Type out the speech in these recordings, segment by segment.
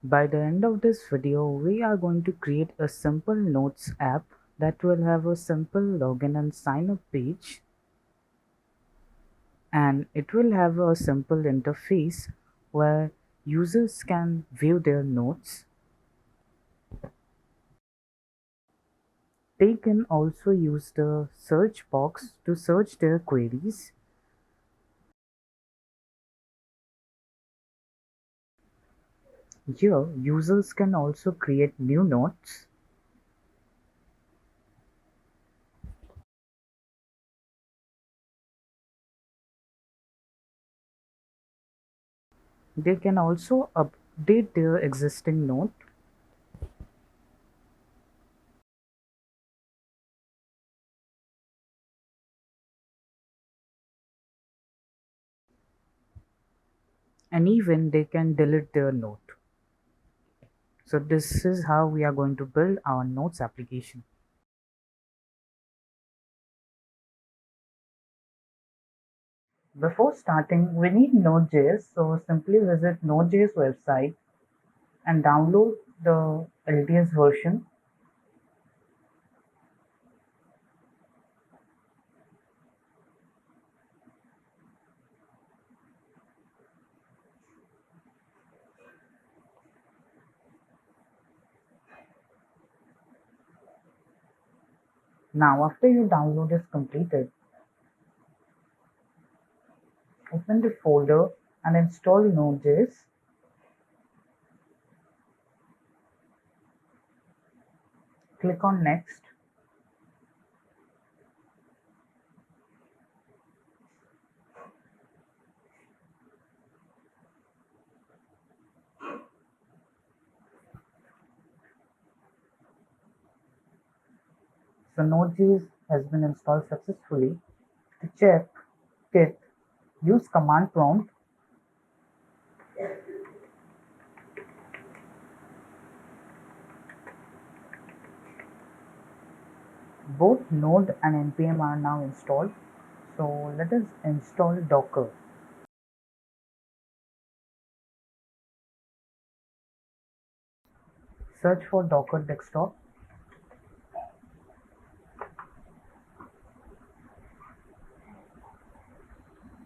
By the end of this video, we are going to create a simple notes app that will have a simple login and sign up page, and it will have a simple interface where users can view their notes. They can also use the search box to search their queries. Here, users can also create new notes. They can also update their existing note. And even they can delete their note. So this is how we are going to build our notes application. Before starting, we need Node.js, so simply visit Node.js website and download the LTS version. Now after your download is completed, open the folder and install Node.js. Click on next. So Node.js has been installed successfully. To check it, use command prompt. Both Node and npm are now installed. So let us install Docker. Search for Docker Desktop.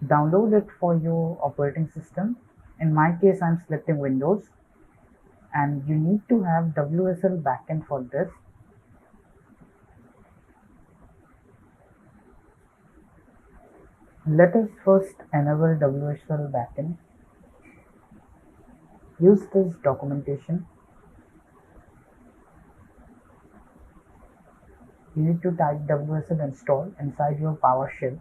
Download it for your operating system. In my case, I'm selecting Windows, and you need to have WSL backend for this. Let us first enable WSL backend. Use this documentation. You need to type WSL install inside your PowerShell.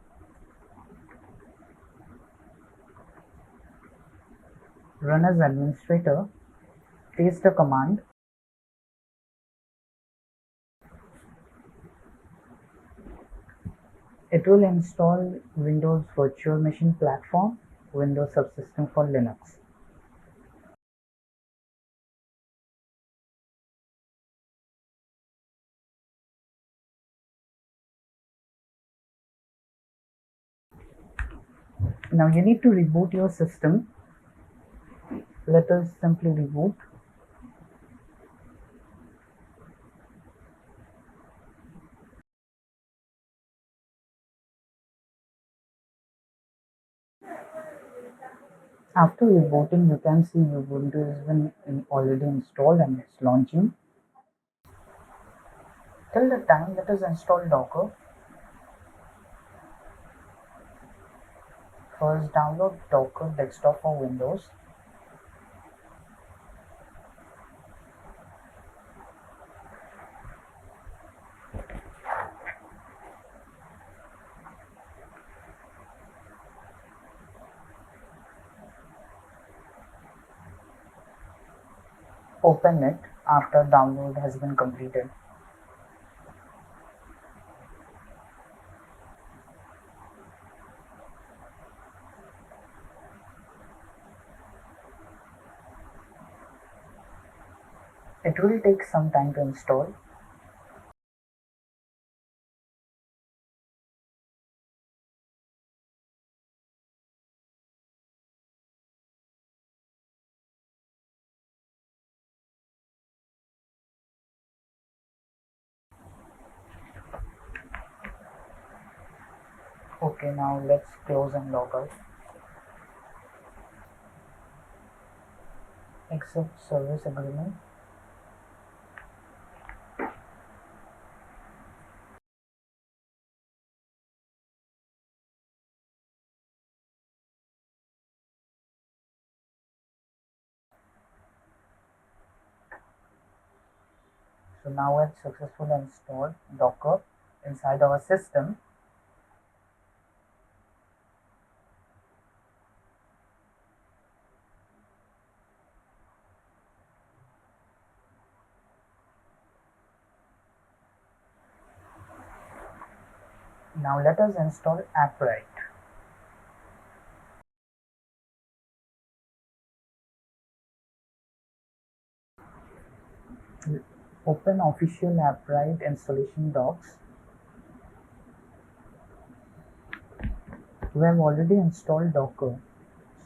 Run as administrator. Paste the command. It will install Windows Virtual Machine Platform, Windows Subsystem for Linux. Now you need to reboot your system. Let us simply reboot. After rebooting, you can see Ubuntu has been already installed and it's launching. Till the time, let us install Docker. First, download Docker Desktop for Windows. Open it after download has been completed. It will take some time to install. Okay, now let's close and log out. Accept service agreement. So now it's successfully installed Docker inside our system. Now let us install Appwrite. Open official Appwrite installation docs. We have already installed Docker.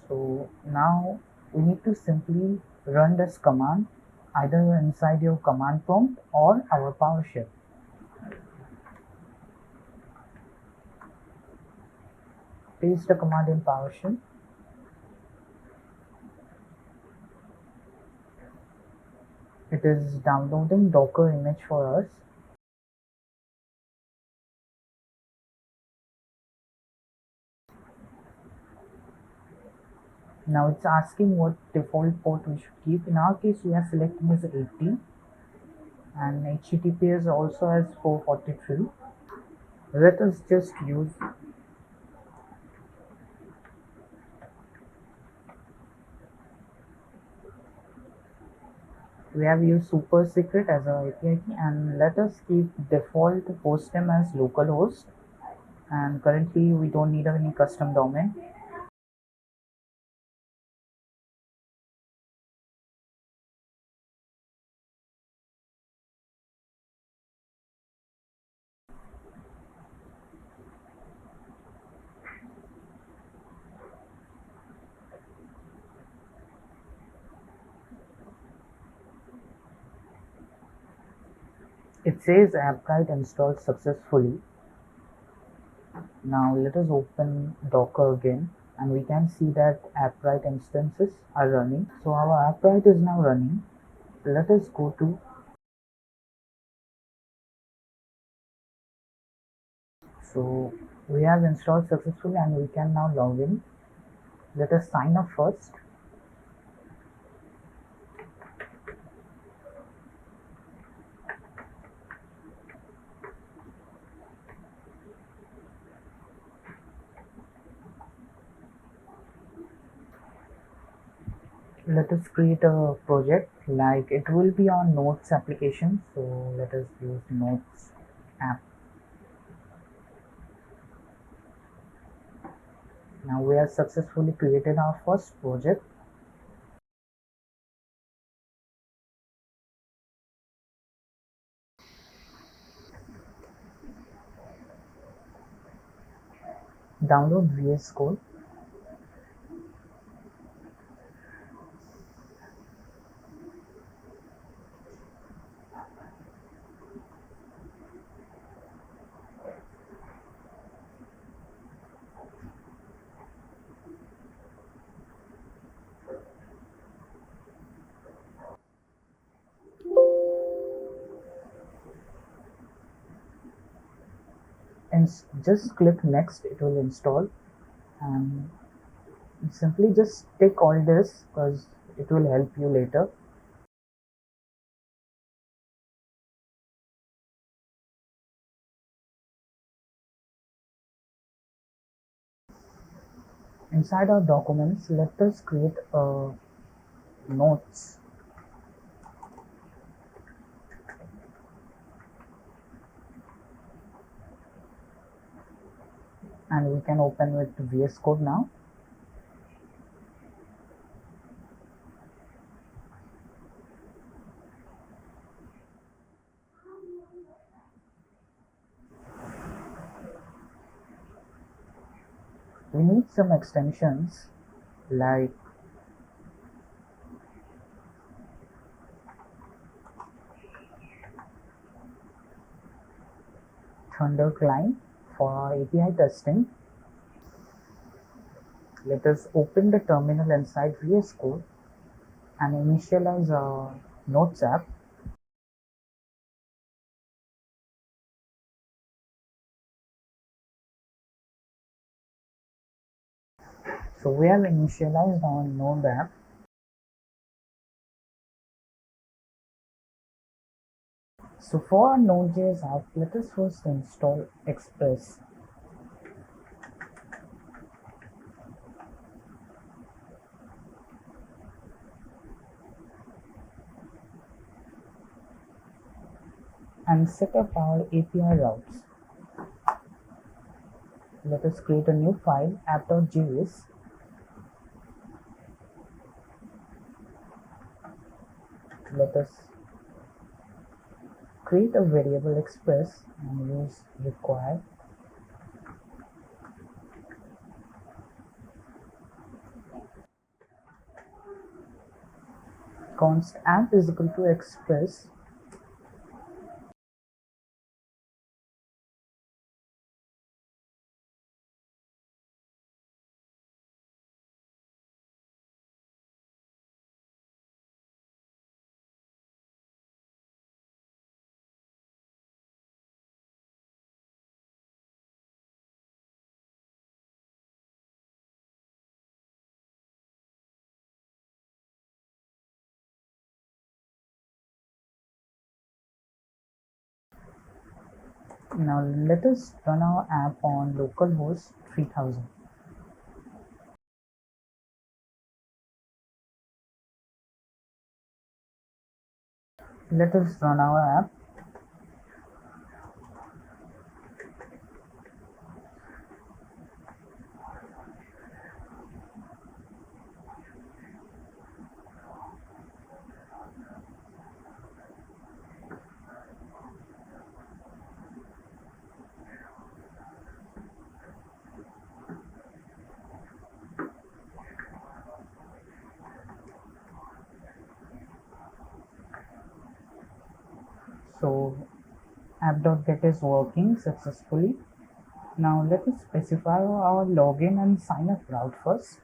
So now we need to simply run this command either inside your command prompt or our PowerShell. Paste the command in PowerShell. It is downloading Docker image for us. Now it's asking what default port we should keep. In our case, we are selecting as 80 and HTTPS also has 443. Let us just use we have used super secret as our API key, and let us keep default hostname as localhost, and currently we don't need any custom domain. It says Appwrite installed successfully. Now let us open Docker again, and we can see that Appwrite instances are running. So our Appwrite is now running. Let us go to so we have installed successfully and we can now log in. Let us sign up first. Let us create a project, like it will be on Notes application, so let us use Notes app. Now we have successfully created our first project. Download VS Code. And just click next, it will install, and simply just tick all this because it will help you later. Inside our documents, let us create a notes, and we can open with VS Code now. We need some extensions like Thunder client for our API testing. Let us open the terminal inside VS Code and initialize our Notes app. So we have initialized our Node app. So for our Node.js app, let us first install Express. And set up our API routes. Let us create a new file, app.js. Let us create a variable express and use require. Const app is equal to express. Now let us run our app on localhost 3000. Let us run our app. So app.get is working successfully. Now let us specify our login and sign up route first.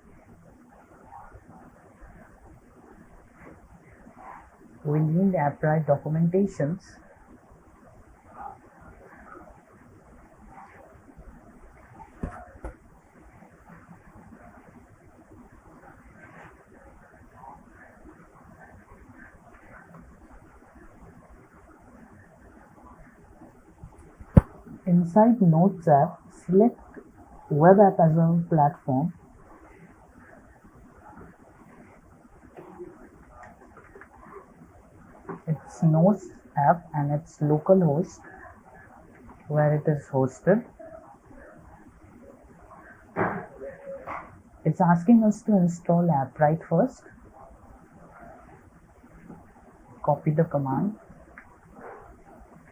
We need Appwrite documentations. Inside Notes app, select Web App as a platform. It's Notes app and it's localhost where it is hosted. It's asking us to install Appwrite first. Copy the command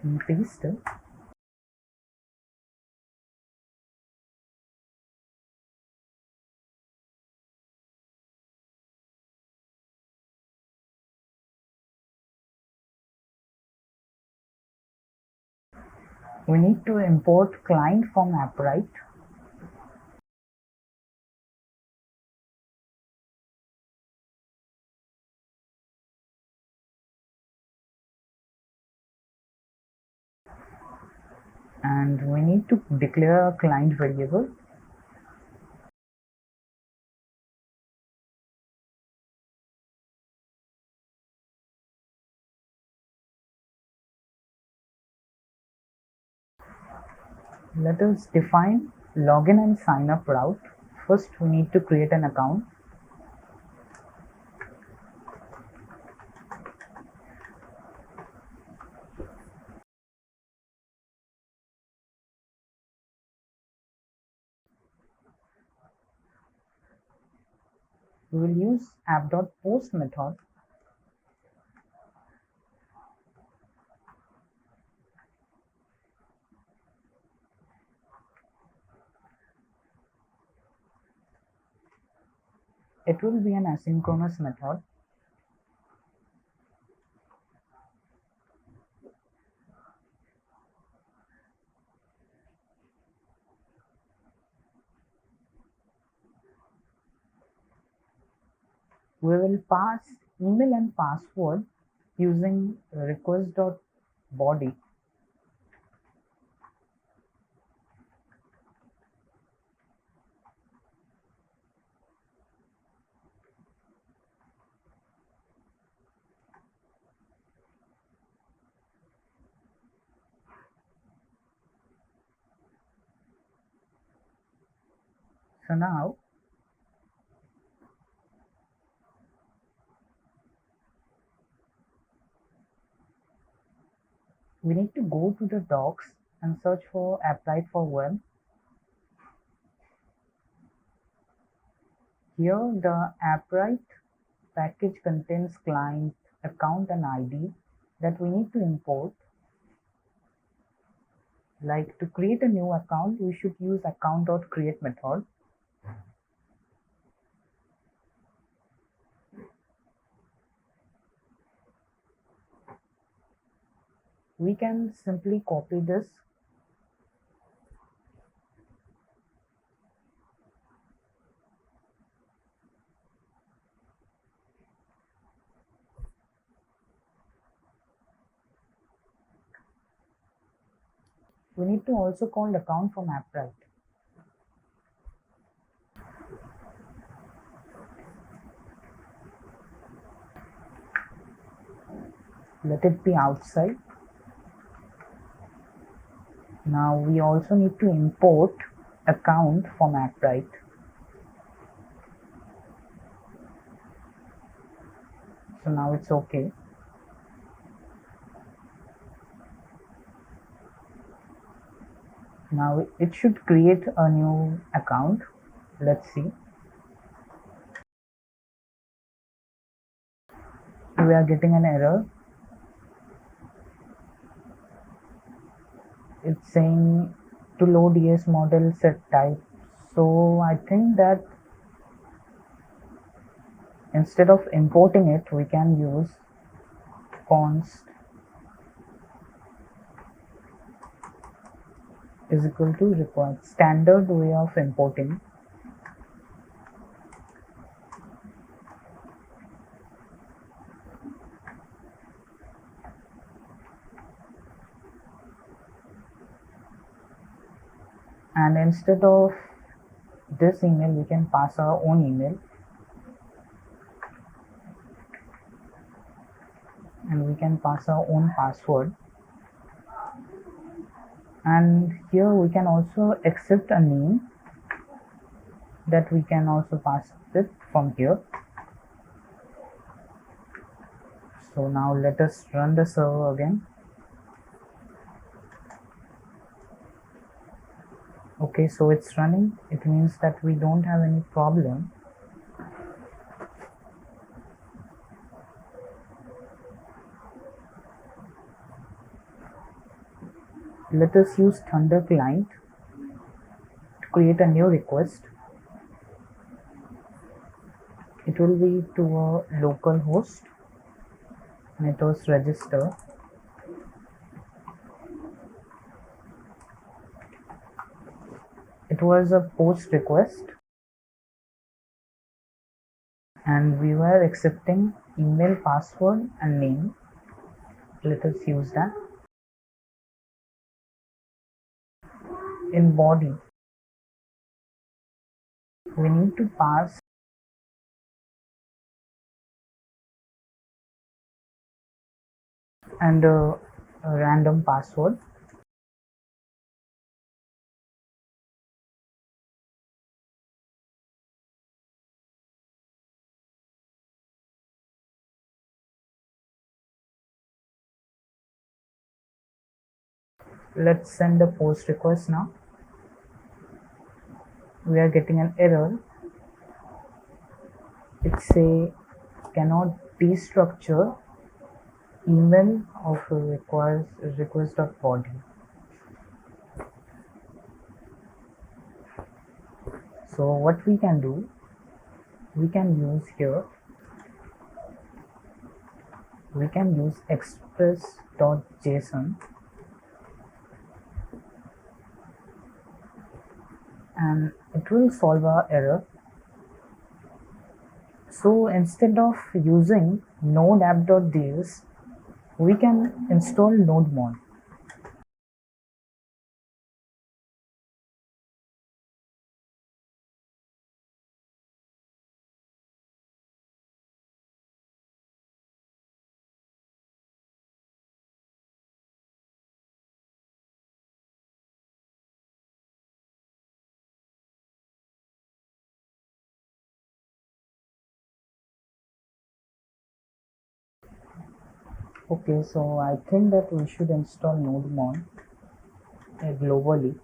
and paste it. We need to import client from Appwrite. And we need to declare a client variable. Let us define login and sign up route. First, we need to create an account. We will use app.post method. It will be an asynchronous method. we will pass email and password using request.body. So now we need to go to the docs and search for Appwrite for web. Here the Appwrite package contains client, account and ID that we need to import. Like to create a new account, we should use account.create method. We can simply copy this we need to also call account from Appwrite. Let it be outside. Now we also need to import account from Appwrite. So now it's okay. Now it should create a new account. Let's see. We are getting an error. It's saying to load ES model set type. So I think that instead of importing it, we can use const is equal to required, standard way of importing. And instead of this email, we can pass our own email. And we can pass our own password. And here we can also accept a name that we can also pass it from here. So now let us run the server again. Okay, so it's running. It means that we don't have any problem. Let us use Thunder client to create a new request. It will be to a local host and it was register. It was a post request and we were accepting email, password and name. Let us use that. In body, we need to pass and a random password. Let's send a post request now. We are getting an error. It say cannot destructure email of request.body. So what we can do, we can use here, we can use express.json and it will solve our error. So instead of using node app.js, we can install nodemon. Okay, so I think that we should install nodemon globally.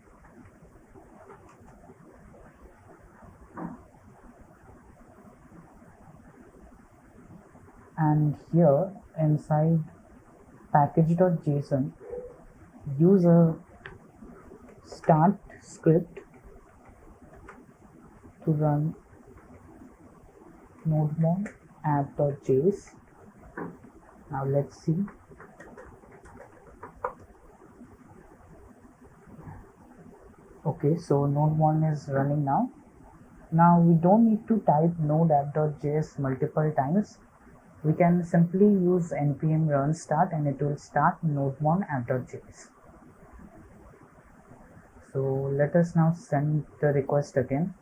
And here inside package.json, use a start script to run nodemon app.js. Now let's see. Okay, so nodemon is running now. Now we don't need to type node app.js multiple times. We can simply use npm run start and it will start nodemon app.js. So let us now send the request again.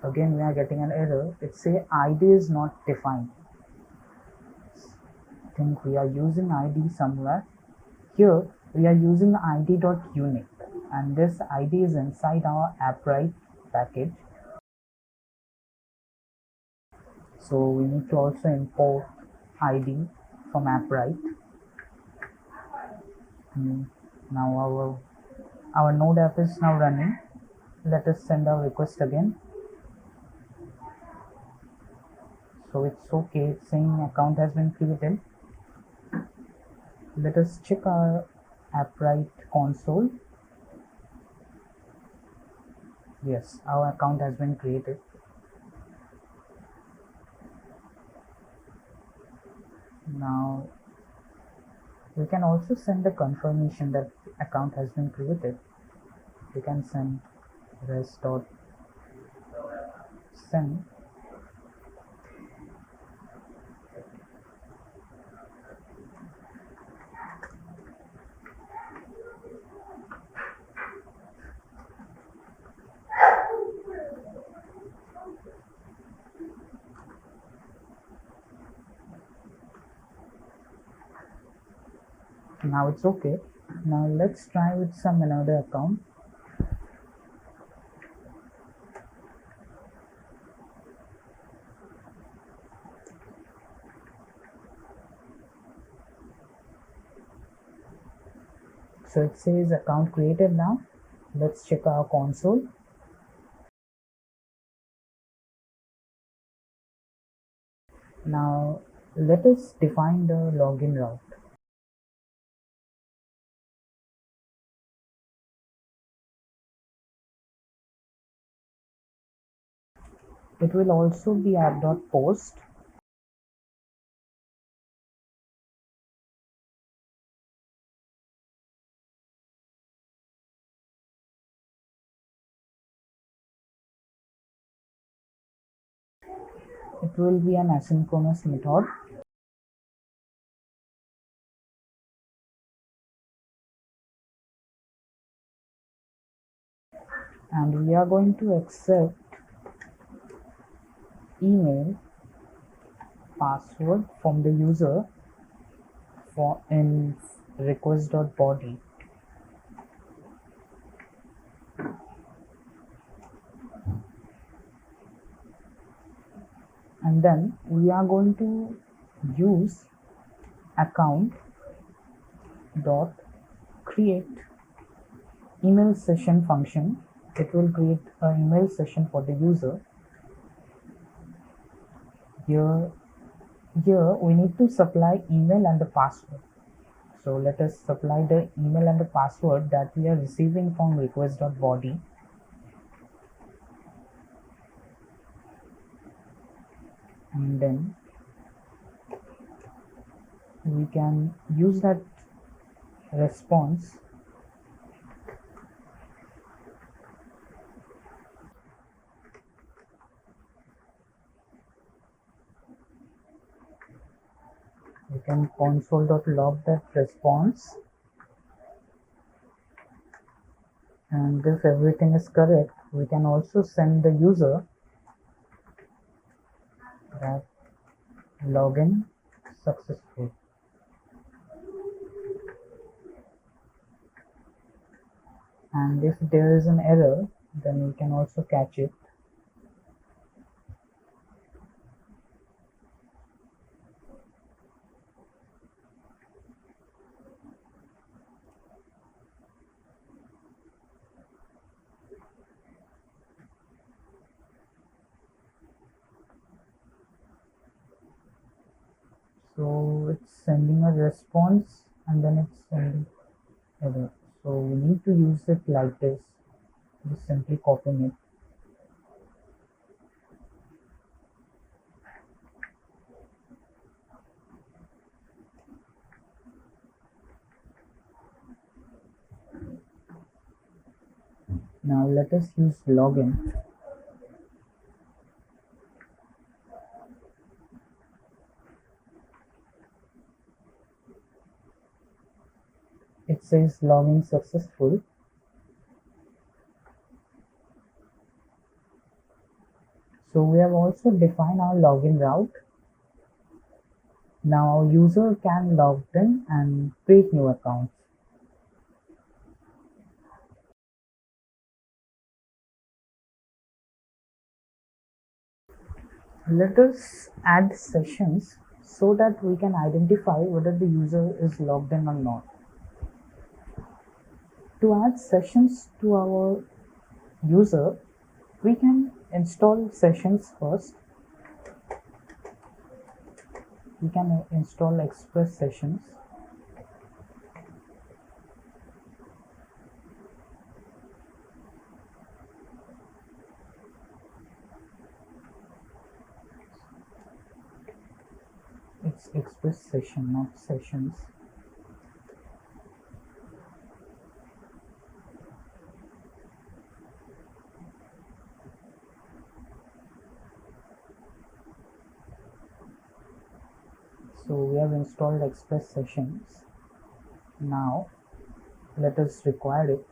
Again we are getting an error. It says id is not defined. I think we are using id somewhere. Here we are using id.unique and this id is inside our Appwrite package. So we need to also import id from Appwrite. Now our node app is now running. Let us send our request again. So it's okay, it's saying account has been created. Let us check our Appwrite console. Yes, our account has been created. Now we can also send a confirmation that account has been created. We can send res.send. Now it's okay. Now let's try with some another account. So it says account created now. Let's check our console. Now let us define the login route. It will also be app.post. It will be an asynchronous method. And we are going to accept email password from the user for in request.body. And then we are going to use account dot create email session function. It will create an email session for the user. Here we need to supply email and the password. So let us supply the email and the password that we are receiving from request.body. And then we can use that response We can console.log that response, and if everything is correct, we can also send the user that login successful. And if there is an error, then we can also catch it. So it's sending a response and then it's sending error. So we need to use it like this, just simply copying it. Now let us use login. It says login successful. So we have also defined our login route. Now our user can log in and create new accounts. Let us add sessions so that we can identify whether the user is logged in or not. To add sessions to our user, we can install sessions first. We can install Express sessions. It's Express session, not sessions. So we have installed Express sessions. Now let us require it.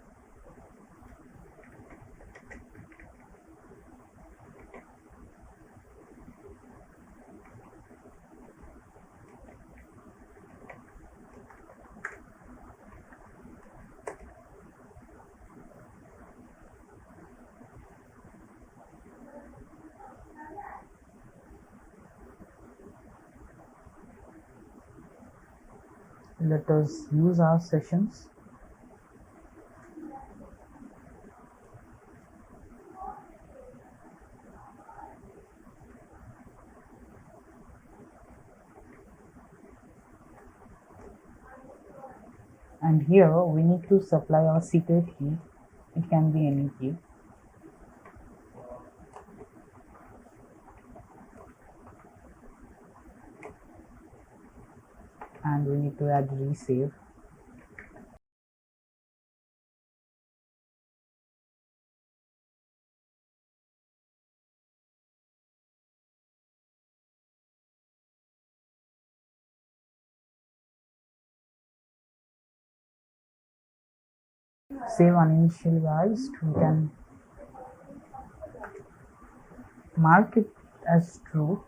Let us use our sessions. And here we need to supply our secret key. It can be any key. And we need to add resave. Save uninitialized. We can mark it as true.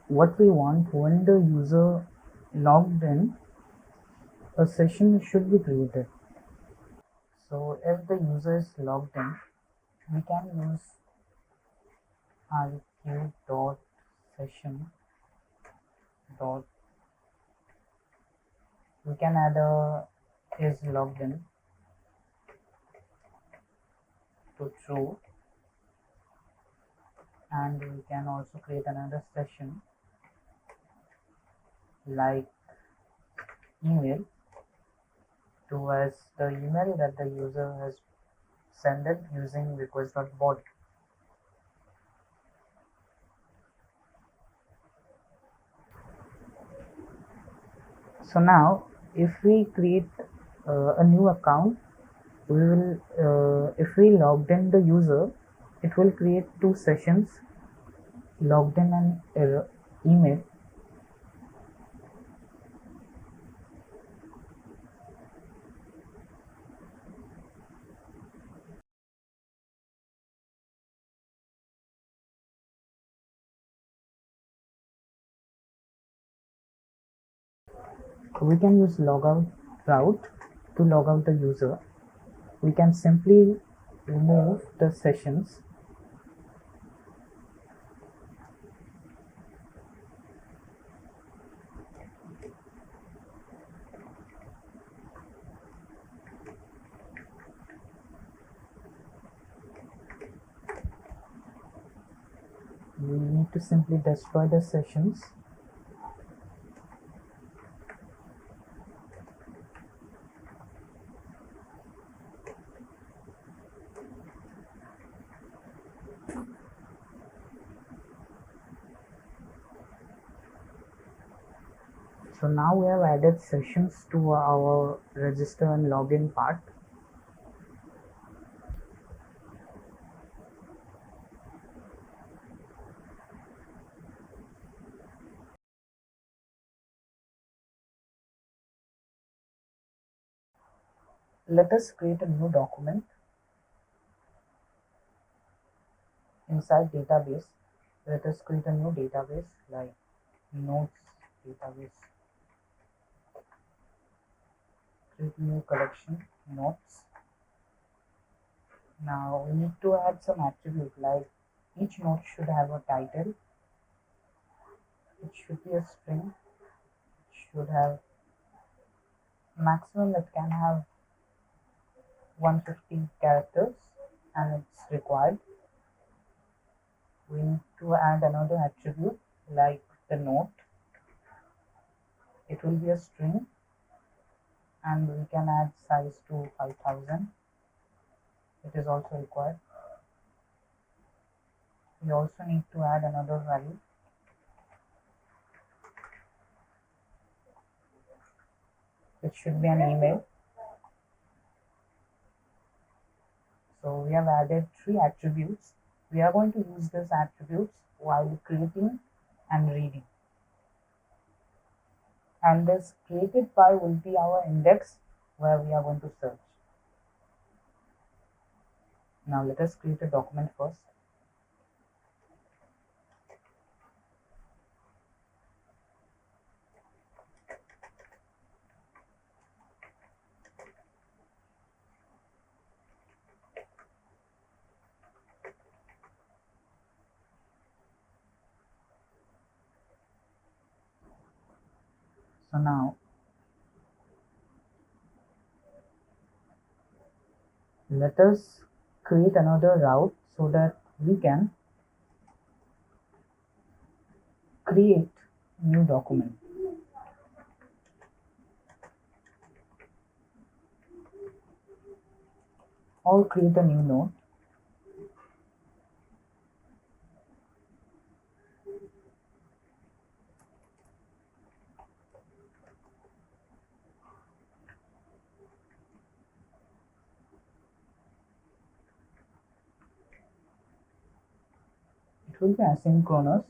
What we want, when the user logged in, a session should be created. So if the user is logged in, we can use rq.session dot. We can add a is logged in to true, and we can also create another session like email towards the email that the user has sent it using request.body. So now if we create a new account, we will if we logged in the user, it will create two sessions. logged in an email, we can use logout route to log out the user. We can simply remove the sessions. We need to simply destroy the sessions. So now we have added sessions to our register and login part. Let us create a new document inside database. Let us create a new database like notes database. Create new collection notes. Now we need to add some attribute like each note should have a title. It should be a string. It should have maximum, it can have 150 characters and it's required. We need to add another attribute like the note. It will be a string and we can add size to 5000. It is also required. We also need to add another value. It should be an email. So we have added 3 attributes. We are going to use these attributes while creating and reading. And this created file will be our index where we are going to search. Now let us create a document first. So now let us create another route so that we can create new document. Or create a new node. It will be asynchronous.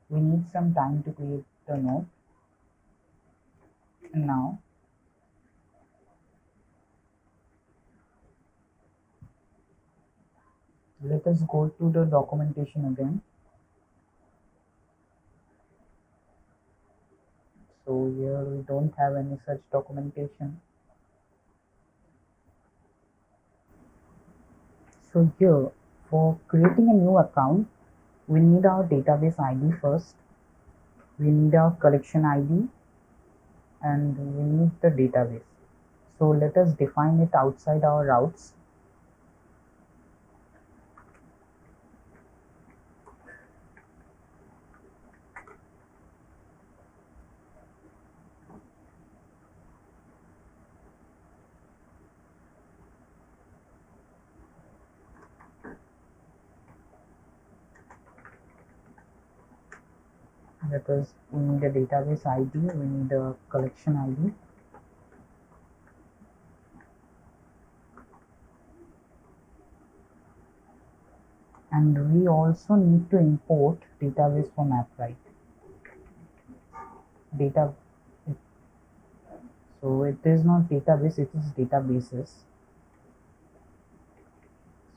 We need some time to create the node. And now let us go to the documentation again. So here we don't have any such documentation. So here for creating a new account, we need our database ID first. We need our collection ID and we need the database. So let us define it outside our routes. Because we need a database ID, we need a collection ID. And we also need to import database from Appwrite. Data, so it is not database, it is databases.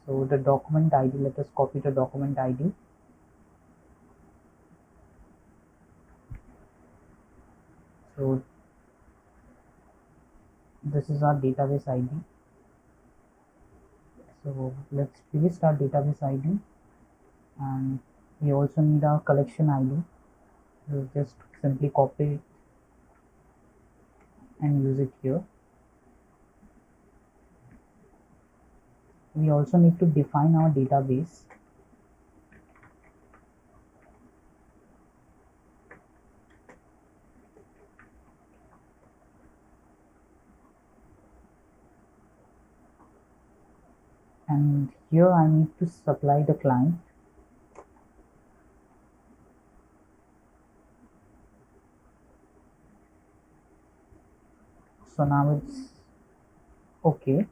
So the document ID, let us copy the document ID. So this is our database ID. So let's paste our database ID, and we also need our collection ID. We'll just simply copy it and use it here. We also need to define our database. And here I need to supply the client. So now it's okay.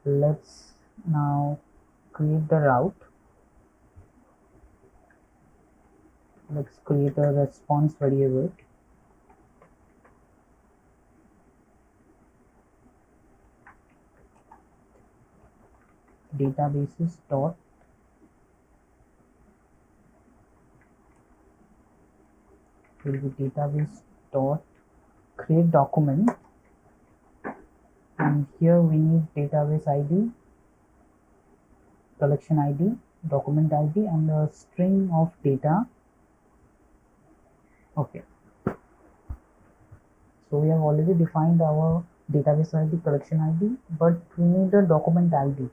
Let's now create the route. Let's create a response variable. Databases dot will be database dot create document, and here we need database ID, collection ID, document ID, and a string of data. Okay, so we have already defined our database ID, collection ID, but we need a document ID.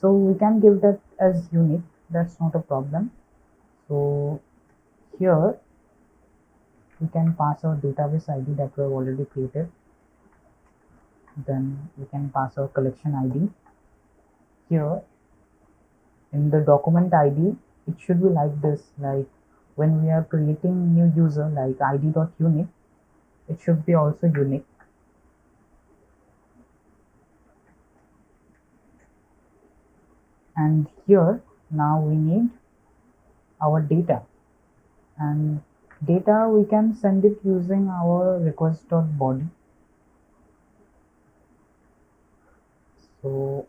So we can give that as unique, that's not a problem. So here we can pass our database ID that we have already created. Then we can pass our collection ID. Here in the document ID, it should be like this, like when we are creating new user, like id.unique, it should be also unique. And here now we need our data, and data we can send it using our request.body. So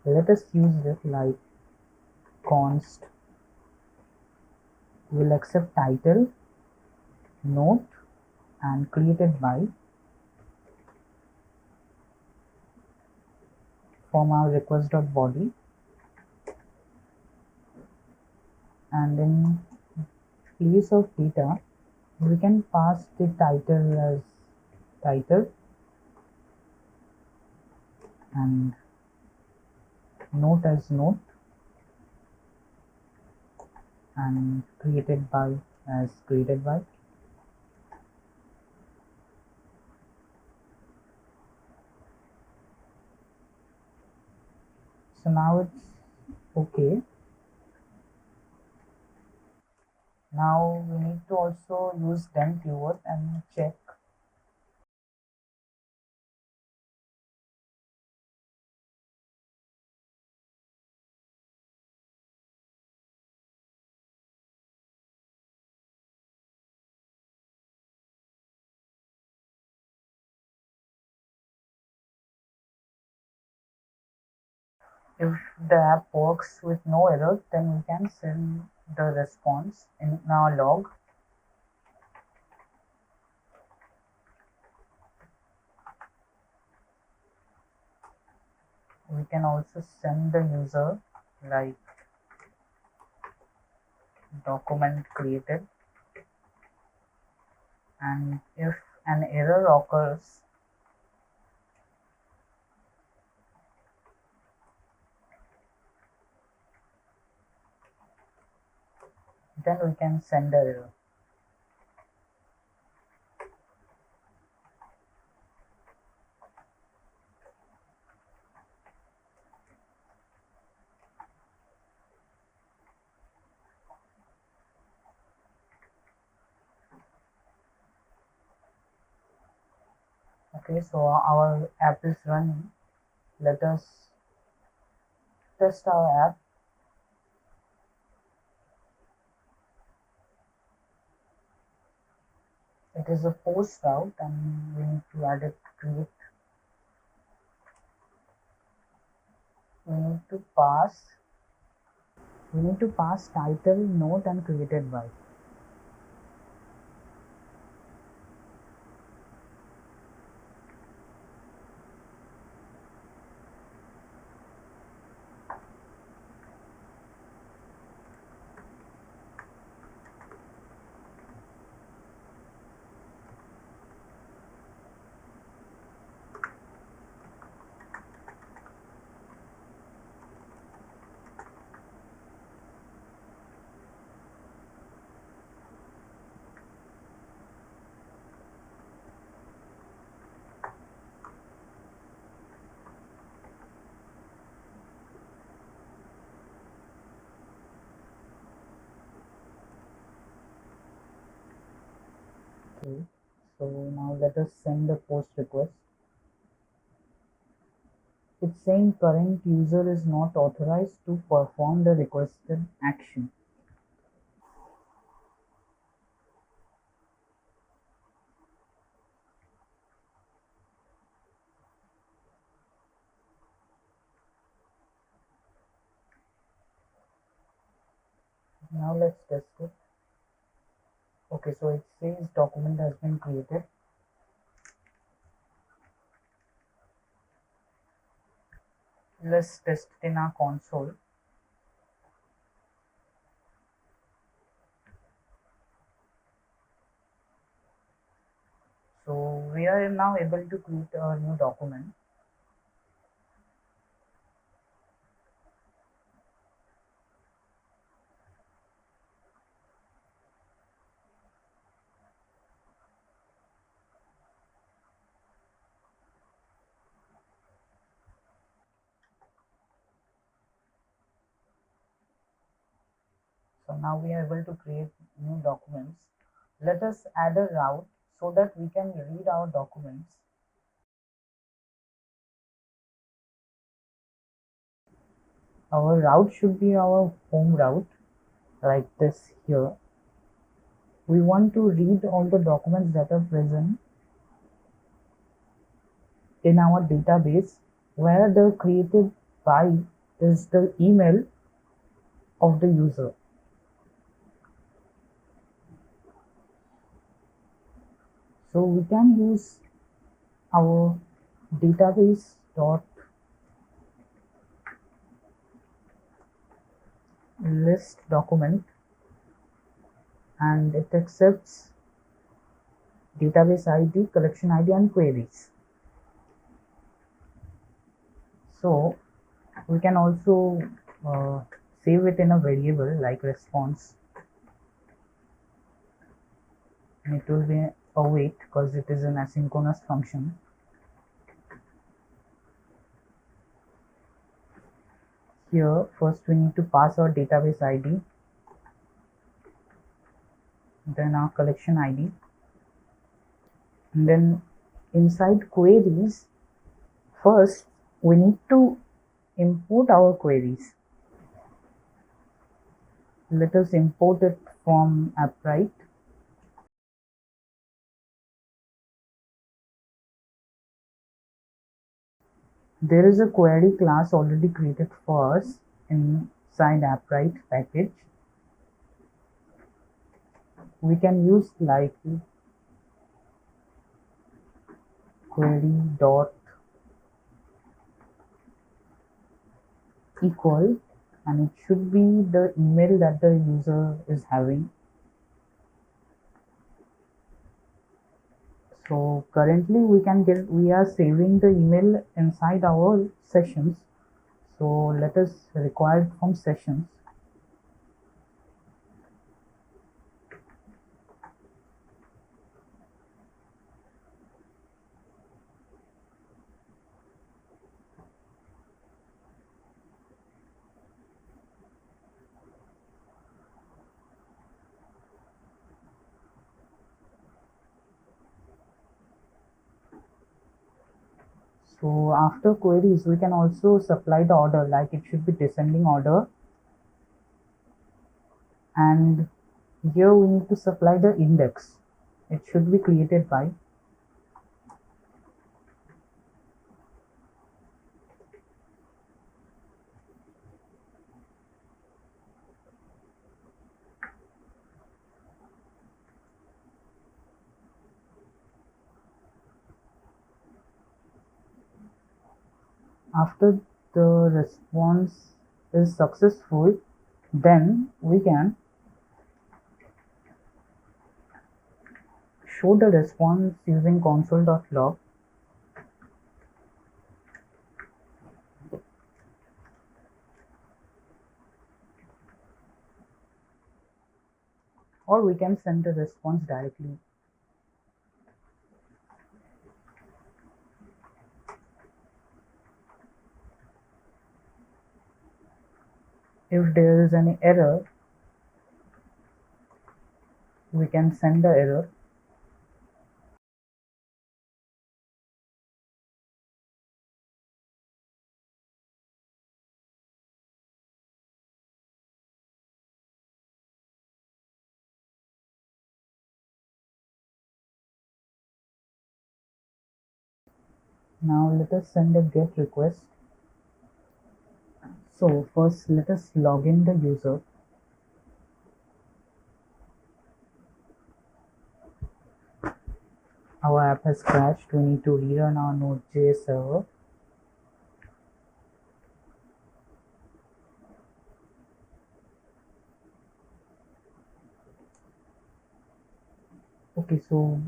let us use it like const will accept title, note, and created by from our request.body. And in place of data we can pass the title as title and note as note and created by as created by. So now it's okay. Now we need to also use then keyword and check if the app works with no error, then we can send the response in our log. We can also send the user like document created, and if an error occurs, then we can send the error. Okay, so our app is running. Let us test our app. it is a post route, and we need to add it, create. We need to pass title, note, and created by. Okay, so now let us send the post request. It's saying current user is not authorized to perform the requested action. Now let's test it. Okay, so it says document has been created. Let's test it in our console. So we are now able to create a new document. So now we are able to create new documents. Let us add a route so that we can read our documents. Our route should be our home route, like this here. We want to read all the documents that are present in our database, where the created by is the email of the user. So we can use our database dot list document, and it accepts database ID, collection ID, and queries. So we can also save it in a variable like response, and it will be await because it is an asynchronous function. Here first we need to pass our database ID, then our collection ID, and then inside queries, first we need to import our queries. Let us import it from Appwrite. There is a query class already created for us inside Appwrite package. We can use like query dot equal, and it should be the email that the user is having. So currently we are saving the email inside our sessions. So let us require it from sessions. So after queries, we can also supply the order, like it should be descending order, and here we need to supply the index. it should be created by. After the response is successful, then we can show the response using console.log. Or we can send the response directly. If there is any error, we can send the error. Now let us send a GET request. So first let us log in the user. Our app has crashed. We need to rerun our Node.js server. Okay, so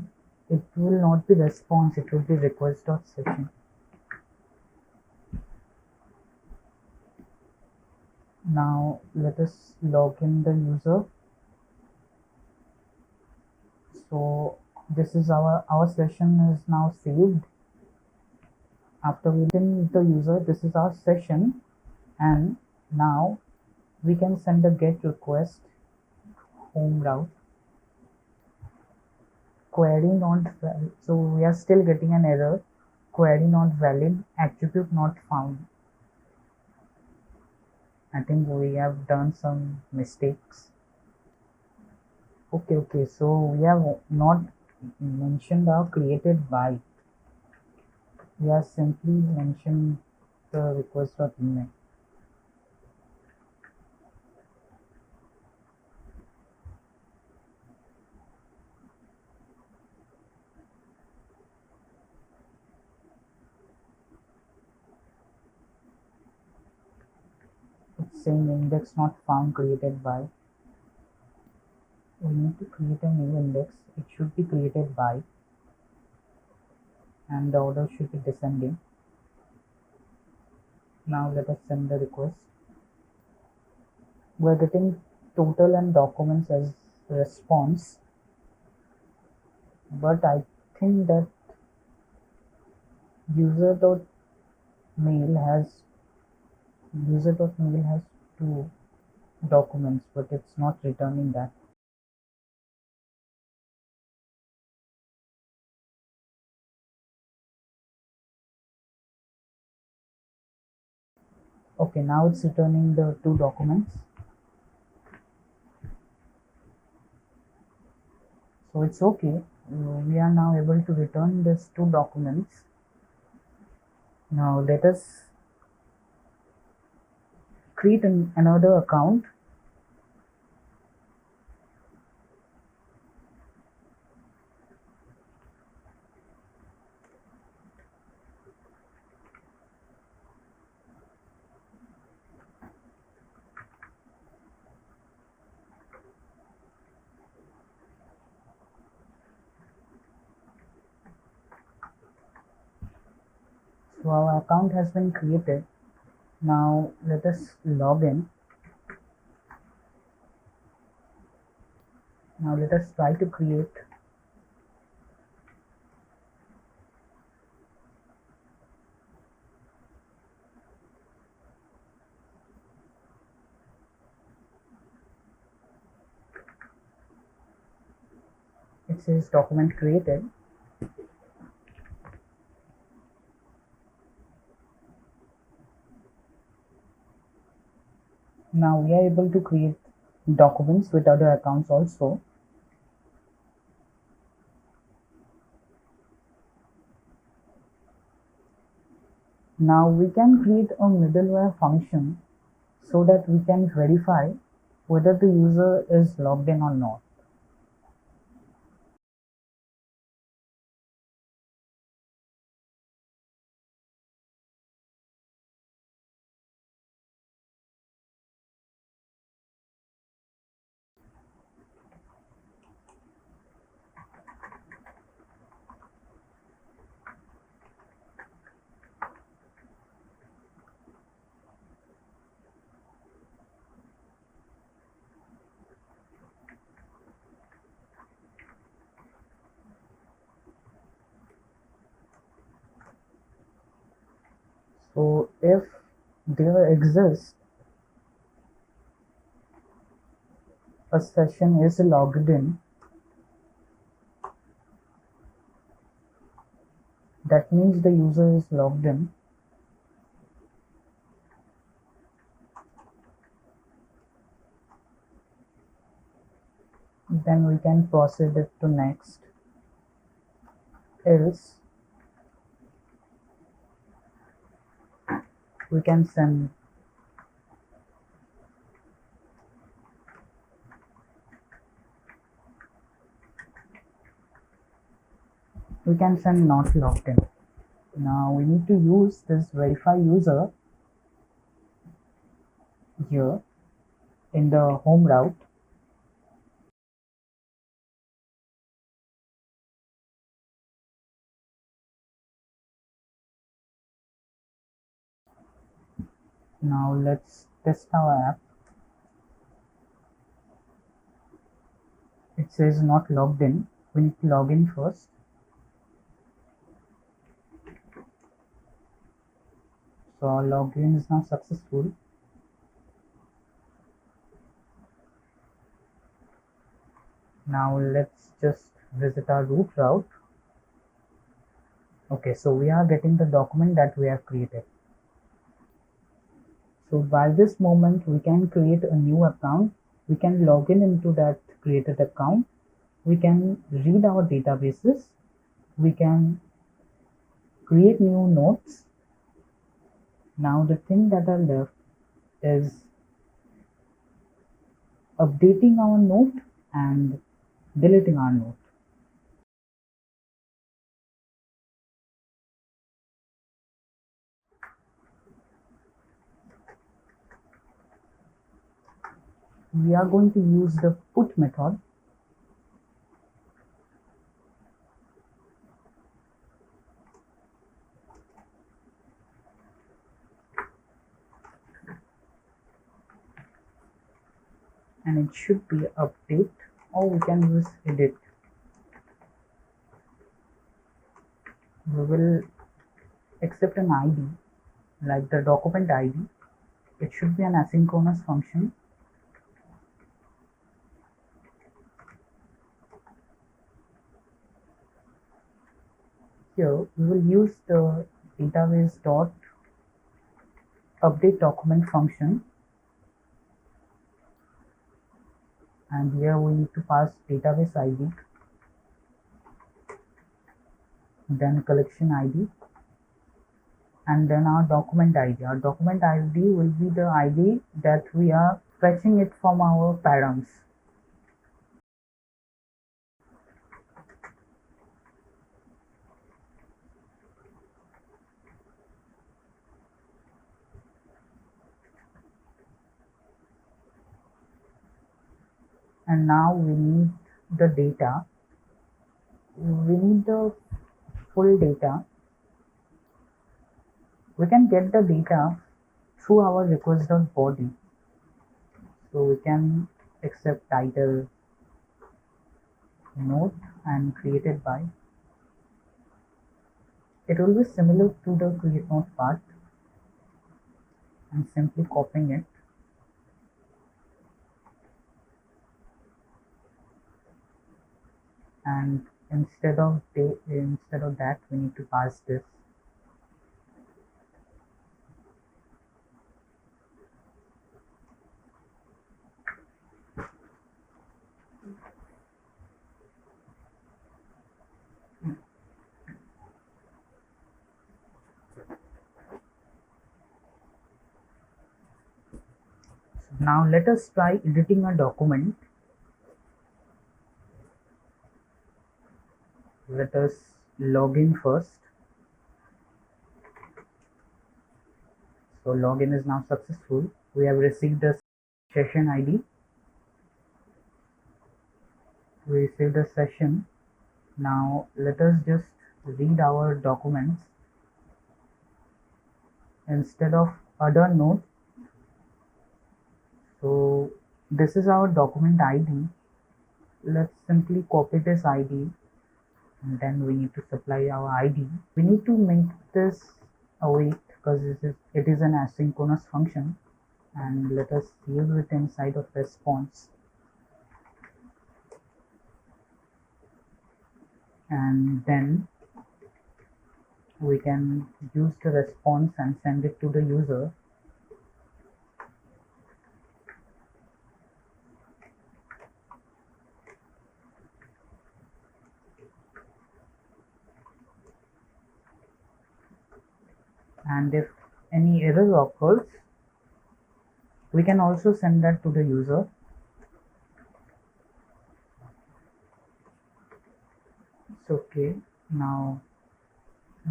it will not be response, it will be request.session. Now let us log in the user. So this is our session is now saved. After we in the user, this is our session, and now we can send a GET request home route. Query not valid. So we are still getting an error. Query not valid, attribute not found. I think we have done some mistakes. Okay, so we have not mentioned our created by. We have simply mentioned the request.email. It's saying index not found created by. We need to create a new index. It should be created by, and the order should be descending. Now let us send the request. We're getting total and documents as response, but I think that user.mail has two documents, but it's not returning that. Okay, now it's returning the two documents. So it's okay. We are now able to return these two documents. Now let us create another account. So our account has been created. Now let us log in. Now let us try to create it says document created. Now we are able to create documents with other accounts also. Now we can create a middleware function so that we can verify whether the user is logged in or not. So if there exists a session is logged in, that means the user is logged in. Then we can proceed it to next. Else we can send not logged in. Now we need to use this verify user here in the home route. Now let's test our app. It says not logged in. We need to log in first. So our login is now successful. Now let's just visit our root route. Okay, so we are getting the document that we have created. So by this moment we can create a new account. We can log in into that created account. We can read our databases. We can create new notes. Now the thing that are left is updating our note and deleting our note. We are going to use the put method. And it should be update, or we can use edit. We will accept an ID like the document ID. It should be an asynchronous function. Here we will use the database dot update document function, and here we need to pass database ID, then collection ID, and then our document ID. Our document ID will be the ID that we are fetching it from our params. And now we need the data. We need the full data. We can get the data through our request.body. So we can accept title, note, and created by. It will be similar to the create note part. I'm simply copying it. And instead of that, we need to pass this. Now let us try editing a document. Let us log in first. So login is now successful. We have received a session ID. We received a session. Now let us just read our documents. Instead of other node, so this is our document ID. Let's simply copy this ID, and then we need to supply our ID. We need to make this await because it is an asynchronous function, and let us use it inside of response. And then we can use the response and send it to the user. And if any error occurs, we can also send that to the user. It's okay. Now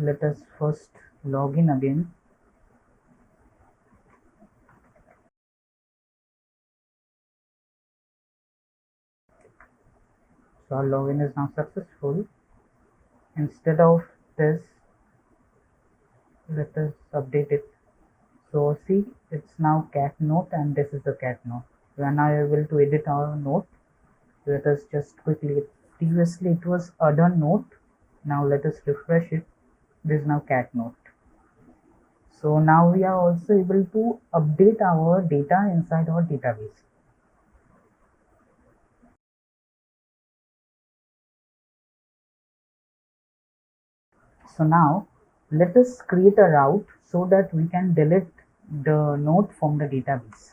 let us first log in again. So our login is now successful. Instead of this, let us update it. So see, it's now cat note, and this is the cat note. We are now able to edit our note. Let us just quickly, previously it was other note. Now let us refresh it. This is now cat note. So now we are also able to update our data inside our database. So now let us create a route so that we can delete the node from the database.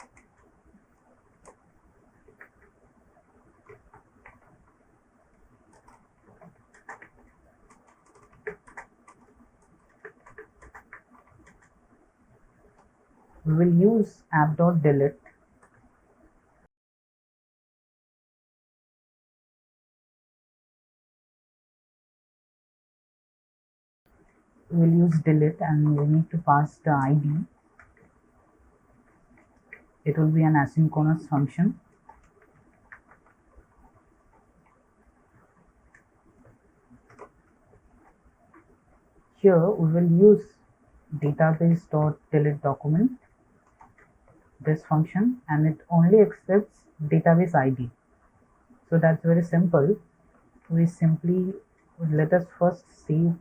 We will use app.delete. We will use delete, and we need to pass the ID. It will be an asynchronous function. Here we will use database.delete document, this function, and it only accepts database ID. So that's very simple. We simply let us first save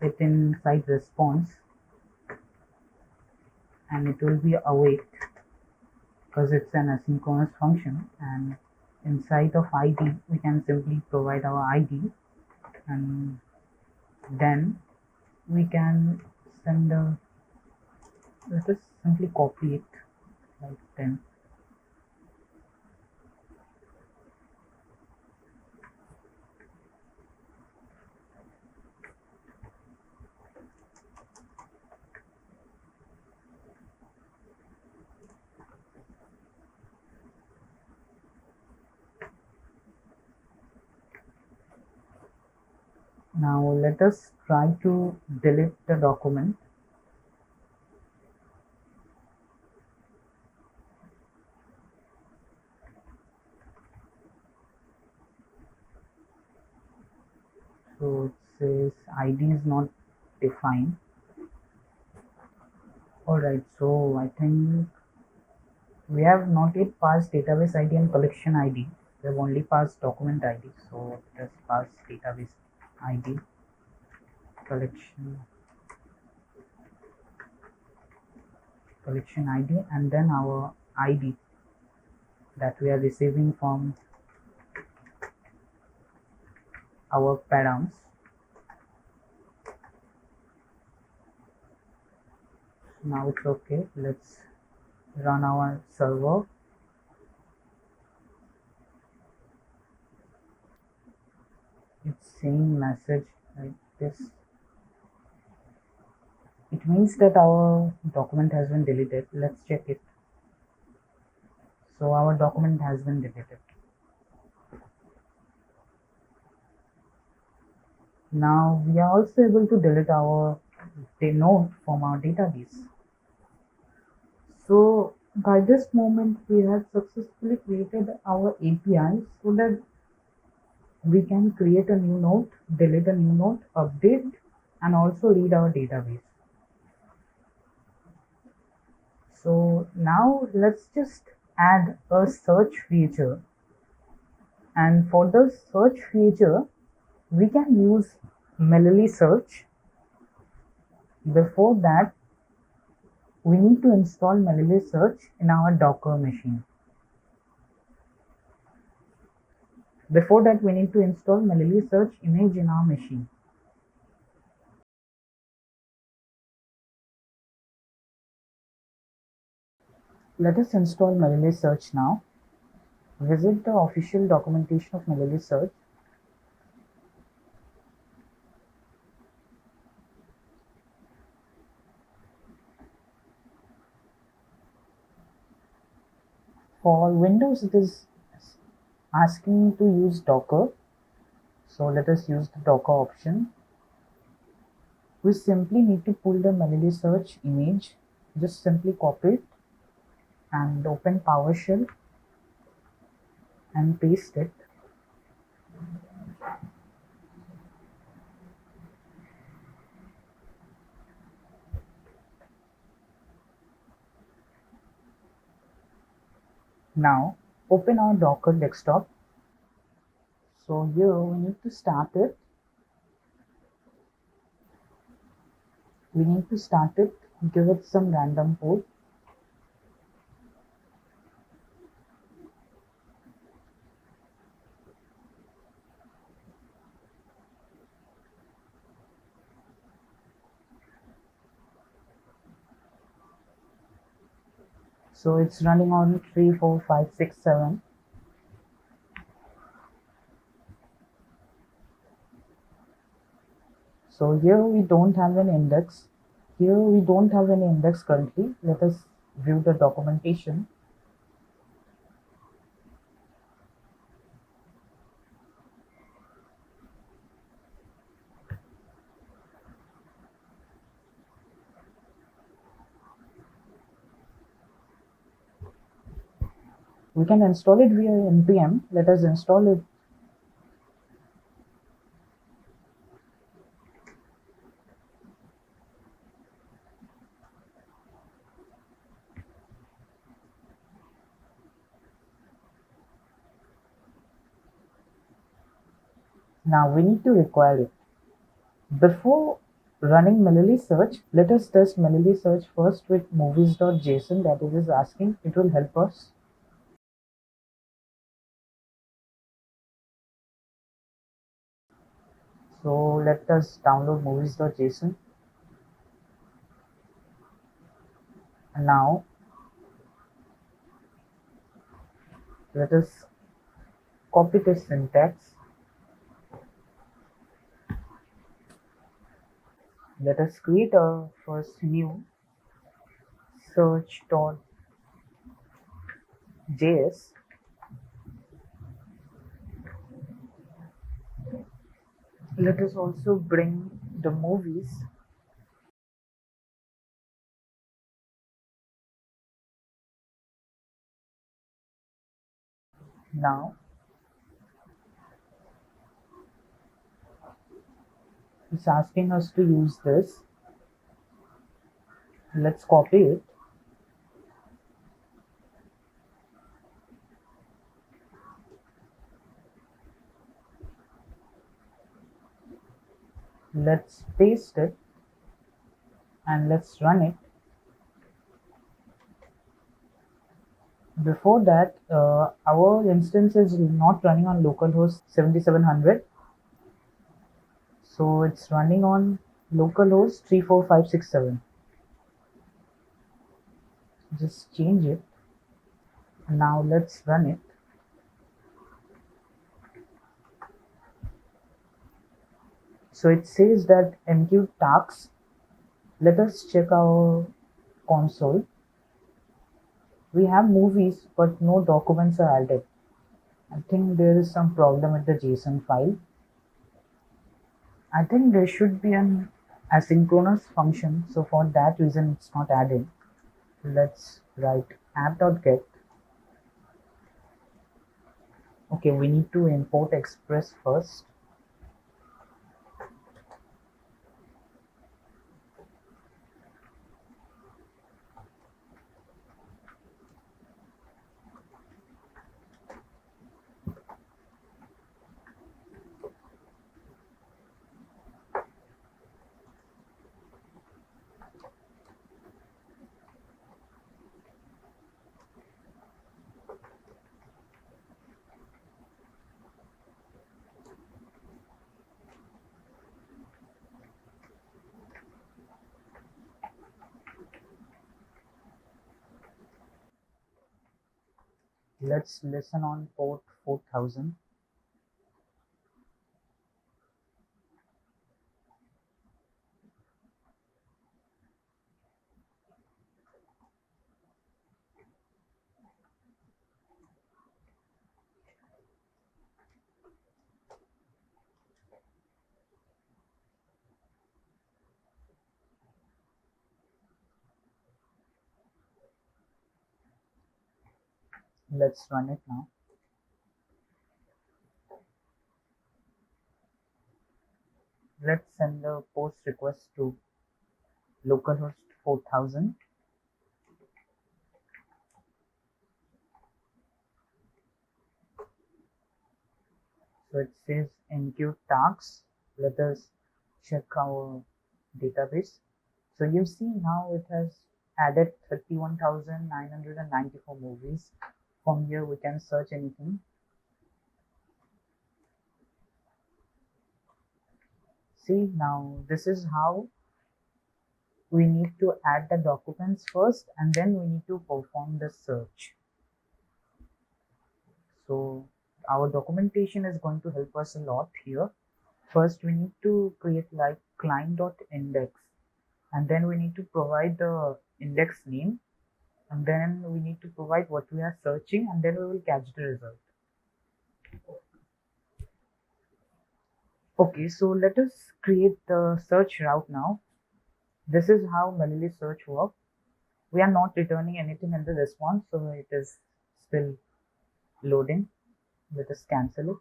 it inside response, and it will be await because it's an asynchronous function, and inside of ID we can simply provide our ID, and then we can send a, let us simply copy it like 10. Now let us try to delete the document. So it says ID is not defined. Alright, so I think we have not yet passed database ID and collection ID. We have only passed document ID. So let's pass database ID, collection ID, and then our ID that we are receiving from our params. Now it's okay. Let's run our server. It's saying message like this. It means that our document has been deleted. Let's check it. So our document has been deleted. Now we are also able to delete our node from our database. So by this moment we have successfully created our API so that we can create a new node, delete a new node, update, and also read our database. So now let's just add a search feature, and for the search feature we can use Meilisearch. Before that we need to install Meilisearch in our Docker machine. Before that we need to install Meilisearch image in our machine. Let us install Meilisearch now. Visit the official documentation of Meilisearch. For Windows it is asking to use Docker, so let us use the Docker option. We simply need to pull the Meilisearch image, just simply copy it and open PowerShell and paste it. Now open our Docker desktop. So here we need to start it. Give it some random port. So it's running on 3, 4, 5, 6, 7. So here we don't have an index. Currently. Let us view the documentation. We can install it via npm. Let us install it. Now we need to require it. Before running Meilisearch, let us test Meilisearch first with movies.json, that it is asking. It will help us. So let us download movies.json. And now let us copy the syntax. Let us create a first new search.js. Let us also bring the movies. Now it's asking us to use this. Let's copy it. Let's paste it and let's run it. Before that, our instance is not running on localhost 7700, so it's running on localhost 34567. Just change it. Now let's run it. So it says that MQ tasks. Let us check our console. We have movies, but no documents are added. I think there is some problem with the JSON file. I think there should be an asynchronous function, so for that reason it's not added. Let's write app.get. Okay, we need to import Express first. Let's listen on port 4000. Let's run it now. Let's send the post request to localhost 4000. So it says enqueue tasks. Let us check our database. So you see now it has added 31,994 movies. From here we can search anything. See, now this is how we need to add the documents first, and then we need to perform the search. So our documentation is going to help us a lot here. First we need to create like client.index, and then we need to provide the index name, and then we need to provide what we are searching, and then we will catch the result. Okay, so let us create the search route now. This is how Meilisearch works. We are not returning anything in the response, so it is still loading. Let us cancel it.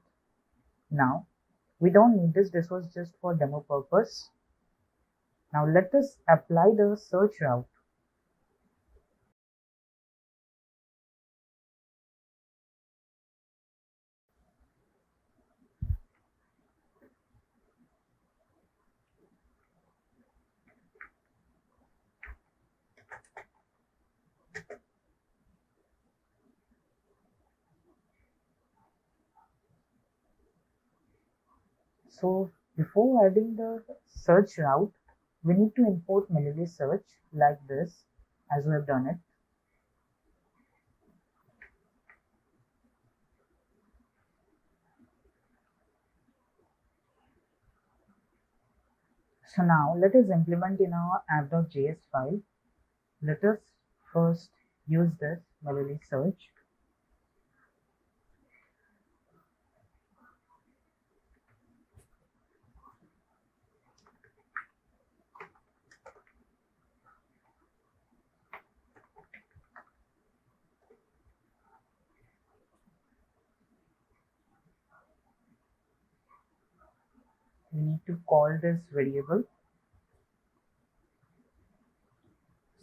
Now we don't need this. This was just for demo purpose. Now let us apply the search route. So before adding the search route, we need to import Meilisearch like this, as we have done it. So now let us implement in our app.js file. Let us first use this Meilisearch. We need to call this variable.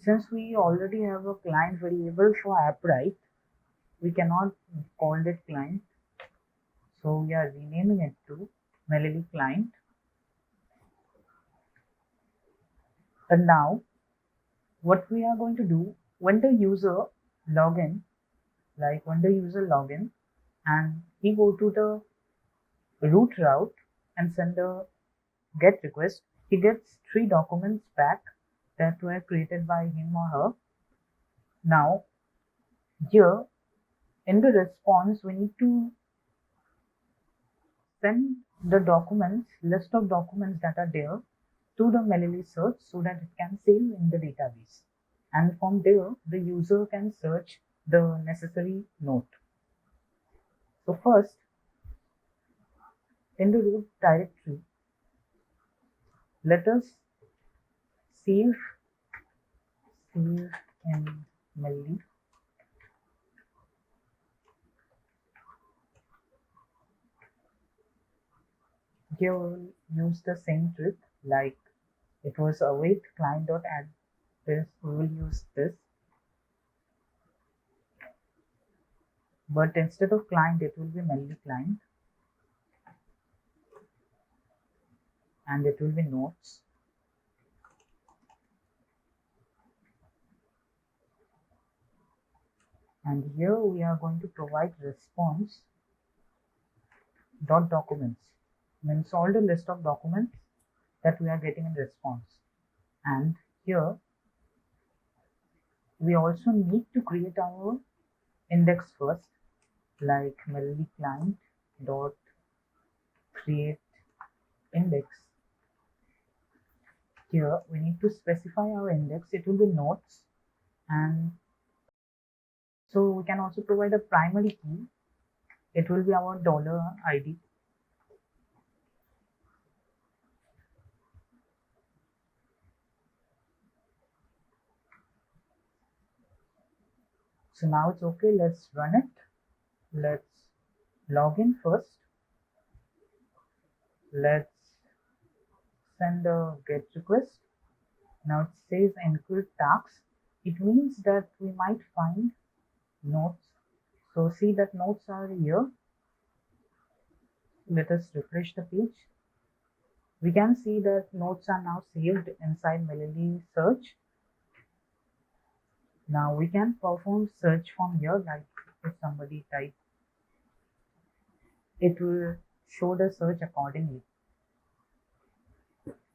Since we already have a client variable for Appwrite, we cannot call it client. So we are renaming it to Melody client. And now what we are going to do, when the user login, like when the user login and he go to the root route and send a get request, he gets 3 documents back that were created by him or her. Now here in the response we need to send the documents, list of documents that are there to the Meilisearch so that it can save in the database. And from there, the user can search the necessary note. So first, in the root directory, let us save in Melly. Here we will use the same trick, like it was await client.add this, we will use this. But instead of client, it will be Melly client. And it will be notes. And here we are going to provide response dot documents, means all the list of documents that we are getting in response. And here we also need to create our index first, like Melly client dot create index. Here we need to specify our index, it will be notes, and so we can also provide a primary key, it will be our $ID. So now it's okay, let's run it. Let's log in first. Let's send a GET request. Now it says include tags. It means that we might find notes. So see that notes are here. Let us refresh the page. We can see that notes are now saved inside Meilisearch. Now we can perform search from here, like if somebody types, it will show the search accordingly.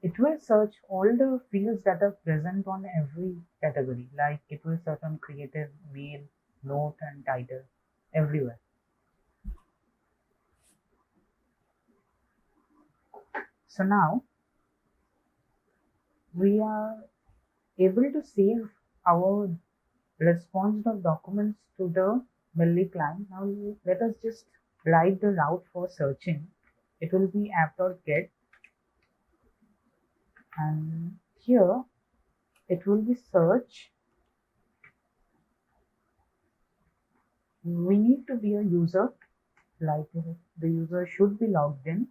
It will search all the fields that are present on every category, like it will search on creative, mail, note, and title, everywhere. So now we are able to save our response of documents to the Melly client. Now let us just write the route for searching. It will be app.get, and here it will be search. We need to be a user, like the user should be logged in.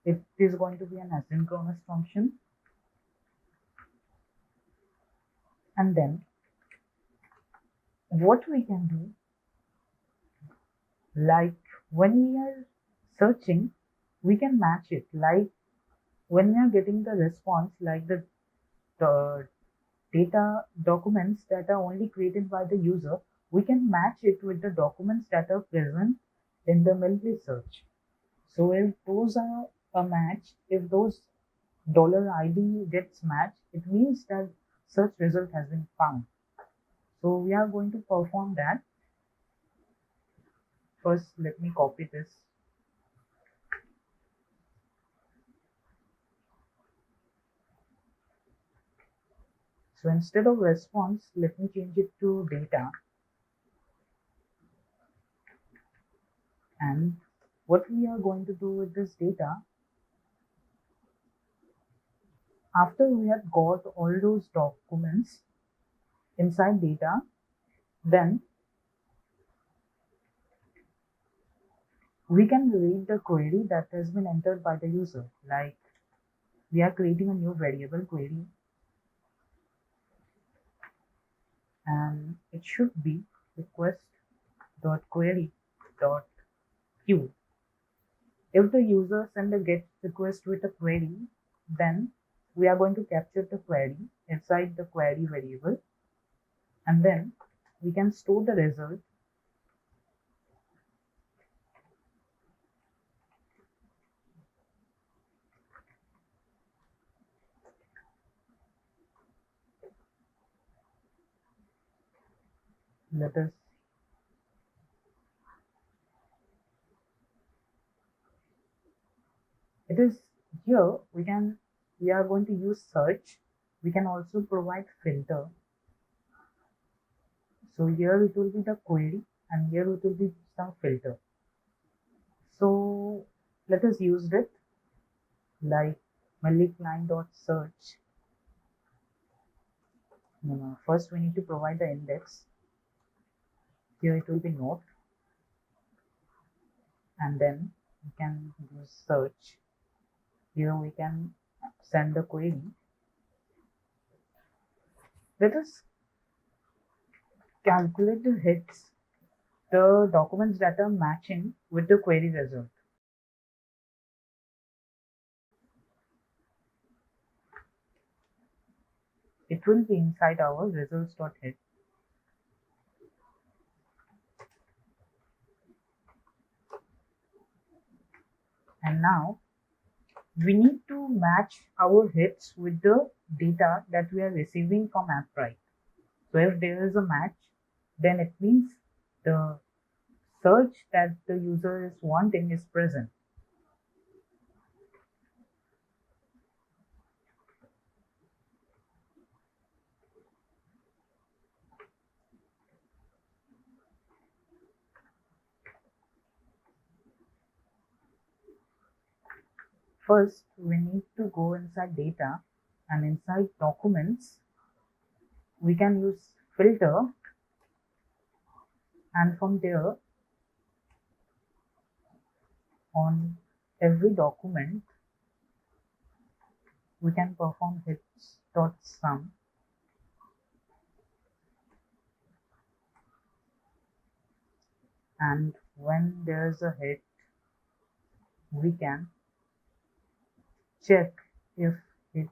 It is going to be an asynchronous function. And then what we can do, like when we are searching, we can match it, like when we are getting the response, like the data documents that are only created by the user, we can match it with the documents that are present in the Meilisearch. So if those are a match, if those $ID gets matched, it means that search result has been found. So we are going to perform that. First, let me copy this. So instead of response, let me change it to data. And what we are going to do with this data, after we have got all those documents inside data, then we can read the query that has been entered by the user. Like we are creating a new variable query, and it should be request.query.queue. If the user send a GET request with a query, then we are going to capture the query inside the query variable, and then we can store the result. Let us it is here we are going to use search. We can also provide filter. So here it will be the query and here it will be some filter. So let us use it like middleware.search. First we need to provide the index. Here it will be node, and then we can use search. Here we can send the query. Let us calculate the hits, the documents that are matching with the query result. It will be inside our results.hit. And now we need to match our hits with the data that we are receiving from Appwrite. So if there is a match, then it means the search that the user is wanting is present. First, we need to go inside data, and inside documents, we can use filter, and from there, on every document, we can perform hits.sum. And when there is a hit, we can check if hit.$id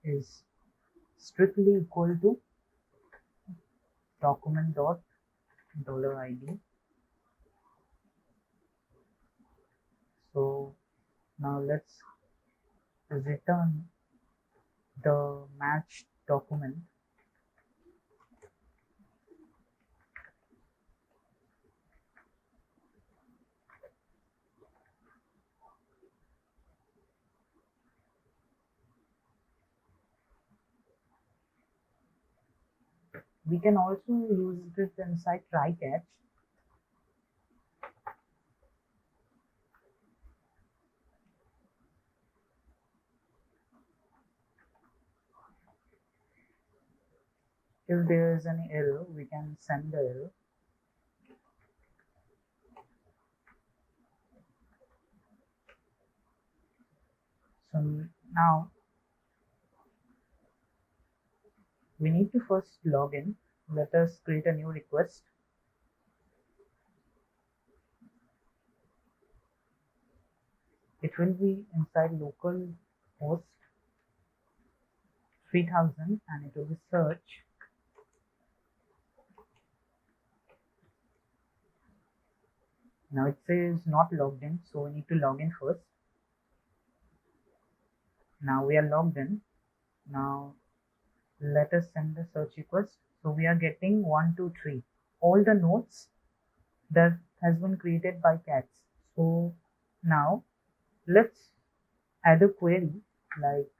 is strictly equal to document.$id. So now let's return the matched document. We can also use this inside try catch. If there is any error, we can send the error. So now we need to first log in. Let us create a new request. It will be inside local host 3000 and it will be search. Now it says not logged in, so we need to log in first. Now we are logged in. Now let us send the search request. So we are getting 1, 2, 3, all the nodes that has been created by cats. So now let's add a query like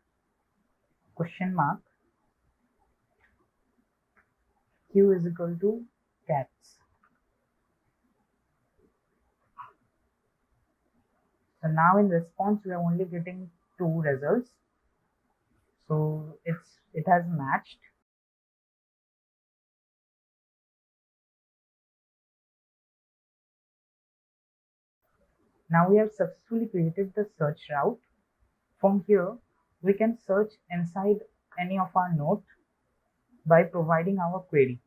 question mark q is equal to cats. So now in response we are only getting 2 results. So it has matched. Now we have successfully created the search route. From here we can search inside any of our node by providing our query.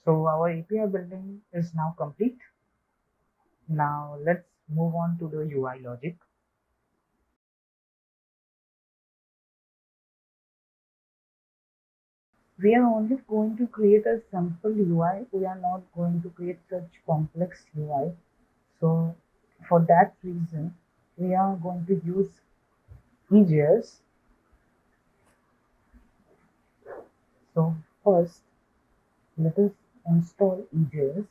So our API building is now complete. Now let's move on to the UI logic. We are only going to create a simple UI. We are not going to create such complex UI. So for that reason, we are going to use EJS. So first, let us install EJS.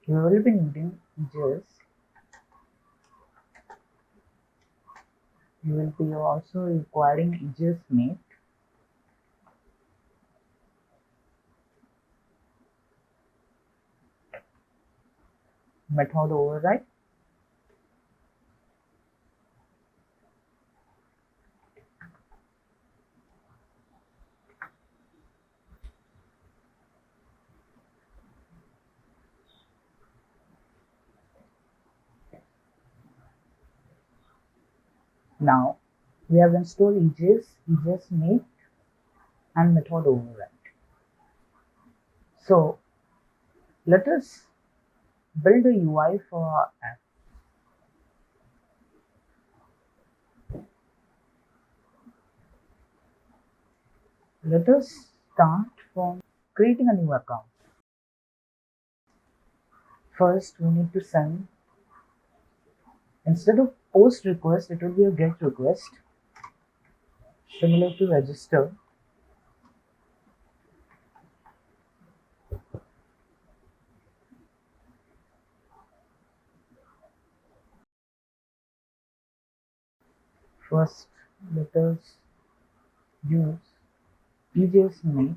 We will be needing EJS. You will be also requiring EJS make, method override, now we have installed EJS make and method override. So let us build a UI for our app. Let us start from creating a new account. First, we need to send, instead of post request, it will be a get request, similar to register. First, let us use EJS make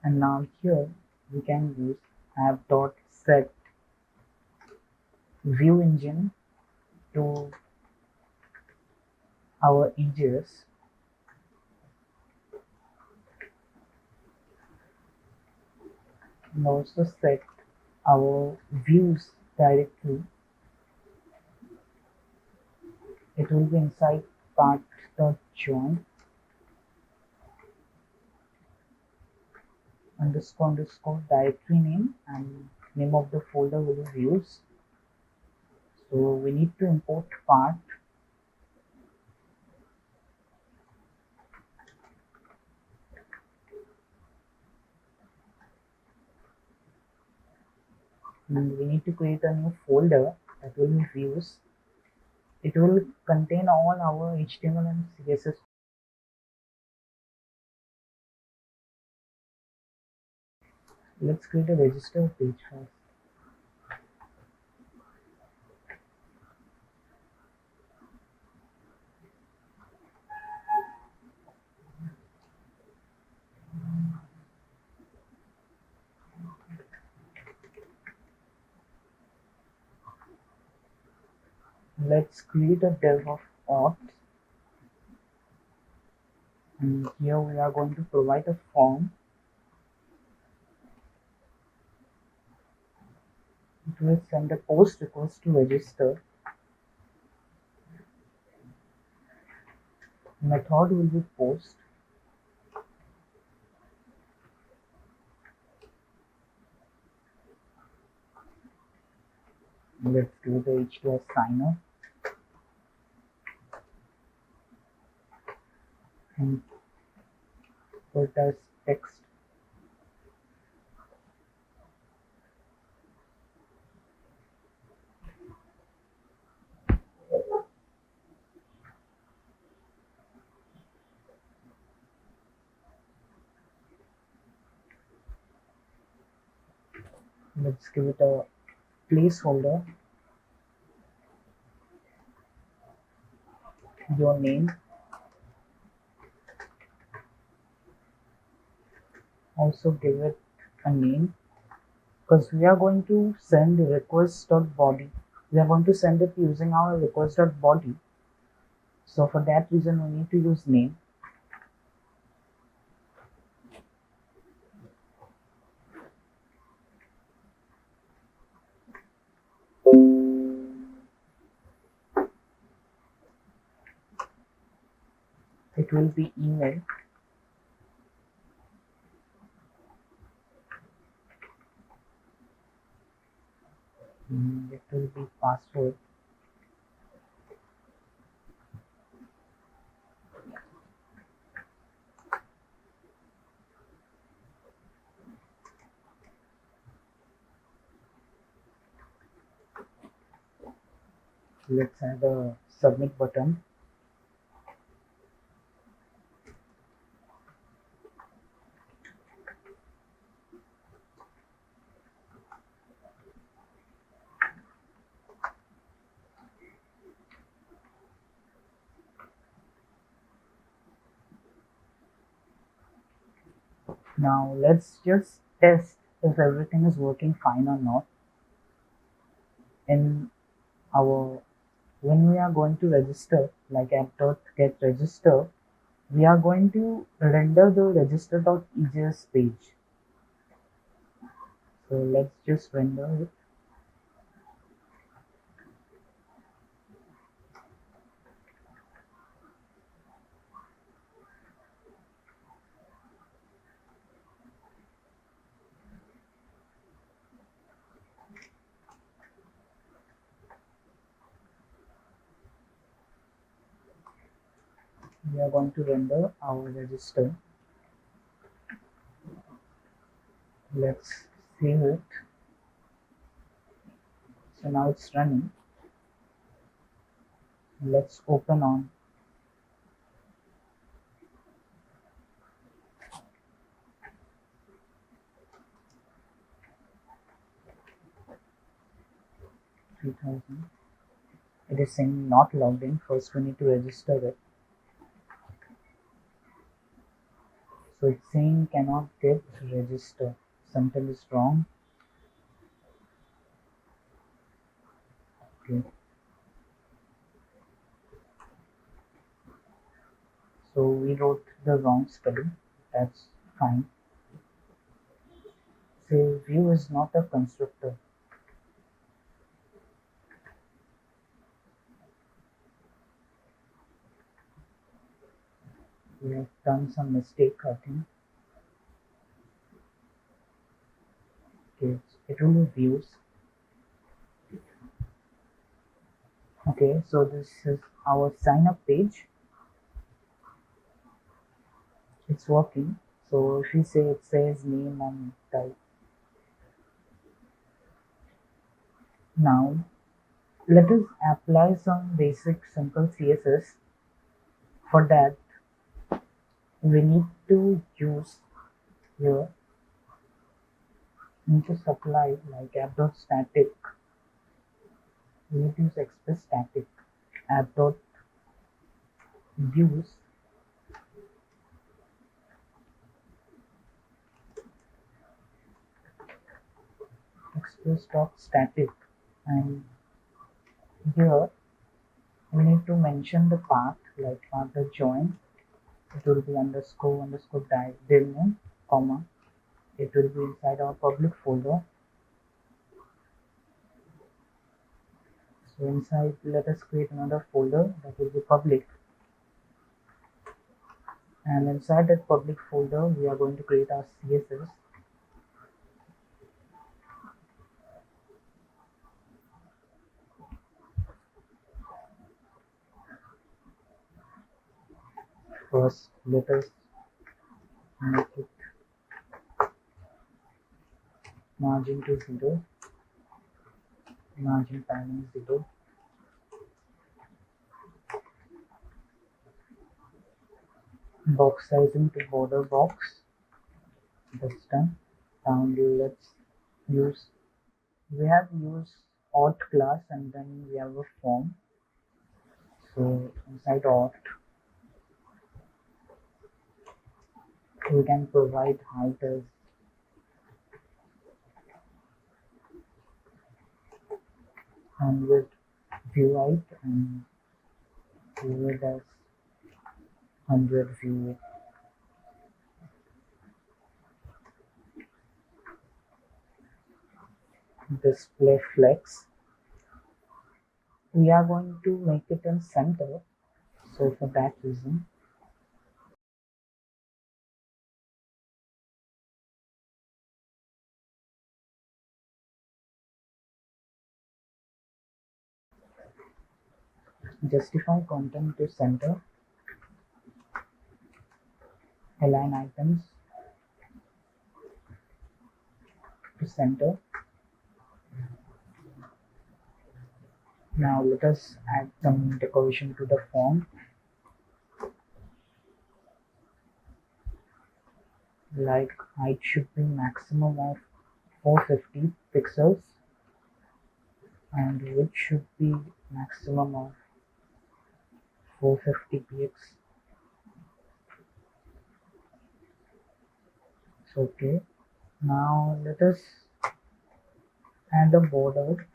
and now here we can use app.set view engine to our EJS. And also set our views directory. It will be inside part.join __ directory name, and name of the folder will be views. So we need to import part. And we need to create a new folder that will be views. It will contain all our HTML and CSS. Let's create a register page first. Let's create a div of auth, and here we are going to provide a form. It will send a post request to register. Method will be post. Let's do the H2S signer and put as text. Let's give it a placeholder, your name. Also give it a name, because we are going to send request.body. We are going to send it using our request.body. So for that reason we need to use name. It will be email. It will be password. Let's add a submit button. Now let's just test if everything is working fine or not. In our when we are going to register, like app.get register, we are going to render the register.ejs page. So let's just render it. We are going to render our register. Let's save it. So now it's running. Let's open on $3,000. It is saying not logged in. First we need to register it. So it's saying cannot get register. Something is wrong. Okay. So we wrote the wrong spelling. That's fine. Say view is not a constructor. We have done some mistake, I think. Okay, it will be views. Okay, so this is our sign up page. It's working. So if we say it says name and type. Now let us apply some basic simple CSS. For that we need to use here need to supply like app.static. We need to use express static app.views express.static, and here we need to mention the path like path.join. It will be underscore div name, comma. It will be inside our public folder. So inside, let us create another folder that will be public. And inside that public folder, we are going to create our CSS. First, let us make it margin to 0, margin padding 0. Box sizing to border box. That's done. Now let's use. We have used auth class and then we have a form. So inside auth, we can provide height as and with view height and width as 100 view. Display flex. We are going to make it in center. So for that reason, justify content to center. Align items to center. Now let us add some decoration to the font, like height should be maximum of 450 pixels and width should be maximum of 450 px. It's okay. Now let us add a border.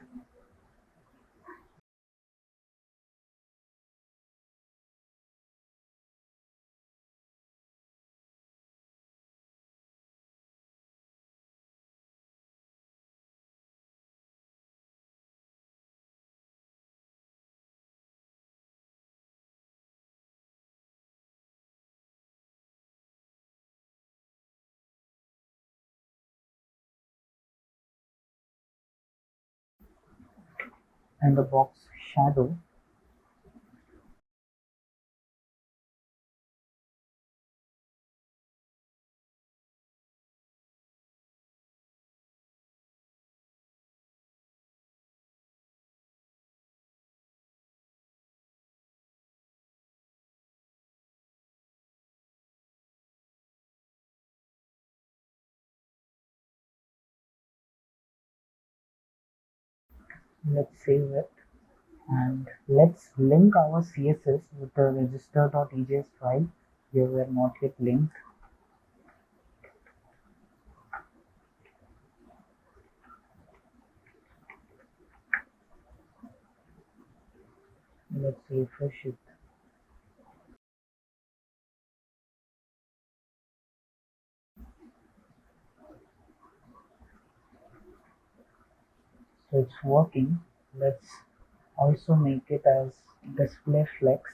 And the box shadow. Let's save it and let's link our CSS with the register.ejs file. Here we are not yet linked. Let's refresh it. So it's working. Let's also make it as display flex.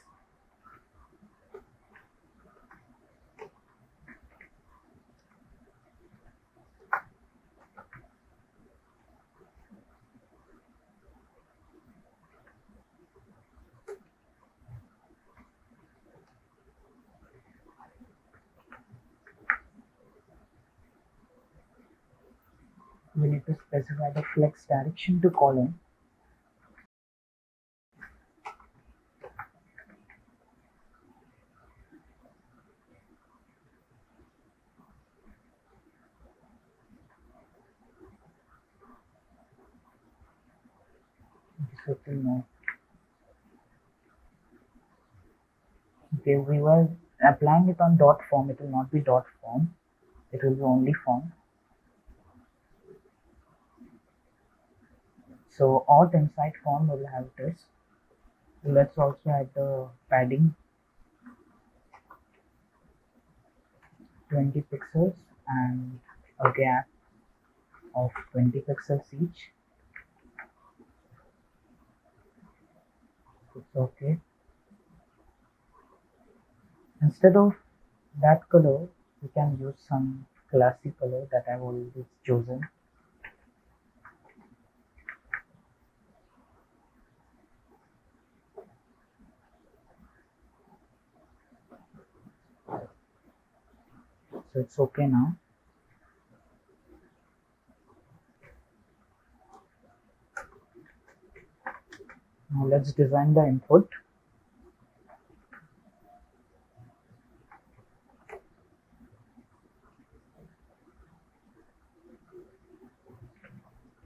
We need to specify the flex direction to column. So to know. Okay, we were applying it on dot form. It will not be dot form. It will be only form. So auth inside form will have this. Let's also add the padding, 20 pixels and a gap of 20 pixels each. It's okay. Instead of that color, we can use some classy color that I've already chosen. So it's okay now. Now let's design the input.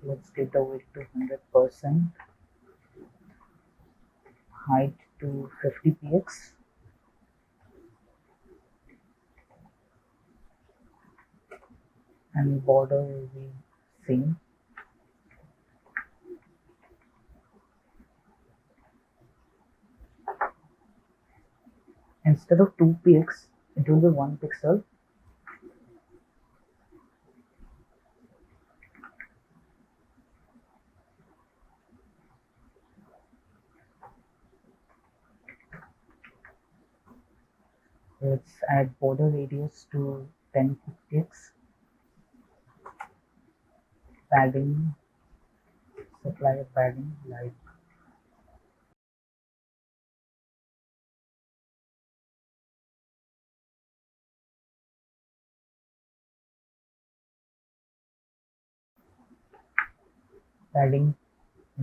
Let's get the width to 100%, height to 50 px, and border will be same. Instead of 2 px, it will be 1 pixel. Let's add border radius to 10 px. Padding, supply a padding like padding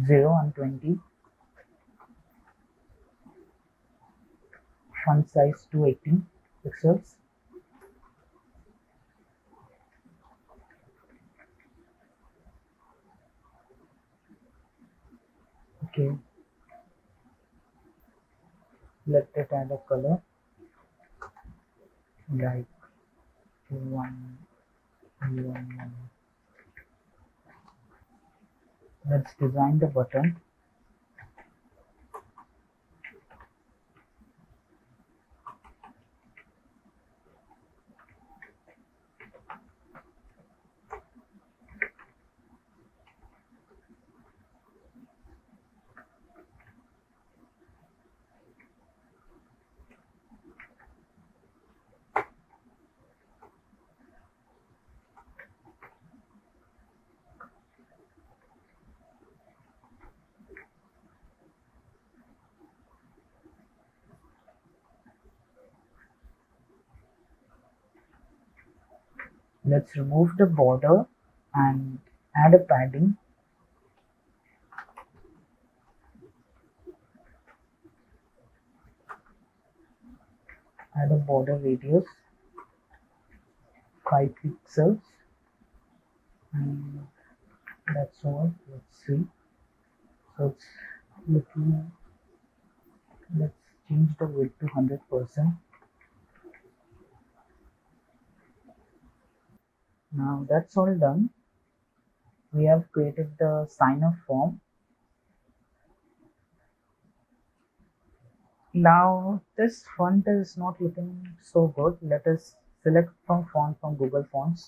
0 and 20. font size to 18 pixels. Okay, let it add a color like one. Let's design the button. Let's remove the border and add a padding. Add a border radius 5 pixels, and that's all. Let's see. So it's looking. Let's change the width to 100%. Now that's all done. We have created the sign up form. Now this font is not looking so good. Let us select from font from Google Fonts.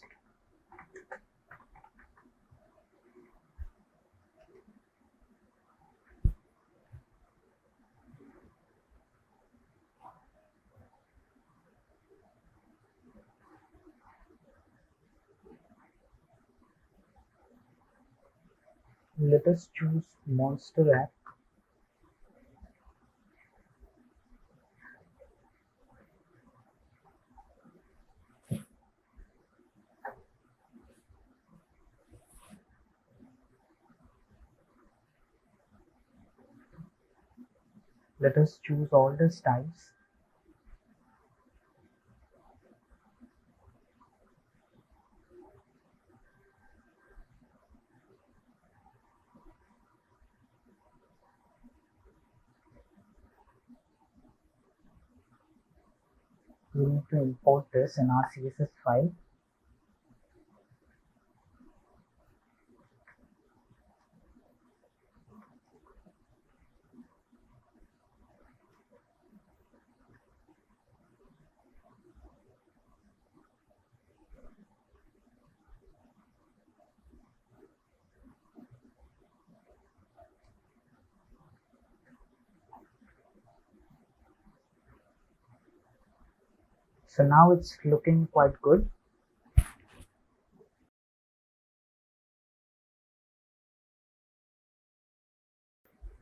Let us choose Monster App. Let us choose all the styles. We need to import this in our CSS file. So now it's looking quite good.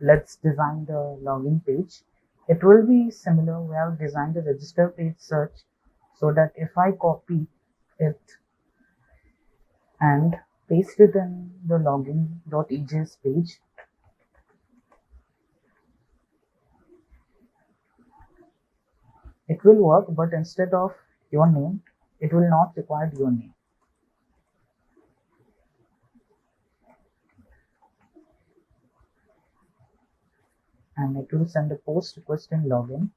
Let's design the login page. It will be similar. We have designed the register page search so that if I copy it and paste it in the login.ejs page, it will work, but instead of your name, it will not require your name. And it will send a post request in login.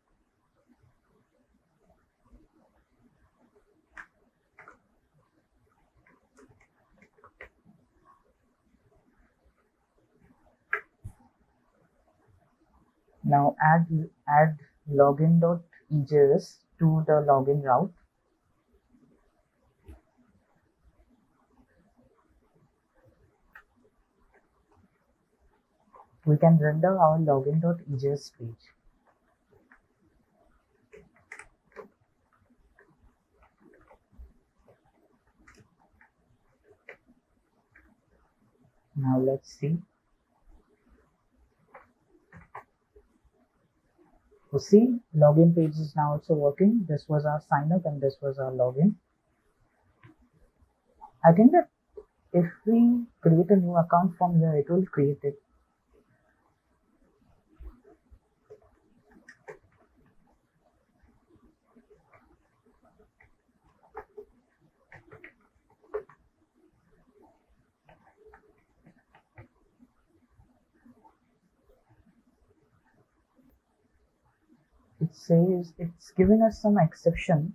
Now add login.ejs to the login route. We can render our login.ejs page. Now let's see. So see, login page is now also working. This was our sign up and this was our login. I think that if we create a new account from here, it will create it. it says it's giving us some exception.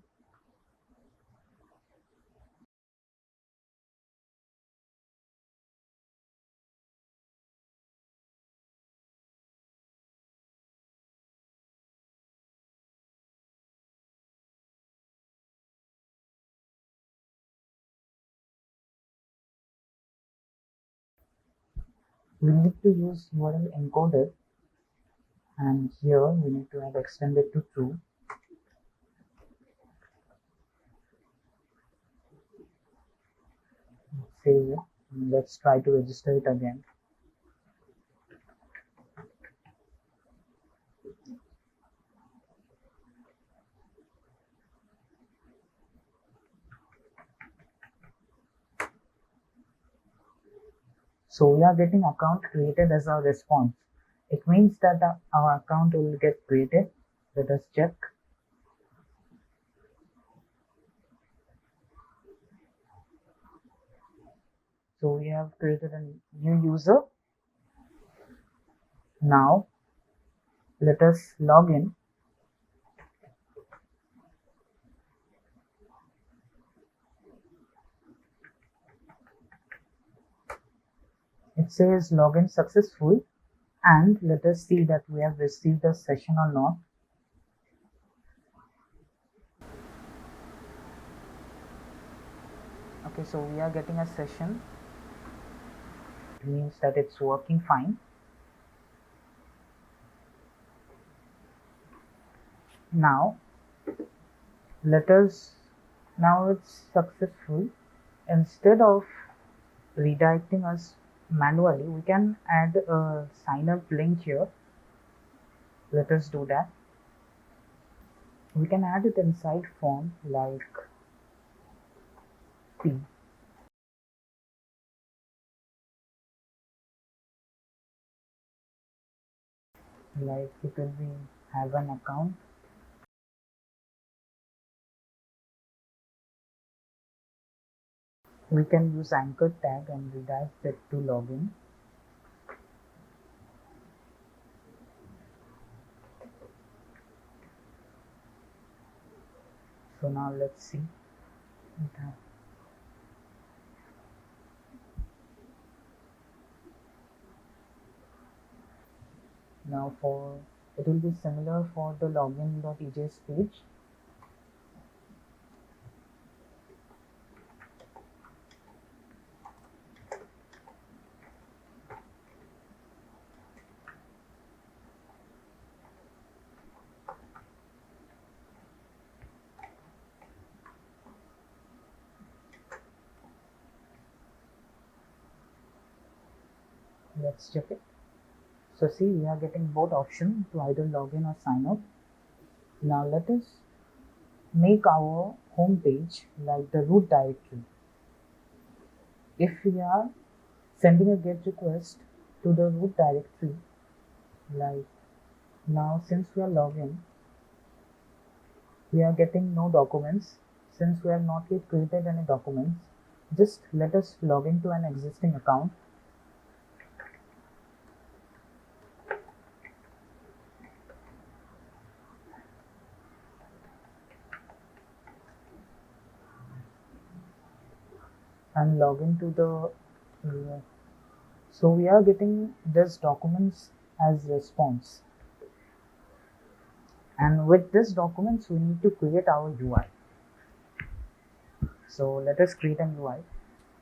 We need to use URL encoder, and here we need to add extended to true. Save it. Let's try to register it again. So we are getting account created as our response. It means that our account will get created. Let us check. So we have created a new user. Now let us log in. It says login successful, and let us see that we have received a session or not. Okay, so we are getting a session. It means that it's working fine. Now it's successful. Instead of redirecting us manually, we can add a sign up link here. Let us do that. We can add it inside form like P. Like it will be have an account. We can use anchor tag and redirect it to login. So now let's see. Now it will be similar for the login.EJS page. Let's check it. So see, we are getting both options to either login or sign up. Now let us make our home page like the root directory. If we are sending a GET request to the root directory, like now since we are logged we are getting no documents. Since we have not yet created any documents, just let us log into an existing account. And log into the so we are getting this documents as response, and with this documents we need to create our UI. So let us create an UI.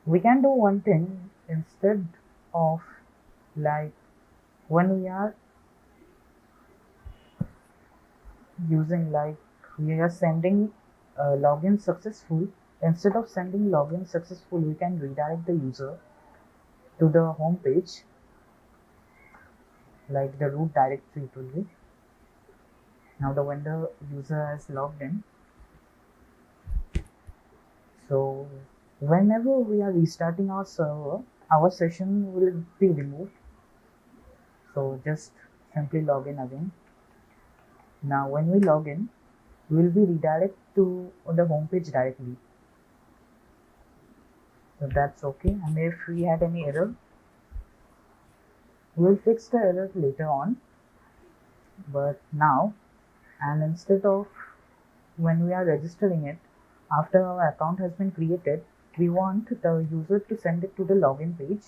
We can do one thing. Instead of like when we are using like we are sending login successful, instead of sending login successful we can redirect the user to the home page like the root directory it will be. Now when the user has logged in, so whenever we are restarting our server, our session will be removed. So just simply log in again. Now when we log in, we will be redirected to the home page directly. So that's okay. And if we had any error, we will fix the error later on. But now And instead of when we are registering it, after our account has been created, we want the user to send it to the login page.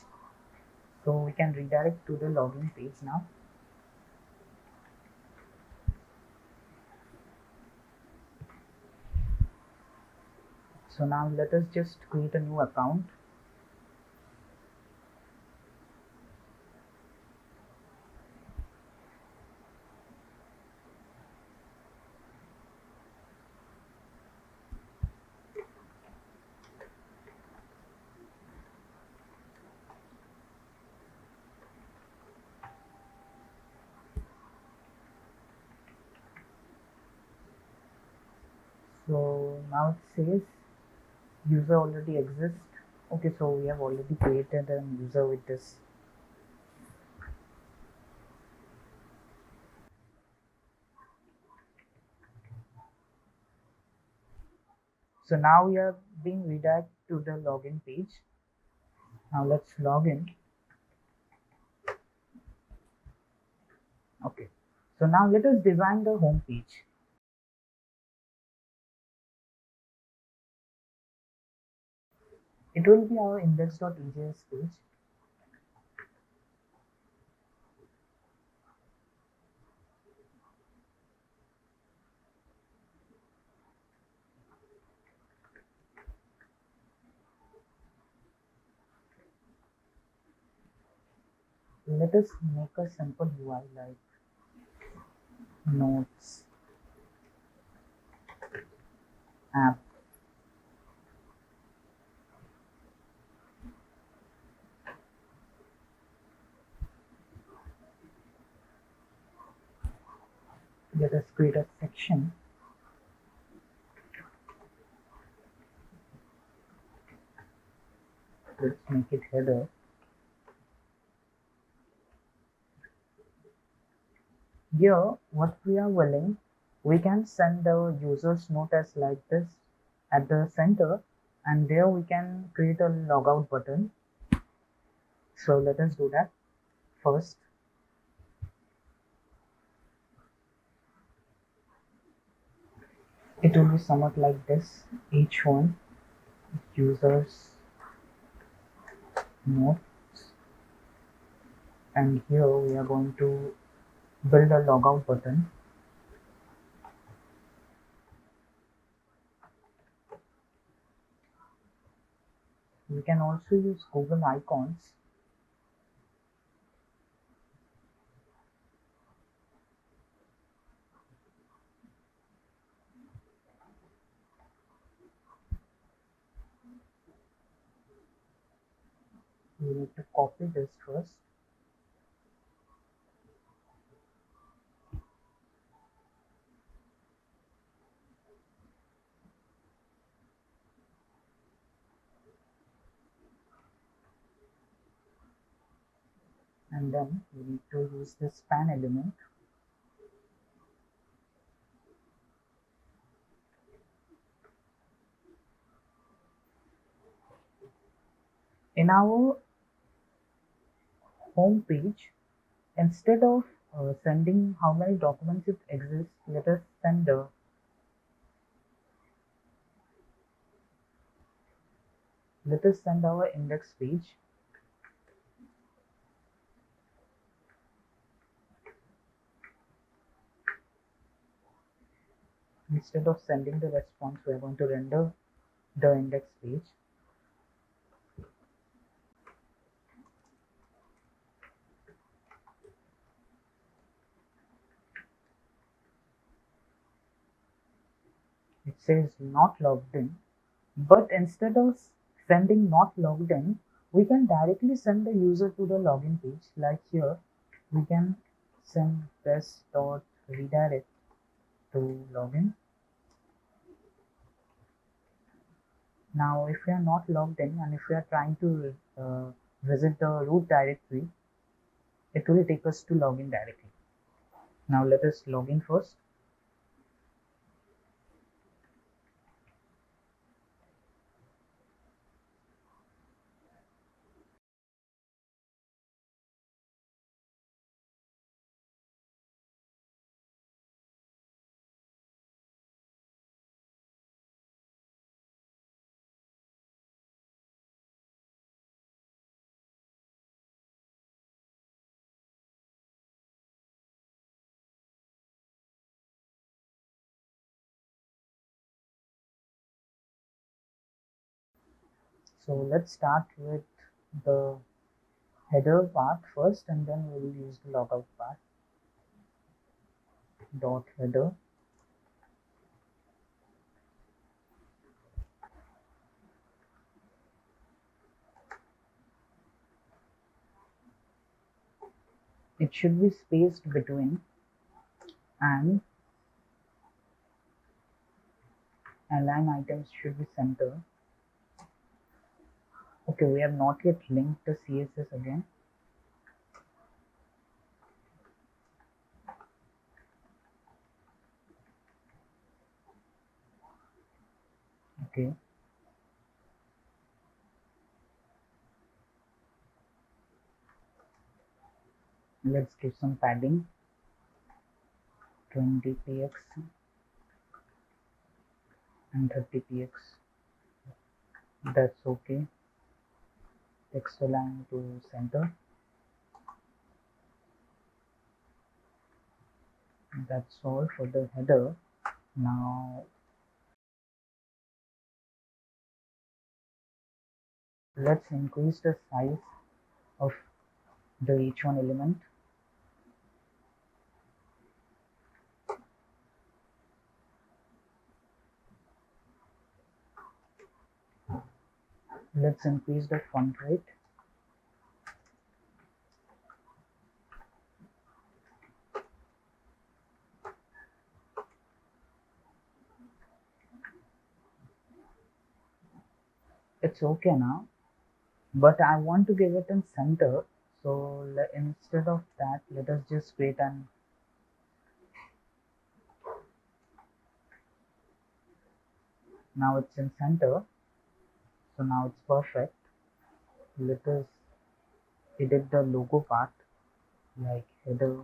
So we can redirect to the login page now. So now let us just create a new account. So now it says user already exists. Okay, so we have already created a user with this. So now we are being redirected to the login page. Now let's log in. Okay, so now let us design the home page. It will be our index.ejs page. Let us make a simple UI like Notes App. Let us create a section. Let's make it header. Here, what we are willing, we can send the user's note as like this at the center, and there we can create a logout button. So let us do that first. It will be somewhat like this: each one users notes, and here we are going to build a logout button. We can also use Google icons. We need to copy this first. And then we need to use this span element. In our home page, instead of sending how many documents it exists, let us send our index page. Instead of sending the response, we are going to render the index page. It says not logged in, but instead of sending not logged in, we can directly send the user to the login page. Like here, we can send this dot redirect to login. Now, if we are not logged in and if we are trying to visit the root directory, it will take us to login directly. Now, let us log in first. So let's start with the header part first, and then we'll use the logout part. Dot header. It should be spaced between and align items should be center. Okay, we have not yet linked the CSS again. Okay. Let's give some padding. 20 px and 30 px. That's okay. Text align to center. That's all for the header. Now let's increase the size of the h1 element. Let's increase the font rate. It's okay now, but I want to give it in center. So instead of that, let us just create an now it's in center. So now it's perfect. Let us edit the logo part like header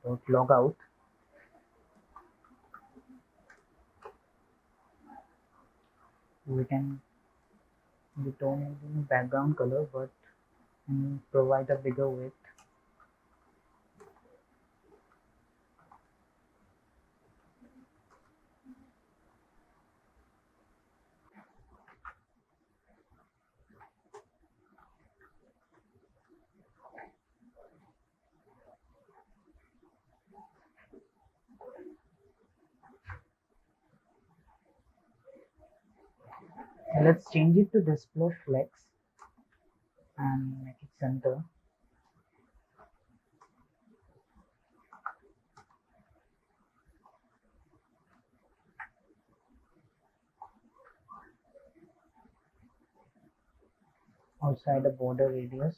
dot logout. We can tone it in background color, but provide a bigger width. Let's change it to display flex and make it center. Outside the border radius.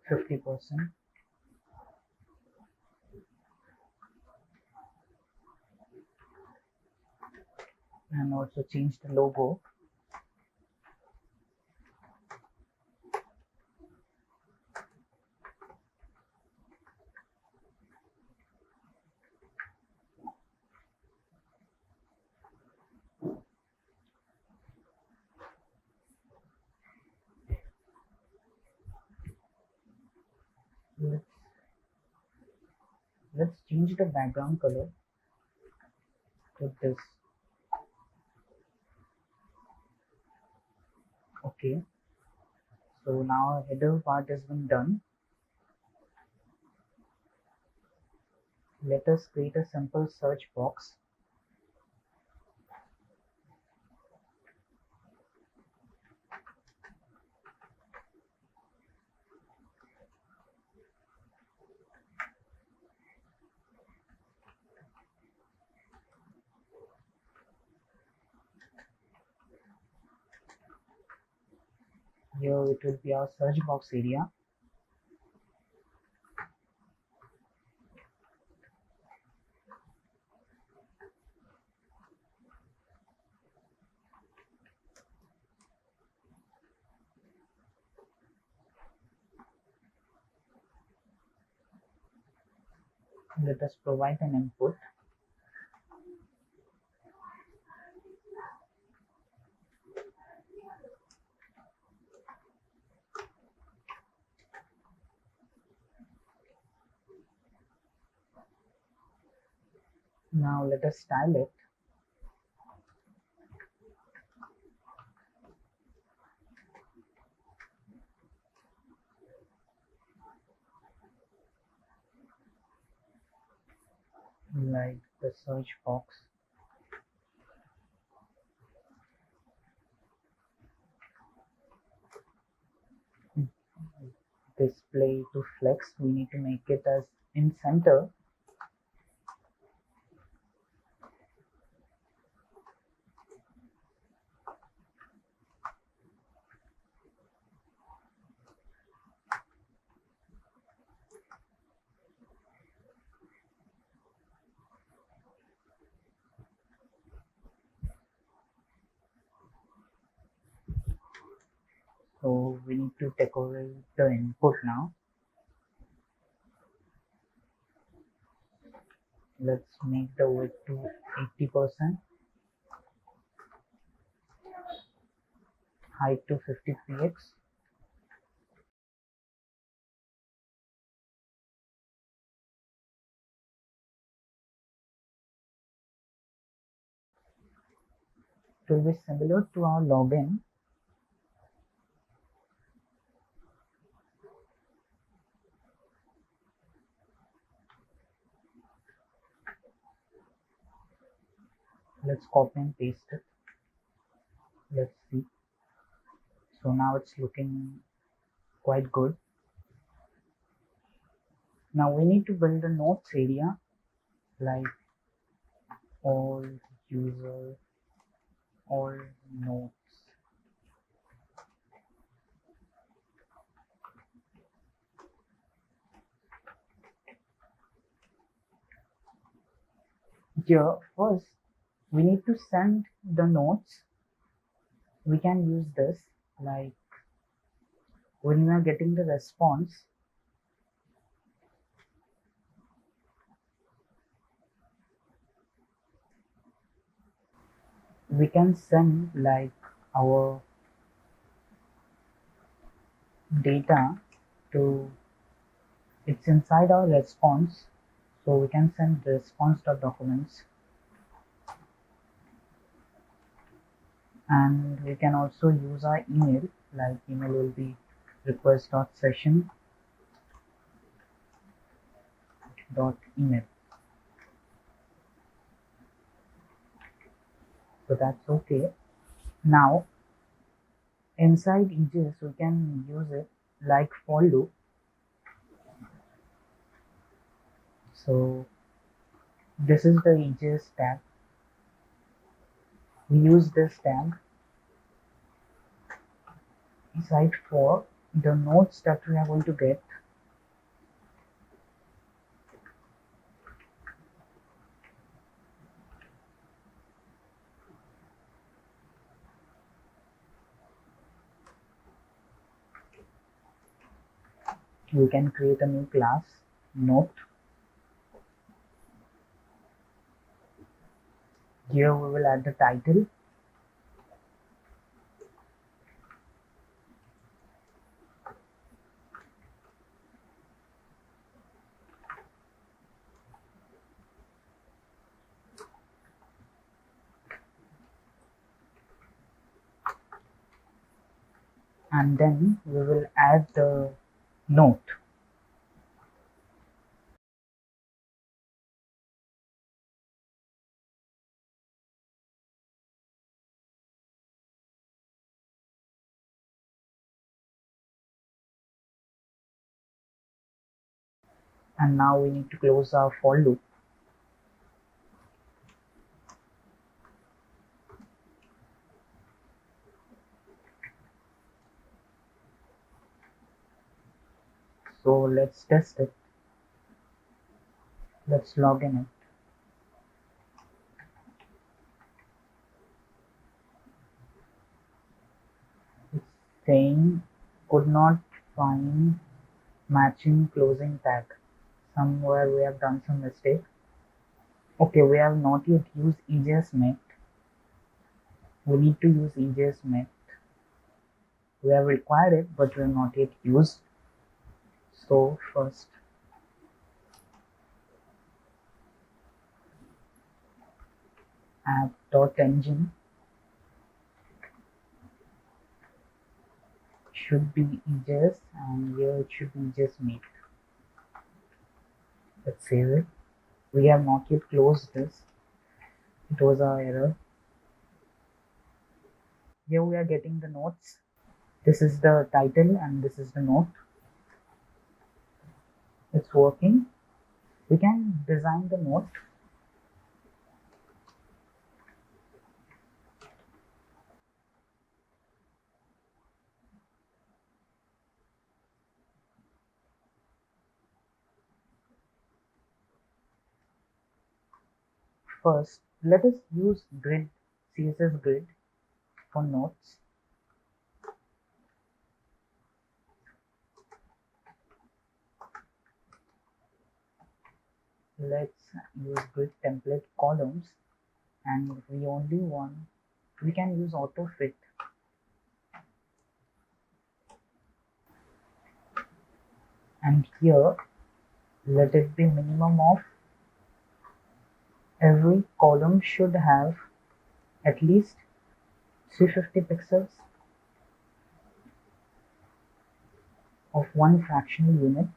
%50. And also change the logo. Let's change the background color to this. Okay. So now our header part has been done. Let us create a simple search box. Here it will be our search box area. Let us provide an input. Now let us style it. Like the search box. Display to flex, we need to make it as in center. So we need to decorate the input now. Let's make the width to 80%, height to 50 px. It will be similar to our login. Let's copy and paste it. Let's see. So now it's looking quite good. Now we need to build a notes area, like all user, all notes. Here first we need to send the notes. We can use this, like when we are getting the response, we can send like our data to, it's inside our response, so we can send response.documents, and we can also use our email, like email will be request.session.email. So that's okay. Now inside EJS we can use it like for loop. So this is the EJS tag. We use this tag inside for the notes that we are going to get. We can create a new class, note. Here we will add the title. And then we will add the note. And now we need to close our for loop. So let's test it. Let's log in it. It's saying could not find matching closing tag. Somewhere we have done some mistake. Okay, we have not yet used EJS Met. We need to use EJS Met. We have required it, but we have not yet used. So first app.engine should be EJS, and here it should be EJS make. Let's save it. We have not yet closed this. It was our error. Here we are getting the notes. This is the title and this is the note. It's working. We can design the note. First, let us use grid, CSS grid for notes. Let's use grid template columns, and we can use auto fit. And here, let it be minimum of every column should have at least 350 pixels of one fractional unit.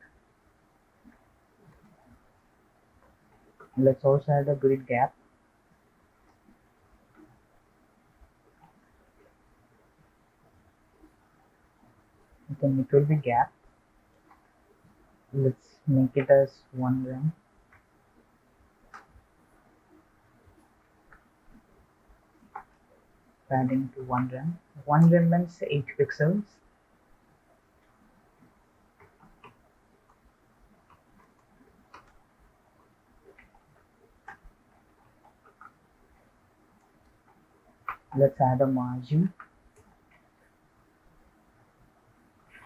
Let's also add a grid gap. Then it will be gap. Let's make it as 1 rem. Padding to 1 rem. 1 rem means 8 pixels. Let's add a margin,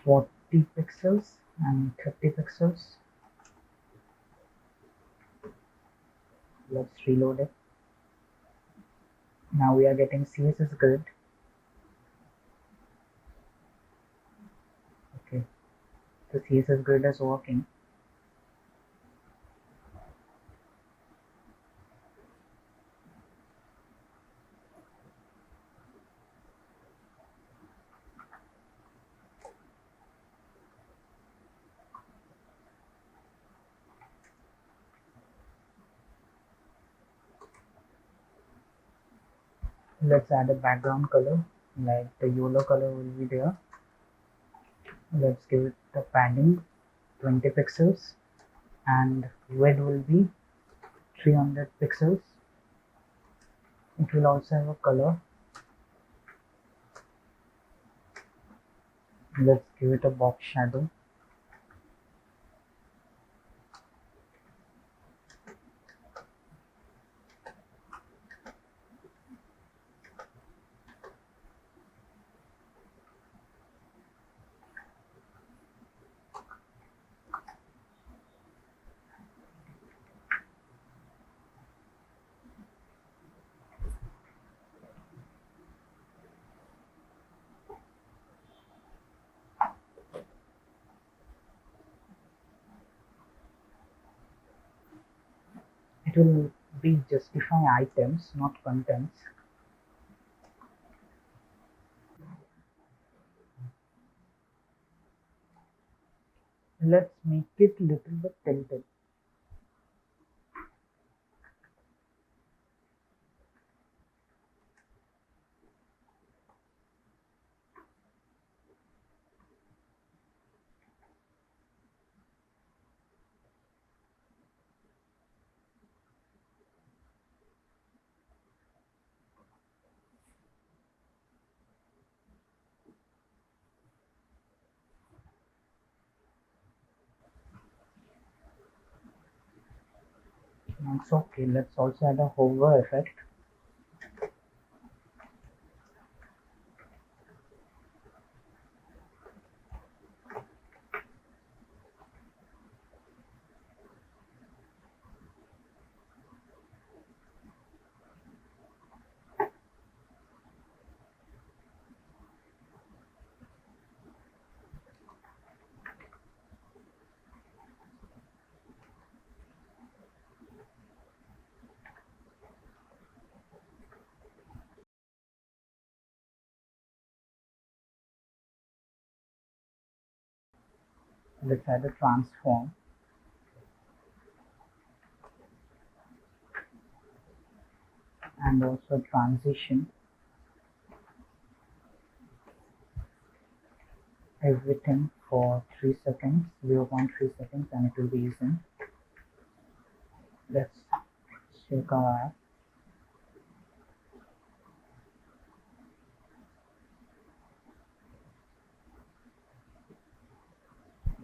40 pixels and 30 pixels. Let's reload it. Now we are getting CSS grid. Okay, the CSS grid is working. Let's add a background color, like the yellow color will be there. Let's give it the padding 20 pixels and width will be 300 pixels. It will also have a color. Let's give it a box shadow. It will be justify items, not contents. Let's make it little bit tilted. It's okay. Let's also add a hover effect. let's add a transform. And also transition. Everything for 3 seconds, 0.3 seconds, and it will be using. Let's check our app.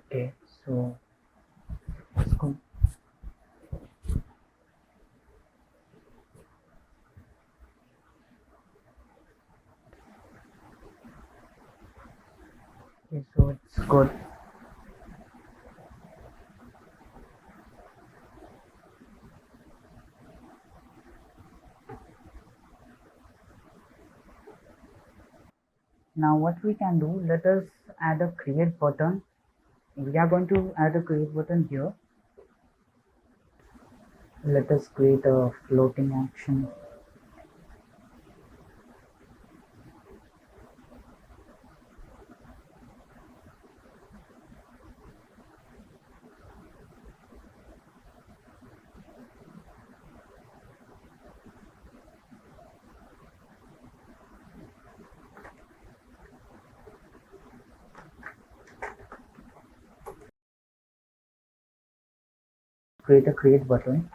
Okay, so let's go. Okay, so it's good. Now what we can do, let us add a create button. We are going to add a create button here. Let us create a floating action. Create a create button.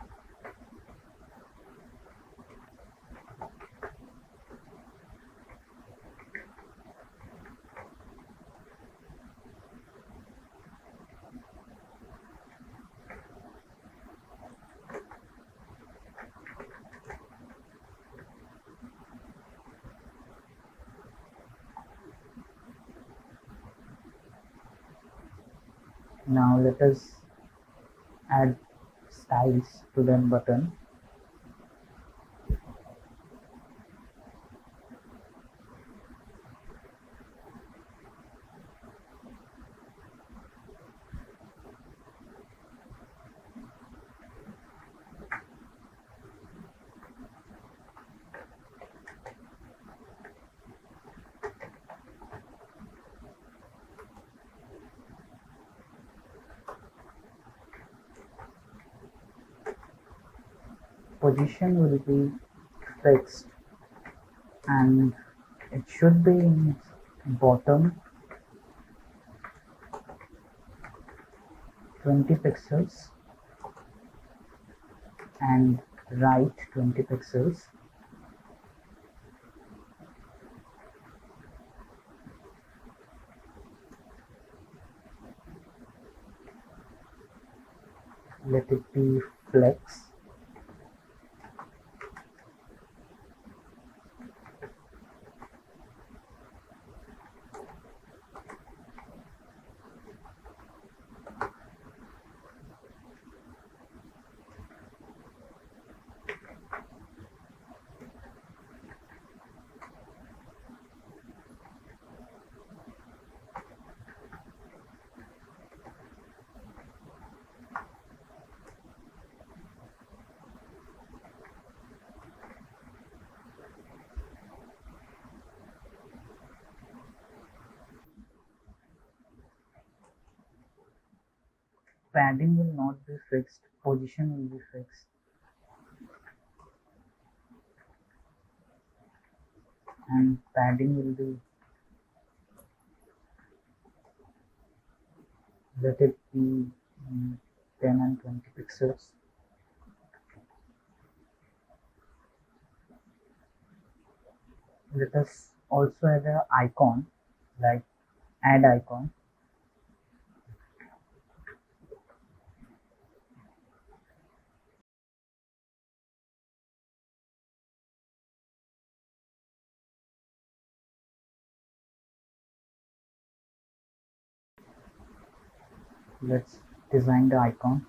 Now let us add styles to the button. Position will be fixed and it should be in bottom 20 pixels and right 20 pixels. Let it be flex. Padding will not be fixed, position will be fixed. And padding will be, let it be 10 and 20 pixels. Let us also add an icon, like add icon. Let's design the icon.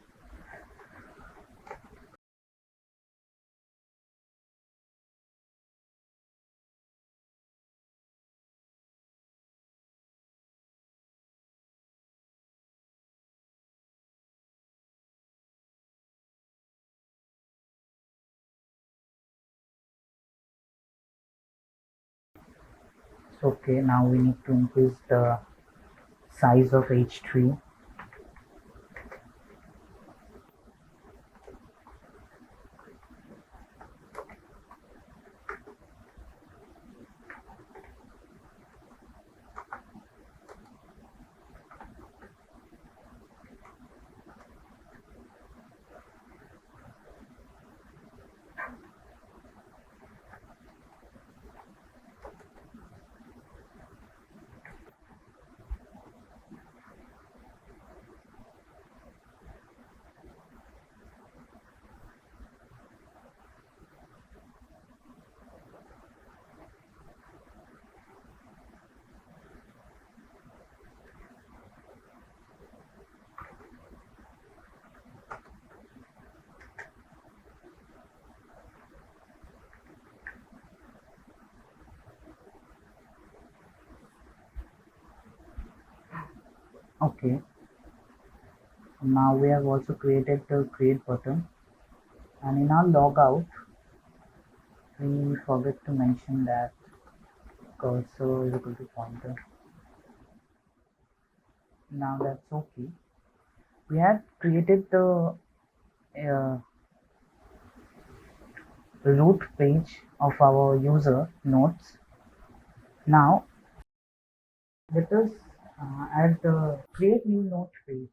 So, okay, now we need to increase the size of H3. Okay, now we have also created the create button, and in our logout we forget to mention that cursor is equal to pointer. Now that's okay. We have created the root page of our user notes. Now let us add the create new note page.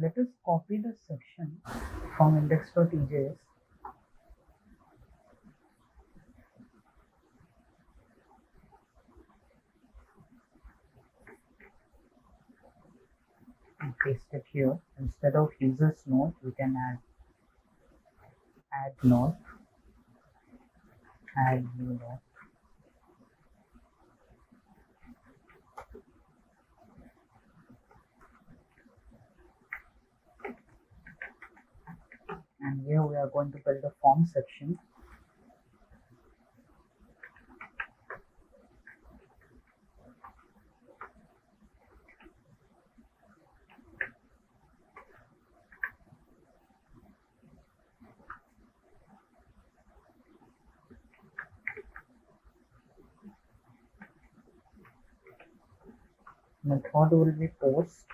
Let us copy the section from index.ejs and paste it here. Instead of users node, we can add node, add new node. And here we are going to build a form section. Method will be post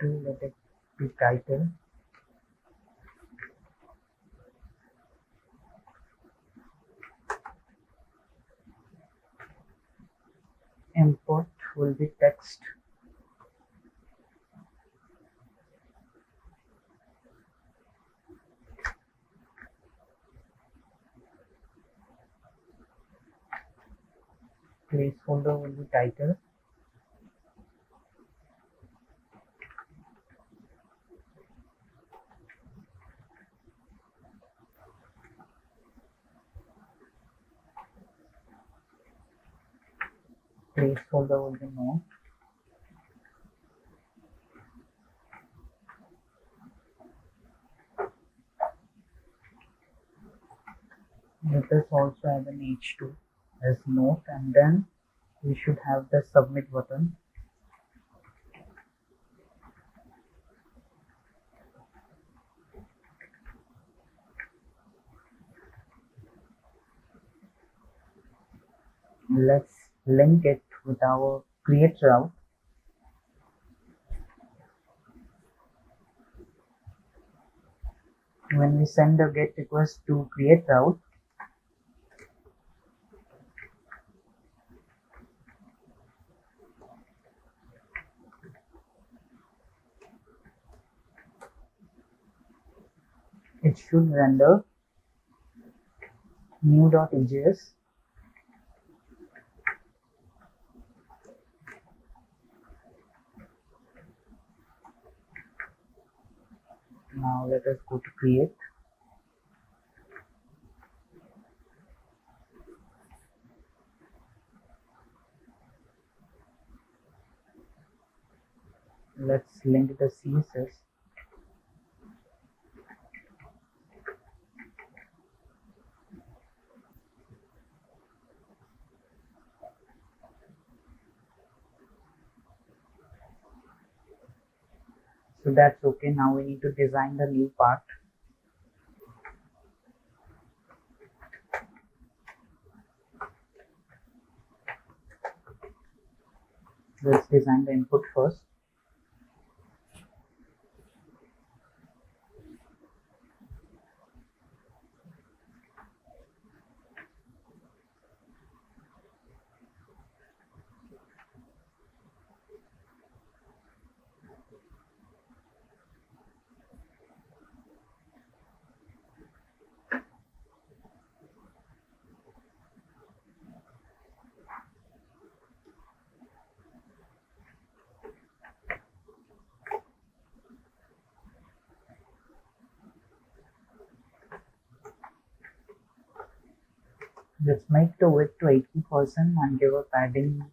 h2, let it be title. Input will be text. Placeholder will be title. Placeholder will be node. Let us also add an h2 as node, and then we should have the submit button. Let's link it with our create route. When we send a get request to create route, it should render new.ejs. Now let us go to create. Let's link the CSS. So that's okay. Now we need to design the new part. Let's design the input first. Let's make the width to 80% and give a padding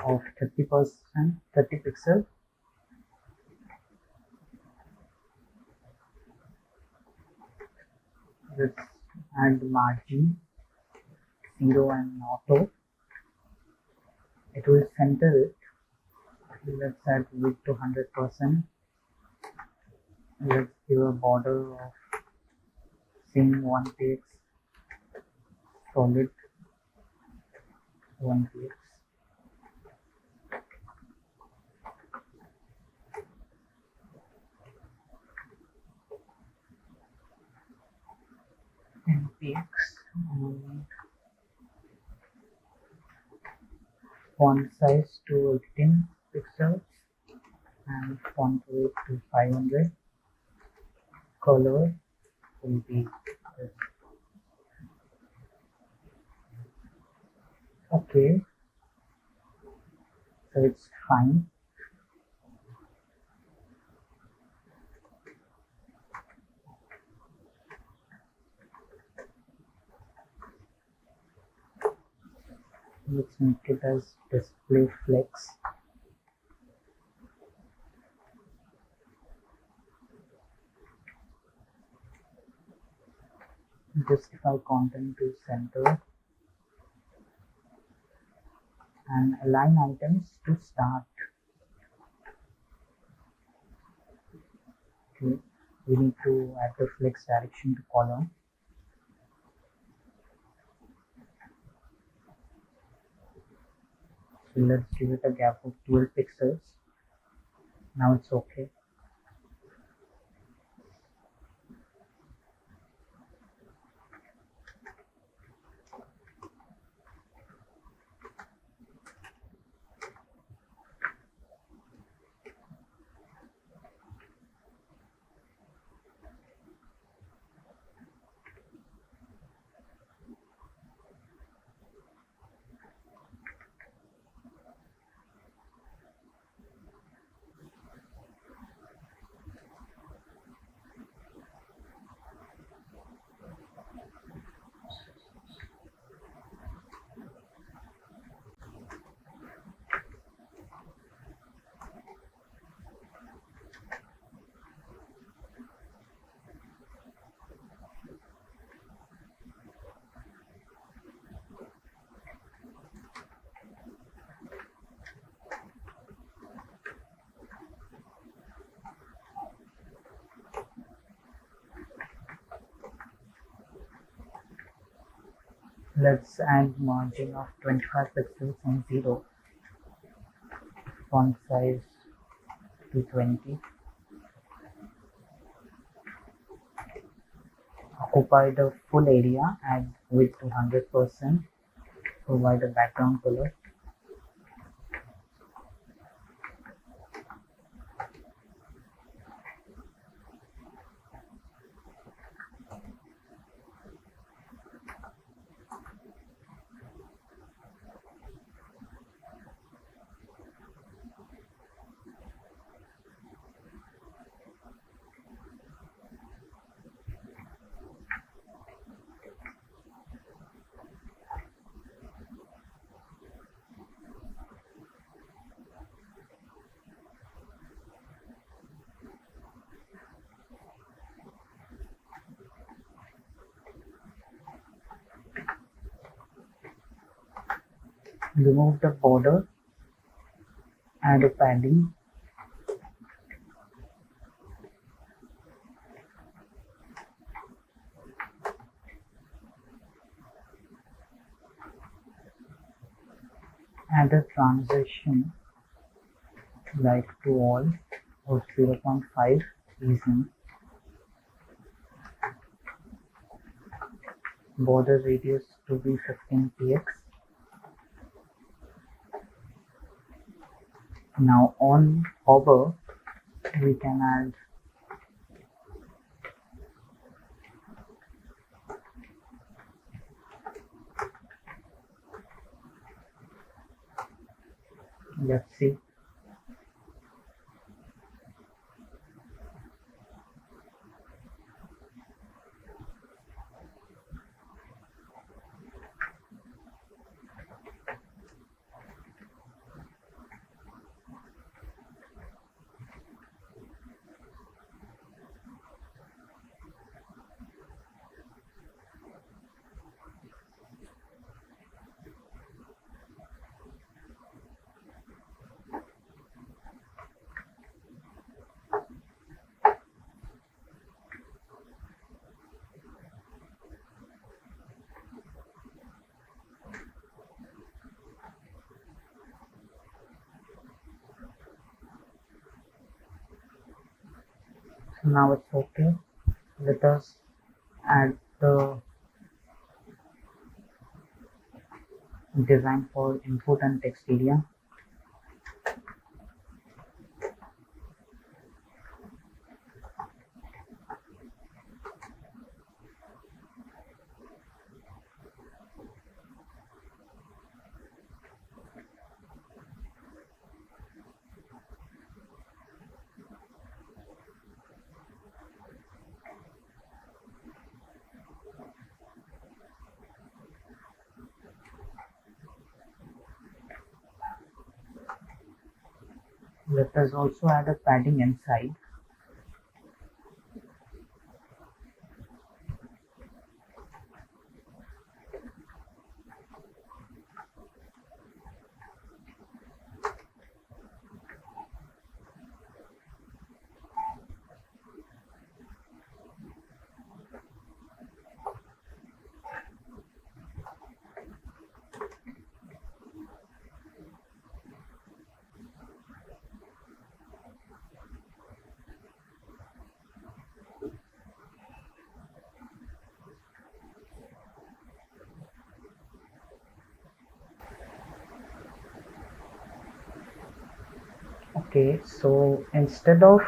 of 30%, 30 pixels. Let's add margin 0 and auto. It will center it. Let's add width to 100%. Let's give a border of same 1px, solid 1px. npx and font size to 18 pixels and font weight to 500. Color will be this. Okay, so it's fine. Let's make it as display flex. Justify content to center and align items to start. Okay, we need to add the flex direction to column. So let's give it a gap of 12 pixels. Now it's okay. Let's add margin of 25 pixels and 0. Font size to 20. Occupy the full area, add width to 100%. Provide a background color. Remove the border, add a padding. Add a transition like to all or 0.5 reason. Border radius to be 15px. Now on hover, we can add let's see. Now it's okay. Let us add the design for input and text area. Let us also add a padding inside. Okay, so instead of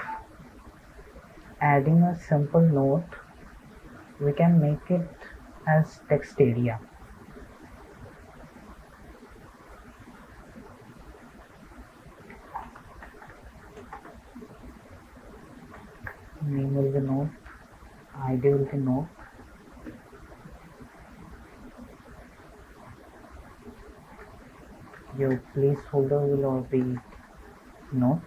adding a simple note, we can make it as text area. Name will be note, ID will be note. Your placeholder will all be note.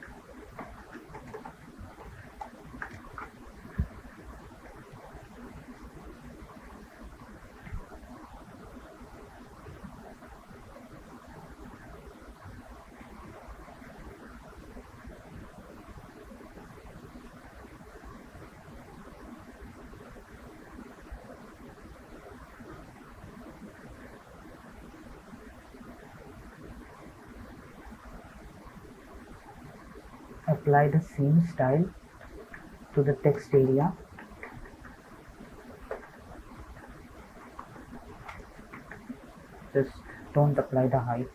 Apply the same style to the text area. Just don't apply the height.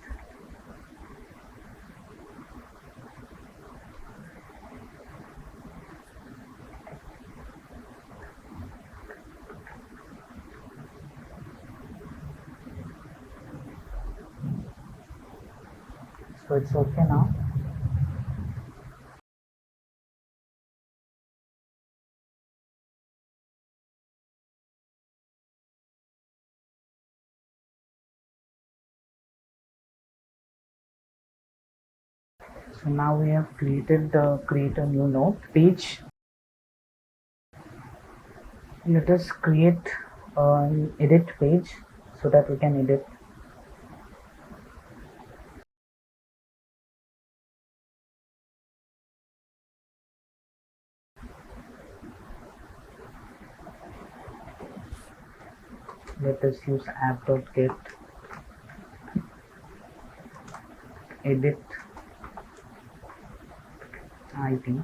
So it's okay now. So now we have created the create a new note page. Let us create an edit page so that we can edit. Let us use app.get edit ID.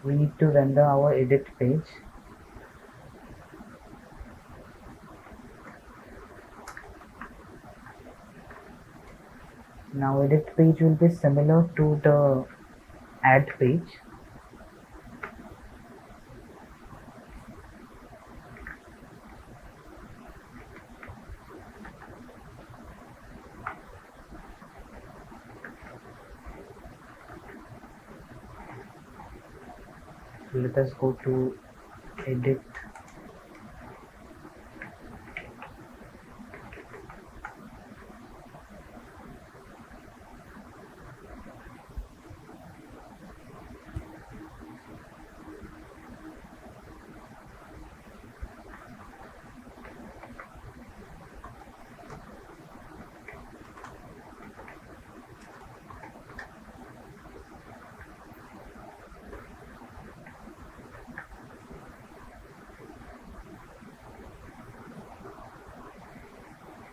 We need to render our edit page. Now edit page will be similar to the add page. Let us go to edit.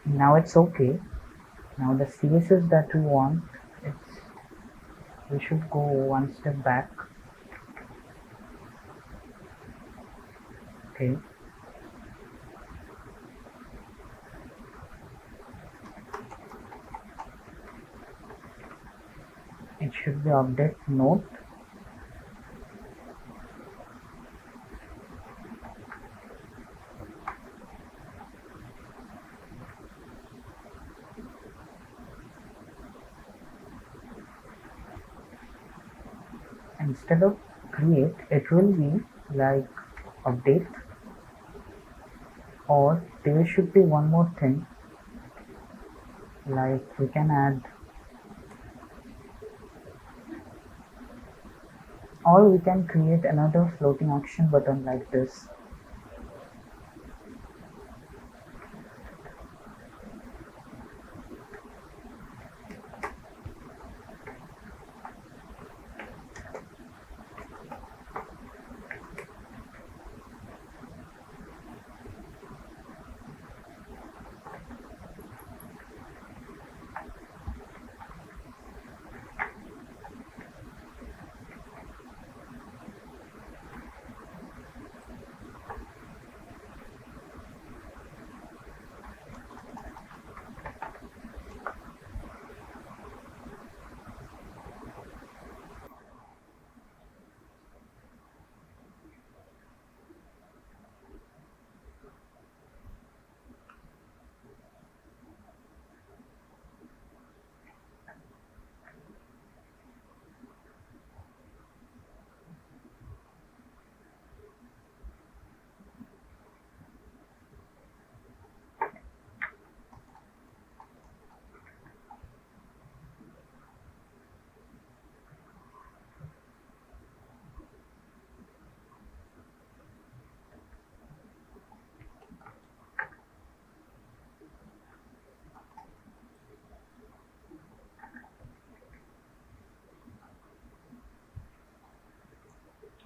Now it's okay. Now Now the CSS that we want, we should go one step back. Okay. It should be update note. Instead of create, it will be like update, or there should be one more thing, like we can add, or we can create another floating action button like this.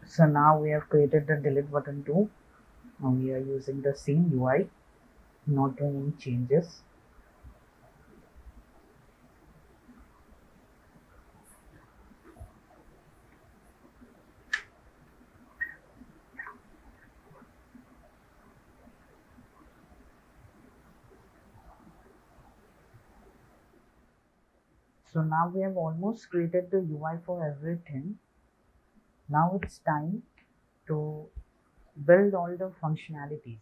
So now we have created the delete button too. Now we are using the same UI, not doing any changes. So now we have almost created the UI for everything. Now it's time to build all the functionalities.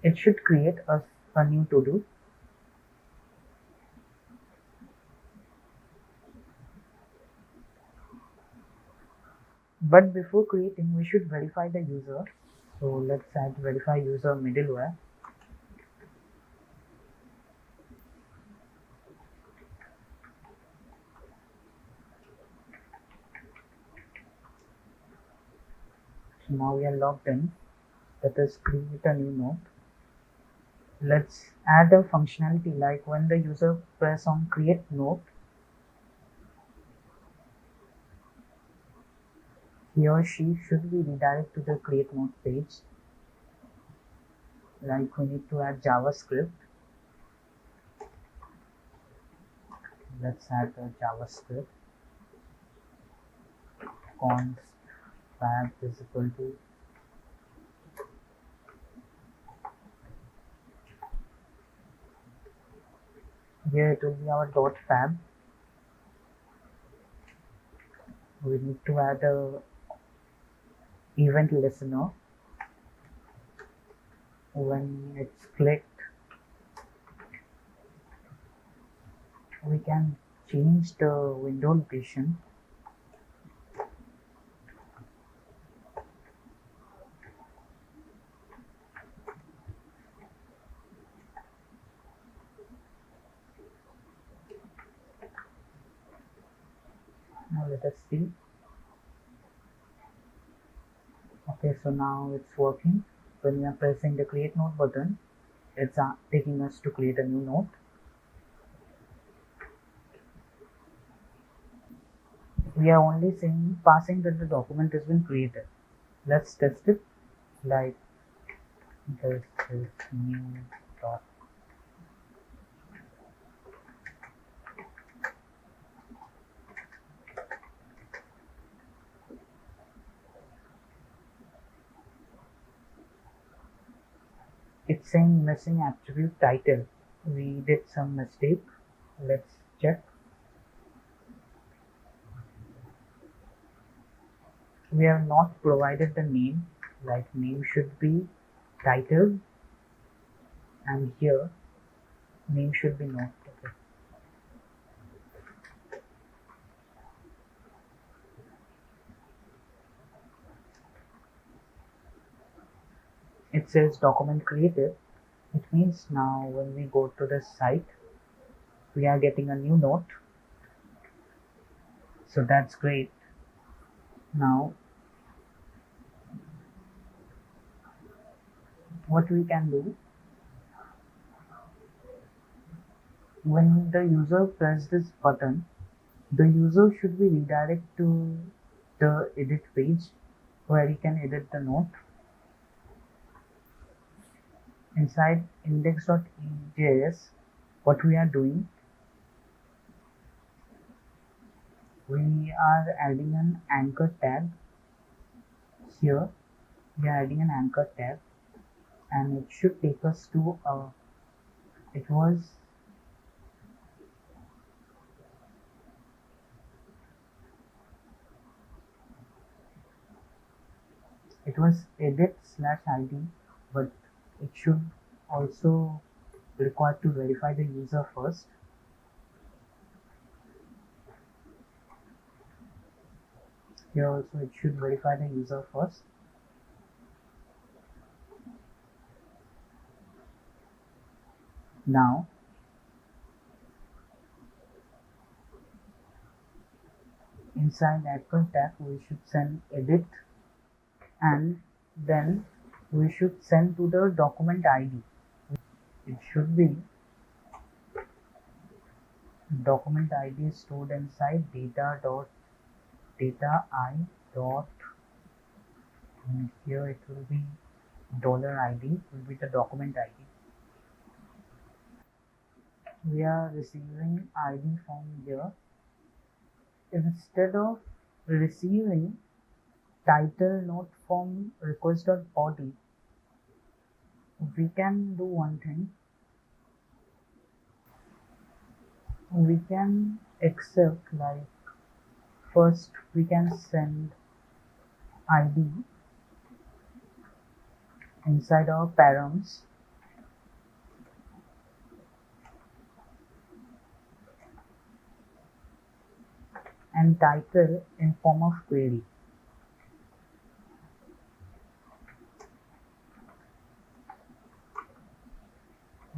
It should create a new to-do. But before creating, we should verify the user. So let's add verify user middleware. So now we are logged in. Let us create a new note. Let's add a functionality like when the user press on create note, he or she should be redirected to the create note page. Like we need to add JavaScript. Let's add the JavaScript. Const fab is equal to here it will be our dot fab. We need to add a event listener. When it's clicked, we can change the window location. Now let us see. Okay, so now it's working. When we are pressing the create note button, it's taking us to create a new note. We are only passing that the document has been created. Let's test it. Like this is new dot. It's saying missing attribute title. We did some mistake. Let's check. We have not provided the name. Like name should be title, and here name should be note. Okay. It says document created. It means now when we go to the site, we are getting a new note. So that's great. Now, what we can do, when the user press this button, the user should be redirected to the edit page where he can edit the note. Inside index.ejs, what we are doing, we are adding an anchor tag. Here we are adding an anchor tag, and it should take us to it was edit/id, but it should also require to verify the user first. Here also it should verify the user first. Now inside anchor tag we should send edit, and then we should send to the document ID. It should be document ID stored inside data I dot, and here it will be $ID will be the document ID. We are receiving ID from here. Instead of receiving title note from request.body, we can do one thing. We can accept, like, first we can send ID inside our params, and title in form of query.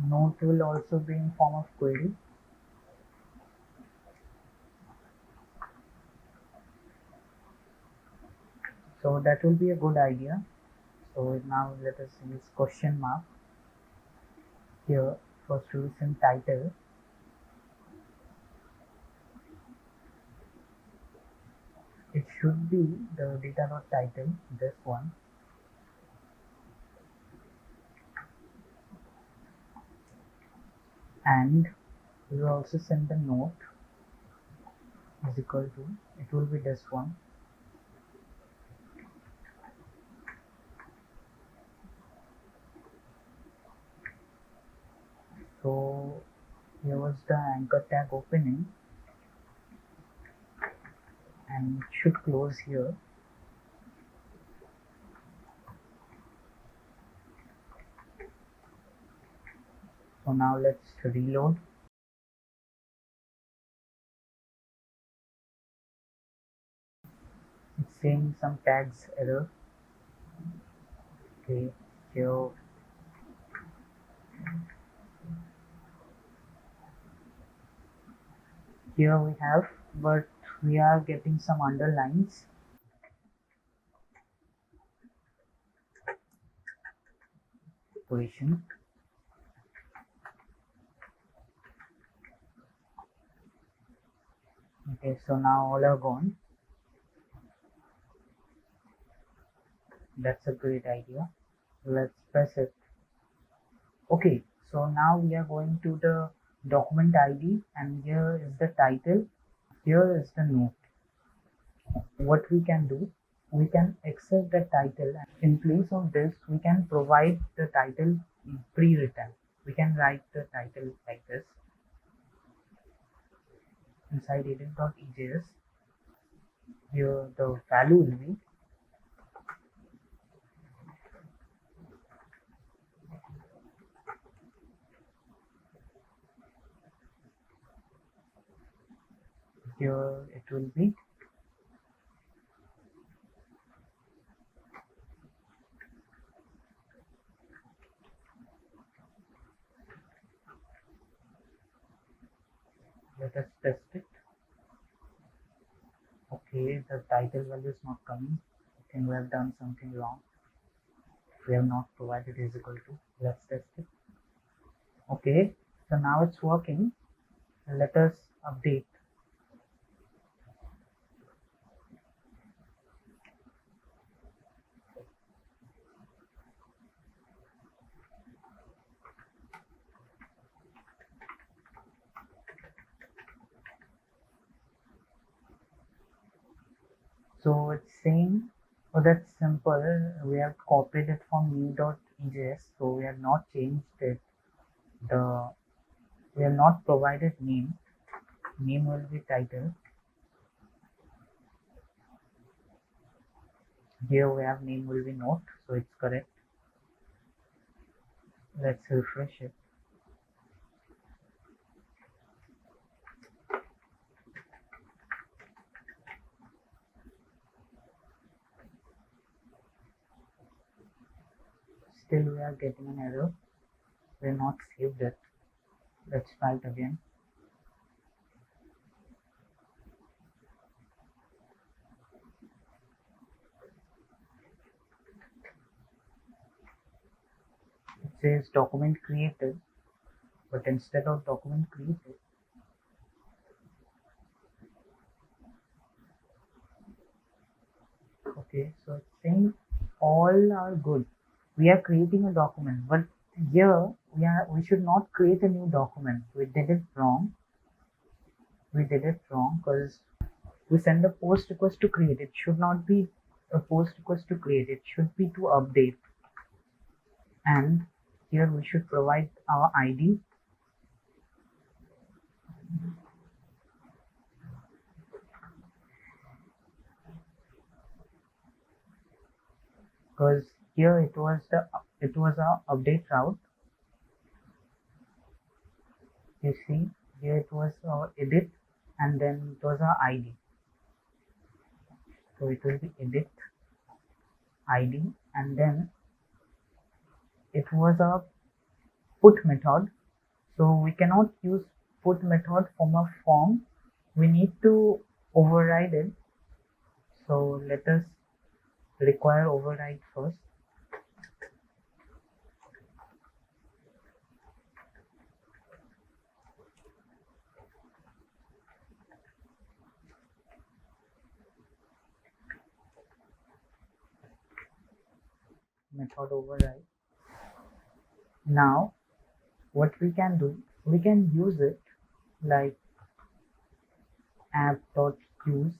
Note will also be in form of query. So that will be a good idea. So now let us use question mark. Here first we will send title, it should be the data.title, this one, and we will also send the note is equal to, it will be this one. So here was the anchor tag opening, and it should close here. So now let's reload. It's saying some tags error. Okay, here we have, but we are getting some underlines. Position. Okay, so now all are gone. That's a great idea. Let's press it. Okay, so now we are going to the document ID, and here is the title. Here is the note. What we can do, we can accept the title, and in place of this we can provide the title pre-written. We can write the title like this inside edit.ejs. Here the value will be here, it will be let us test it. Okay, the title value is not coming. I think we have done something wrong. We have not provided is equal to. Let's test it. Okay, so now it's working. Let us update. So it's saying, oh, that's simple. We have copied it from new.ejs, so we have not changed it. We have not provided name. Name will be title. Here we have name will be note, so it's correct. Let's refresh it. Still we are getting an error. We have not saved it. Let's try it again. It says document created, but instead of document created, okay, so it's saying all are good. We are creating a document, but here we should not create a new document. We did it wrong. We did it wrong because we send a post request to create. It should not be a post request to create. It should be to update. And here we should provide our ID. Because here it was our update route. You see, here it was our edit, and then it was our ID. So it will be edit ID, and then it was a put method. So we cannot use put method from a form. We need to override it. So let us require override first. Method override. Now what we can do, we can use it like app.use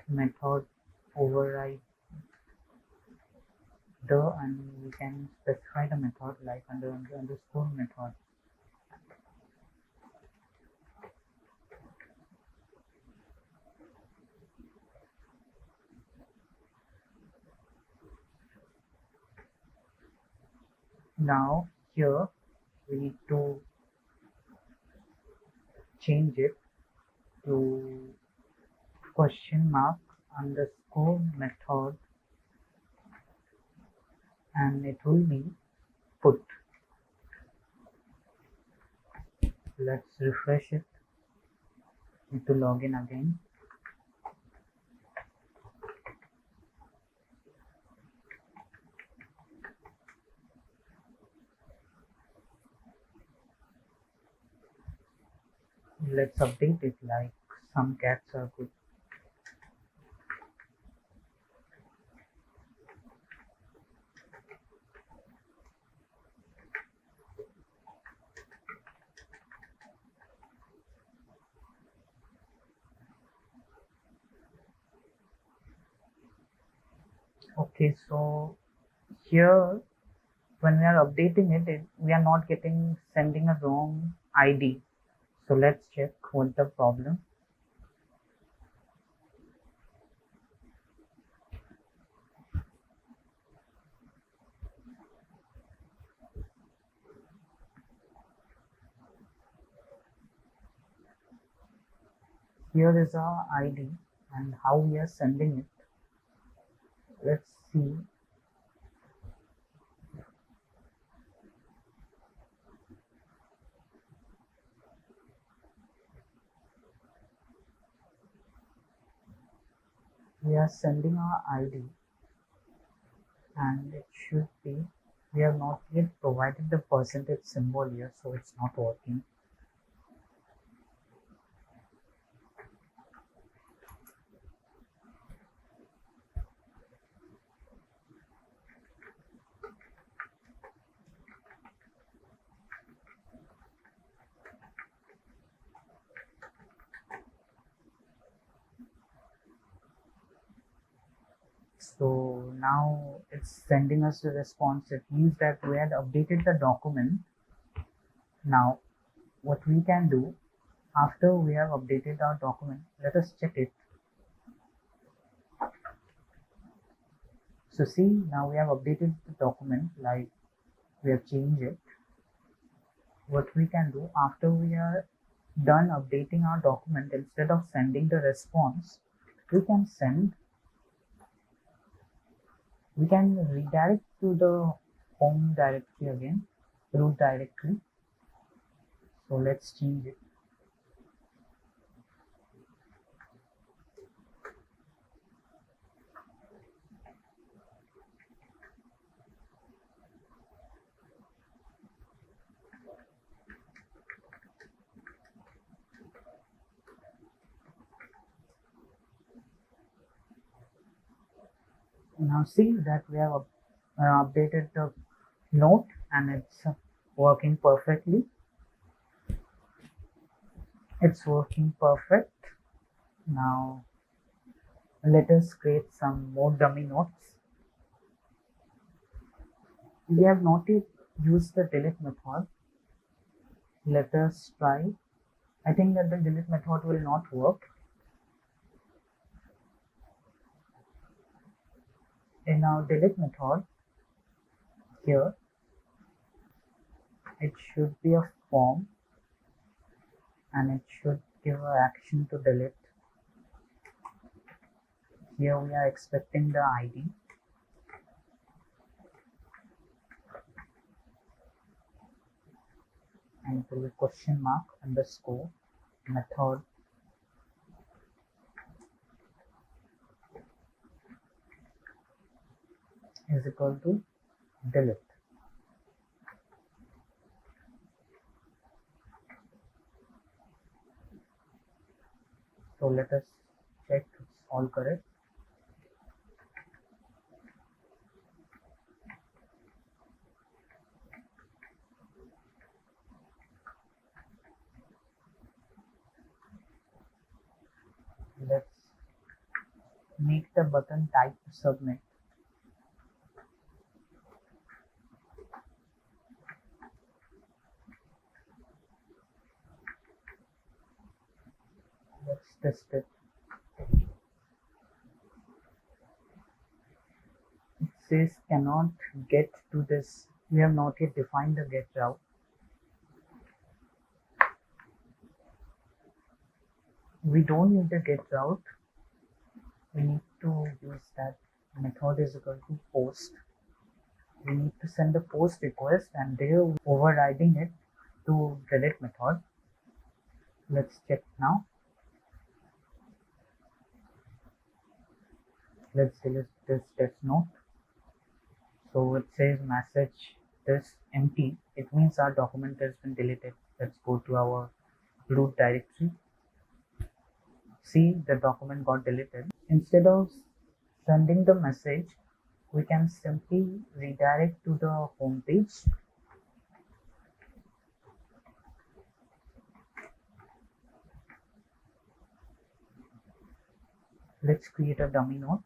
method override and we can specify the method like underscore method. Now here we need to change it to question mark underscore method, and it will be put. Let's refresh it. Need to log in again. Let's update it like some cats are good. Okay, so here when we are updating it, we are not getting sending a wrong ID. So let's check what's the problem. Here is our ID and how we are sending it. Let's see. We are sending our ID and it should be, we have not yet provided the percentage symbol here, so it's not working. So now it's sending us a response. It means that we had updated the document. Now what we can do after we have updated our document, let us check it. So see, now we have updated the document, like we have changed it. What we can do after we are done updating our document, instead of sending the response, we can redirect to the home directory again, root directory. So let's change it. Now see that we have updated the note and it's working perfectly. It's working perfect. Now let us create some more dummy notes. We have not yet used the delete method. Let us try. I think that the delete method will not work. In our delete method, here, it should be a form and it should give an action to delete. Here we are expecting the ID. And it will be question mark underscore method is equal to delete. So let us check it's all correct. Let's make the button type to submit. Let's test it. It says cannot get to this. We have not yet defined the get route. We don't need the get route. We need to use that method is equal to post. We need to send the post request and they're overriding it to delete method. Let's check now. Let's delete this test note. So it says message this empty. It means our document has been deleted. Let's go to our root directory. See, the document got deleted. Instead of sending the message, we can simply redirect to the home page. Let's create a dummy note.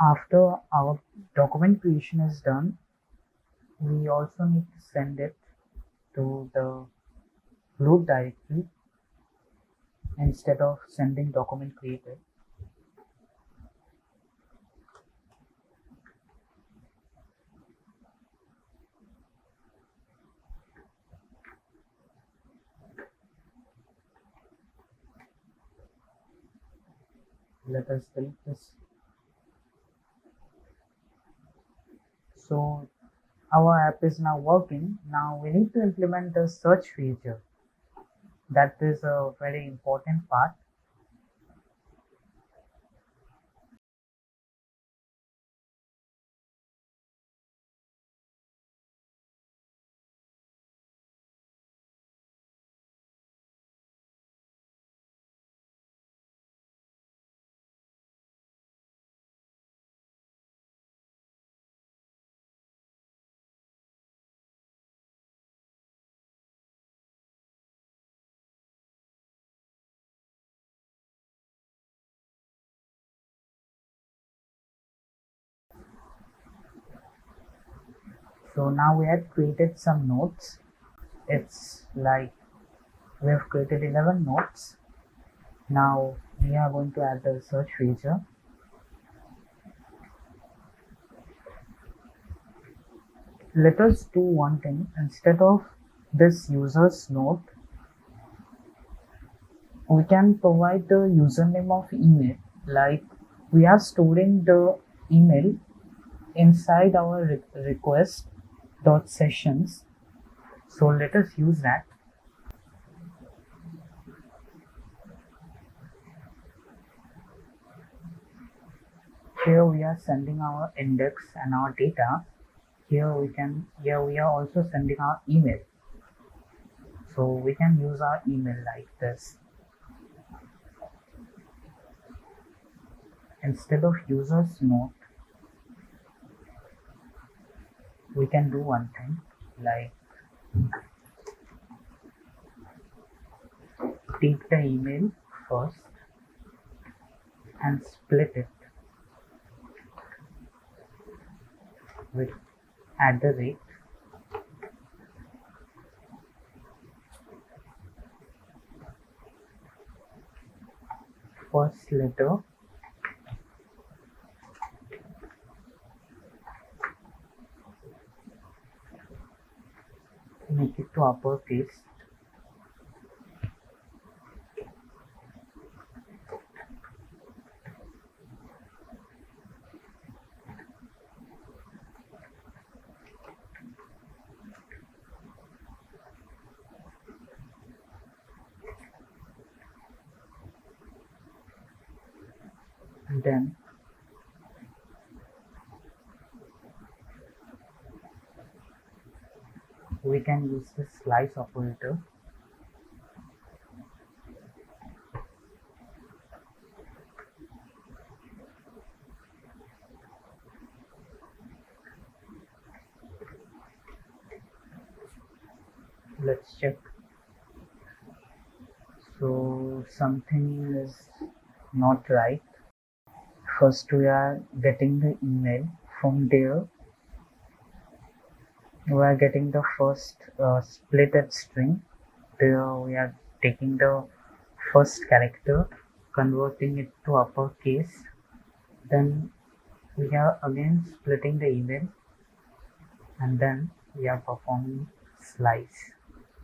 After our document creation is done, we also need to send it to the root directory instead of sending document created. Let us delete this. So our app is now working. Now we need to implement the search feature. That is a very important part. So now we have created some notes. It's like we have created 11 notes. Now we are going to add the search feature. Let us do one thing. Instead of this user's note, we can provide the username of email. Like we are storing the email inside our request dot sessions. So let us use that. Here we are sending our index and our data. Here we are also sending our email. So we can use our email like this. Instead of user's note, we can do one thing, like take the email first and split it with @ first letter make it to uppercase, and then we can use the slice operator. Let's check. So something is not right. First we are getting the email. From there we are getting the first splitted string. There we are taking the first character, converting it to uppercase. Then we are again splitting the email, and then we are performing slice.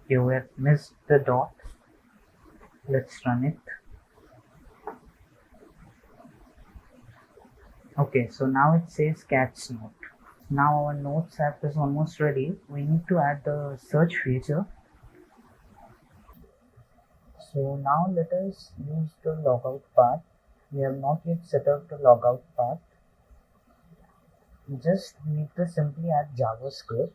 You have missed the dot. Let's run it. Okay, so now it says catch note. Now our notes app is almost ready. We need to add the search feature. So now let us use the logout part. We have not yet set up the logout part. We just need to simply add JavaScript.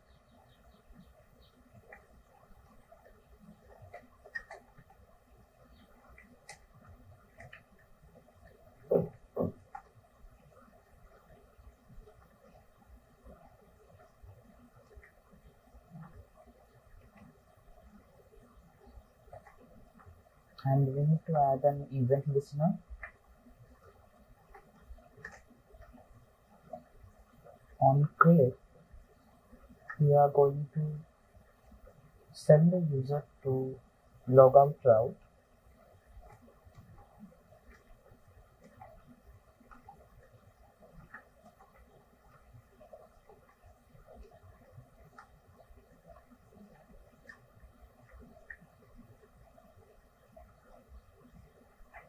And we need to add an event listener. On create, we are going to send the user to logout route.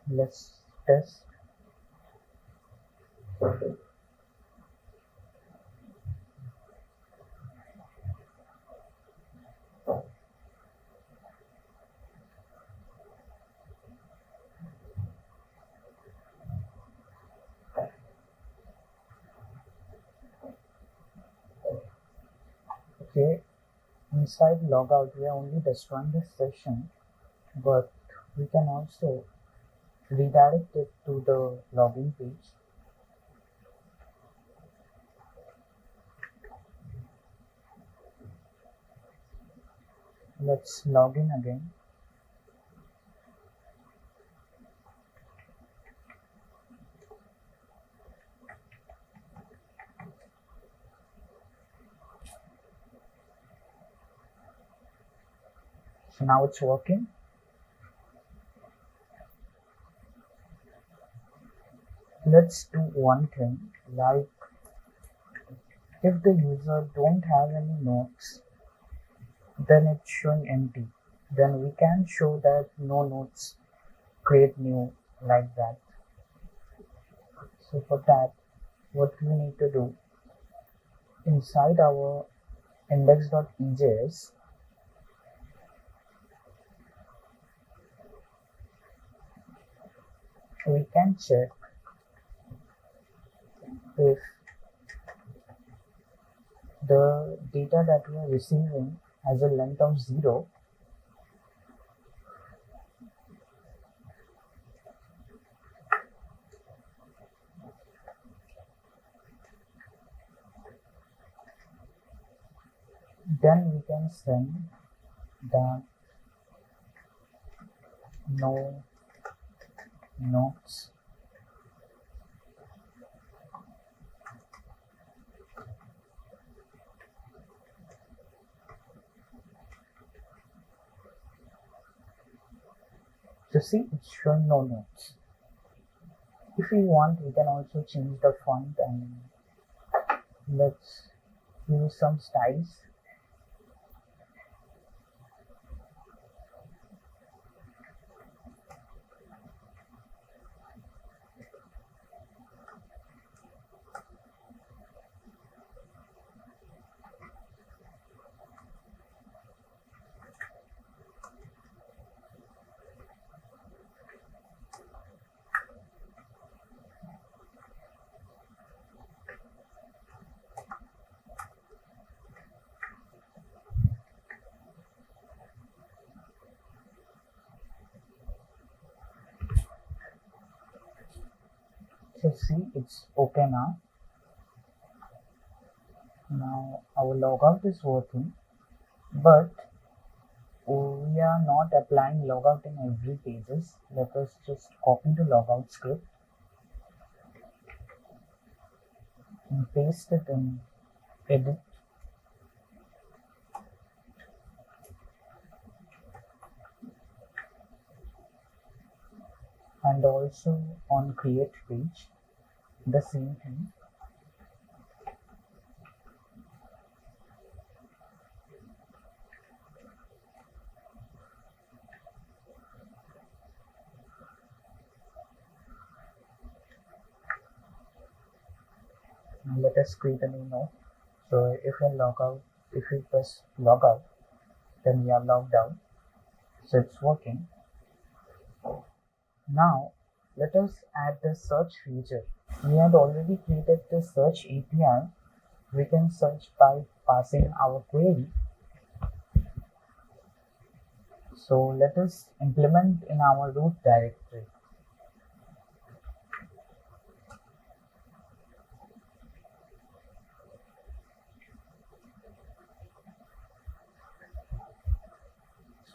Let's test. Okay, inside logout we are only destroying this session, but we can also redirect it to the login page. Let's log in again. So now it's working. Let's do one thing, like if the user don't have any notes, then it's showing empty. Then we can show that no notes, create new, like that. So for that, what we need to do, inside our index.ejs, we can check if the data that we are receiving has a length of 0, then we can send that no notes. So see, it's showing no notes. If we want, we can also change the font and let's use some styles. So see, it's okay now. Now our logout is working, but we are not applying logout in every pages. Let us just copy the logout script and paste it in edit. And also on create page, the same thing. Now let us create a new node. So if we press logout, then we are logged out. So it's working. Now let us add the search feature. We had already created the search API. We can search by passing our query. So let us implement in our root directory.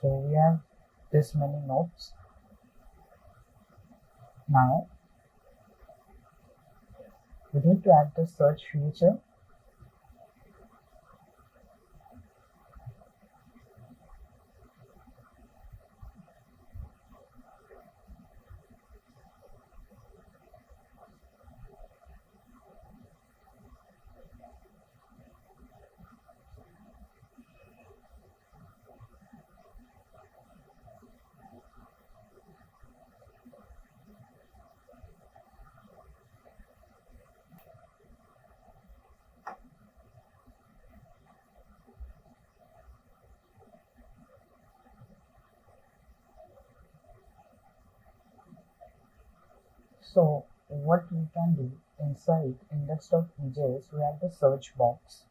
So we have this many nodes. Now we need to add the search feature So what we can do inside index.EJS, we have the search box,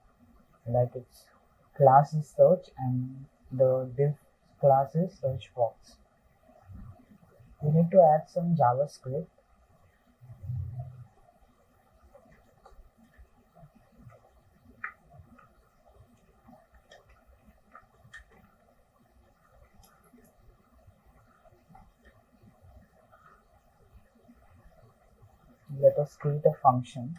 like its class is search and the div class is search box. We need to add some JavaScript. Let us create a function.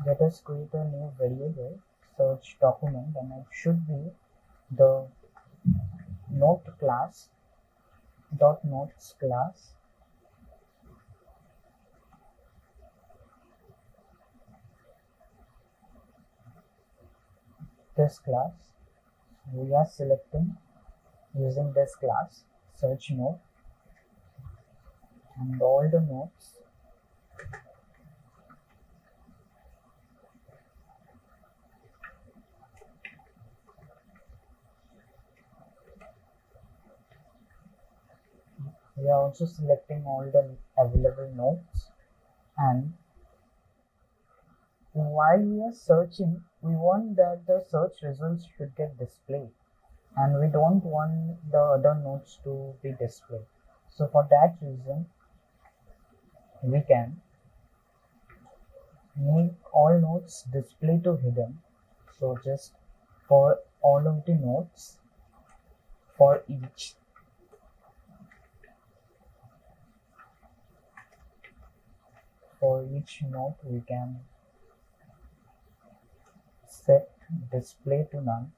Let us create a new variable, search document, and it should be the note class dot notes class. This class, we are selecting using this class search node, and all the nodes we are also selecting all the available nodes, and while we are searching, we want that the search results should get displayed, and we don't want the other nodes to be displayed. So for that reason, we can make all nodes display to hidden. So just for all of the nodes, for each node we can set display to none.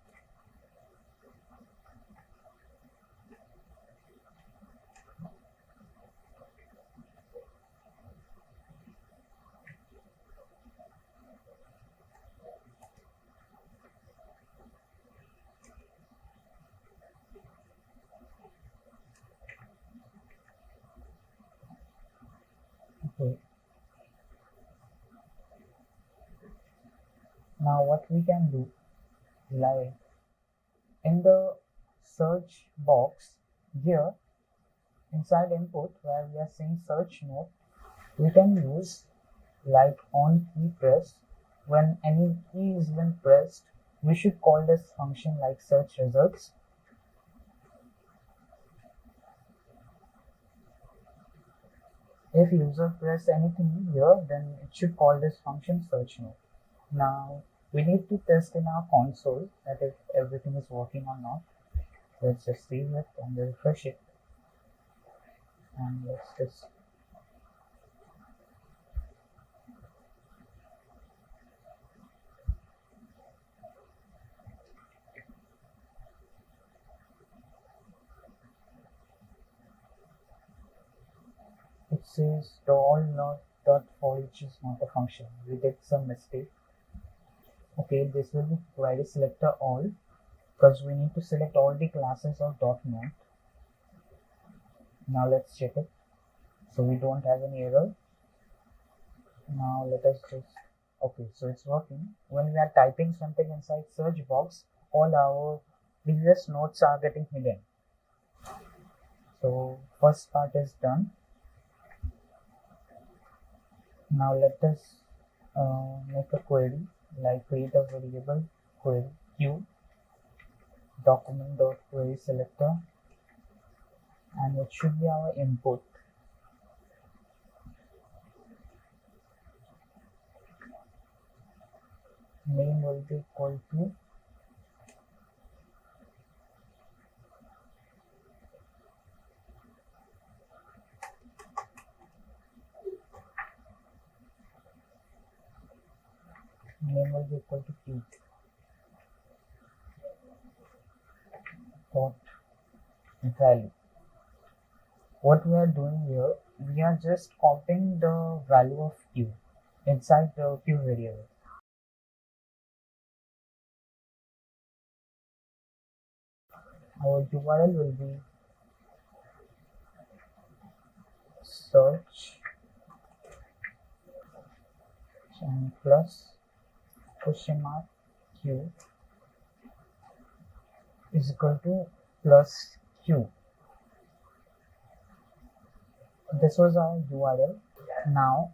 Okay. Now what we can do, like in the search box here inside input where we are saying search node, we can use like on key press. When any key is been pressed, we should call this function like search results. If user press anything here, then it should call this function search node. Now we need to test in our console that if everything is working or not. Let's just save it and refresh it, and let's just it says the all not dot for each is not a function. We did some mistake. Okay, this will be query selector all, because we need to select all the classes of .NET. Now let's check it. So we don't have any error. Now let us just, okay, so it's working. When we are typing something inside search box, all our previous notes are getting hidden. So first part is done. Now let us make a query, like create a variable query q document.query selector, and it should be our input. Name will be equal to Pete. Dot value. What we are doing here, we are just copying the value of q inside the q variable. Our URL will be search and plus question mark q is equal to plus q. This was our URL. Now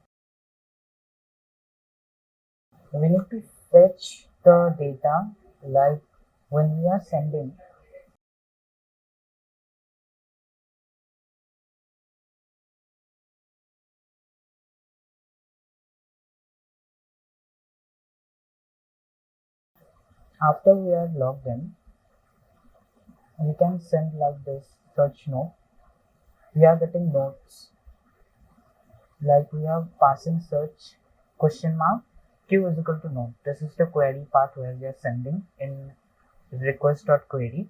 we need to fetch the data, like when we are sending after we are logged in, we can send like this search note. We are getting notes, like we are passing search question mark q is equal to note. This is the query part where we are sending in request.query.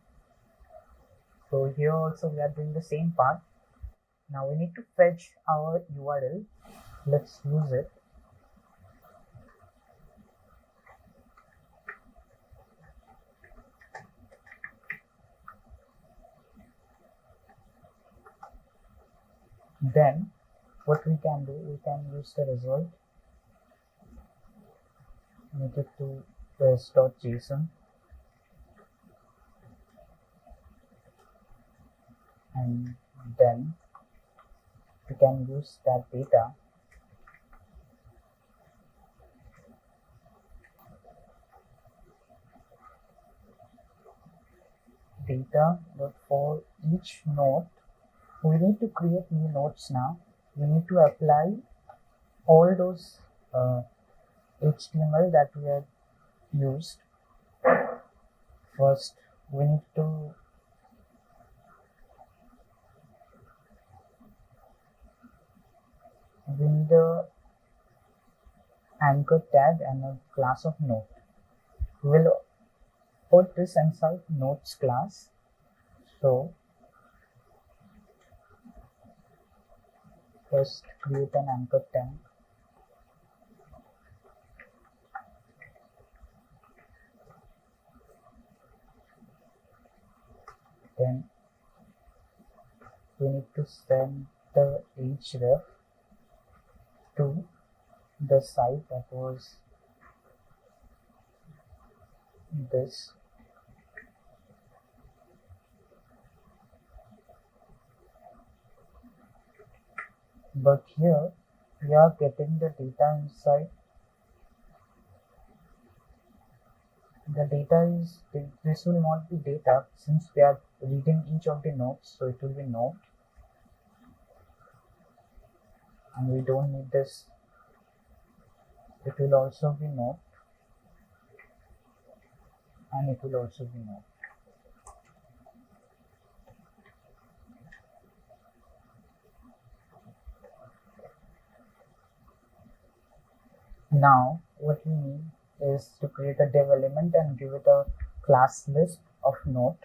So here also we are doing the same part. Now we need to fetch our URL. Let's use it. Then what we can do, we can use the result, make it to res.json, and then we can use that data but for each node we need to create new nodes. Now we need to apply all those HTML that we have used. First we need to build the anchor tag and a class of node. We will put this inside nodes class. So first create an anchor tag, then we need to send the href to the site that was this. But here we are getting the data inside. The data is, this will not be data since we are reading each of the nodes, so it will be node, and we don't need this. It will also be node, and it will also be node. Now what we need is to create a dev element and give it a class list of node.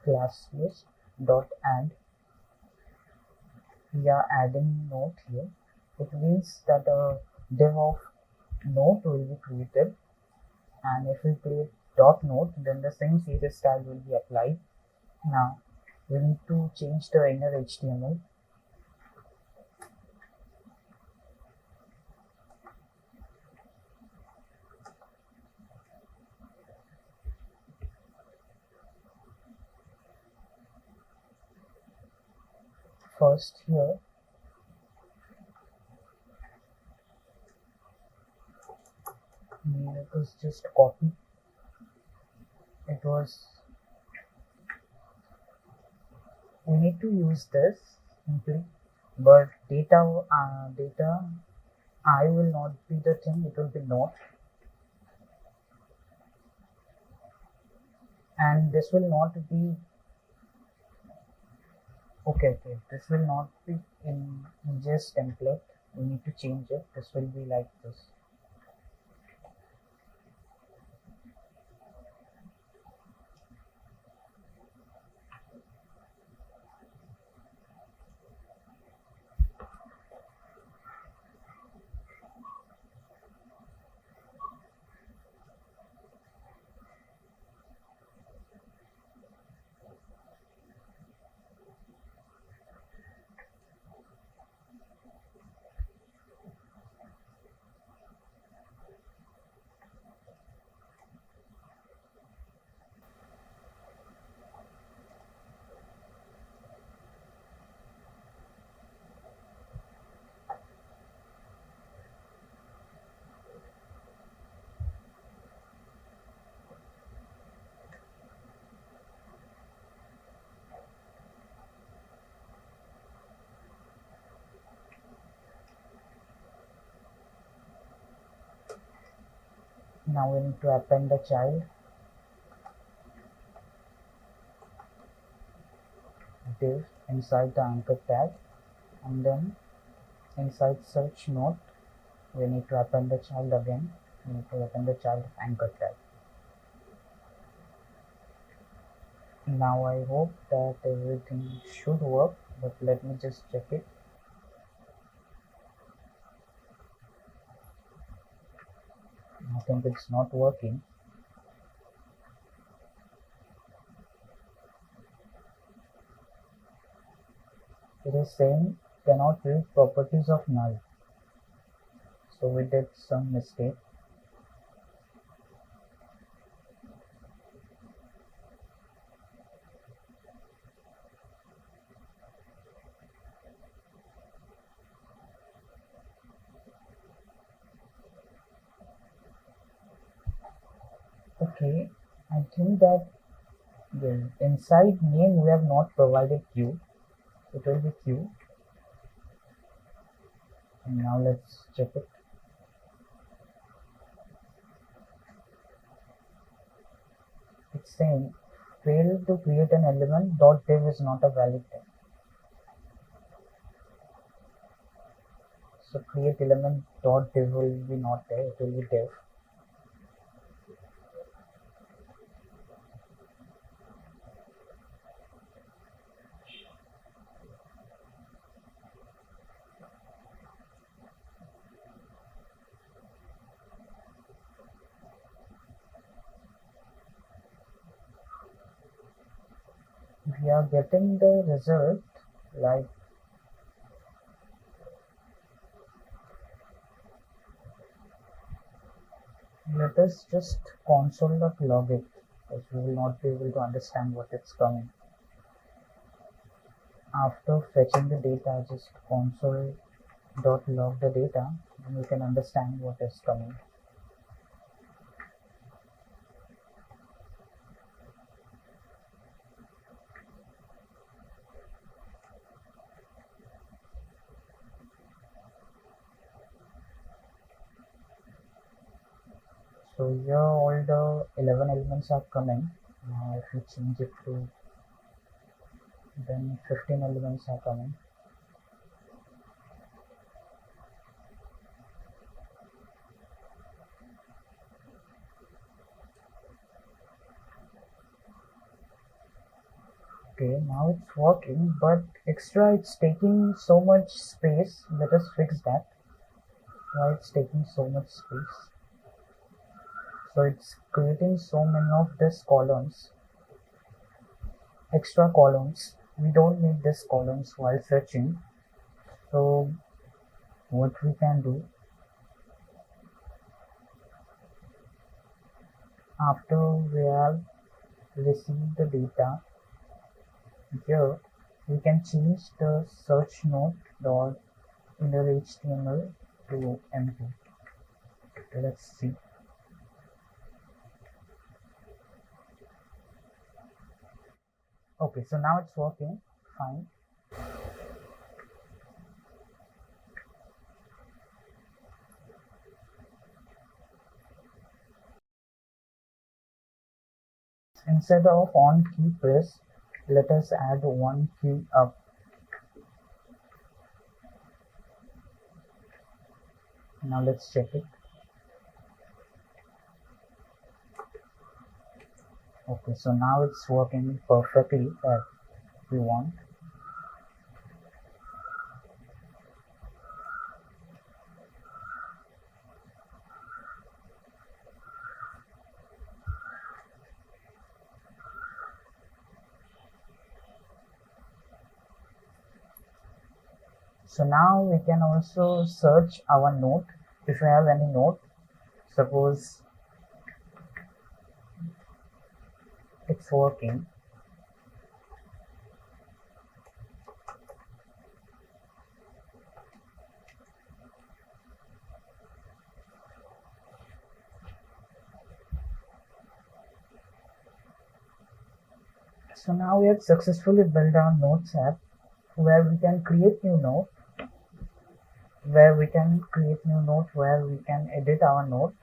Class list dot add. We are adding node here. It means that a div of node will be created, and if we create dot node, then the same CSS style will be applied. Now we need to change the inner HTML. First here it was just copy. It was, we need to use this simply, but data I will not be the thing, it will be node, and this will not be okay, this will not be in EJS template. We need to change it. This will be like this. Now we need to append the child. Div inside the anchor tag, and then inside search node we need to append the child again. We need to append the child anchor tag. Now I hope that everything should work, but let me just check it. I think it's not working. It is saying cannot read properties of null. So we did some mistake. Okay, I think that the inside name we have not provided q. It will be q. And now let's check it. It's saying failed to create an element dot div is not a valid tag. So create element dot div will be not there, it will be div. We are getting the result like let us just console.log it, because we will not be able to understand what it's coming. After fetching the data, just console.log the data, and we can understand what is coming. So here all the 11 elements are coming. Now if we change it to, then 15 elements are coming. Okay, now it's working, but extra it's taking so much space. Let us fix that. Why it's taking so much space? So it's creating so many of these columns, extra columns. We don't need these columns while searching. So what we can do, after we have received the data, here we can change the search node dot inner HTML to empty. Let's see. Okay, so now it's working fine. Instead of on key press, let us add one key up. Now let's check it. Okay, so now it's working perfectly as we want. So now we can also search our note if we have any note. Suppose it's working. So now we have successfully built our Notes app where we can create new note, where we can edit our note.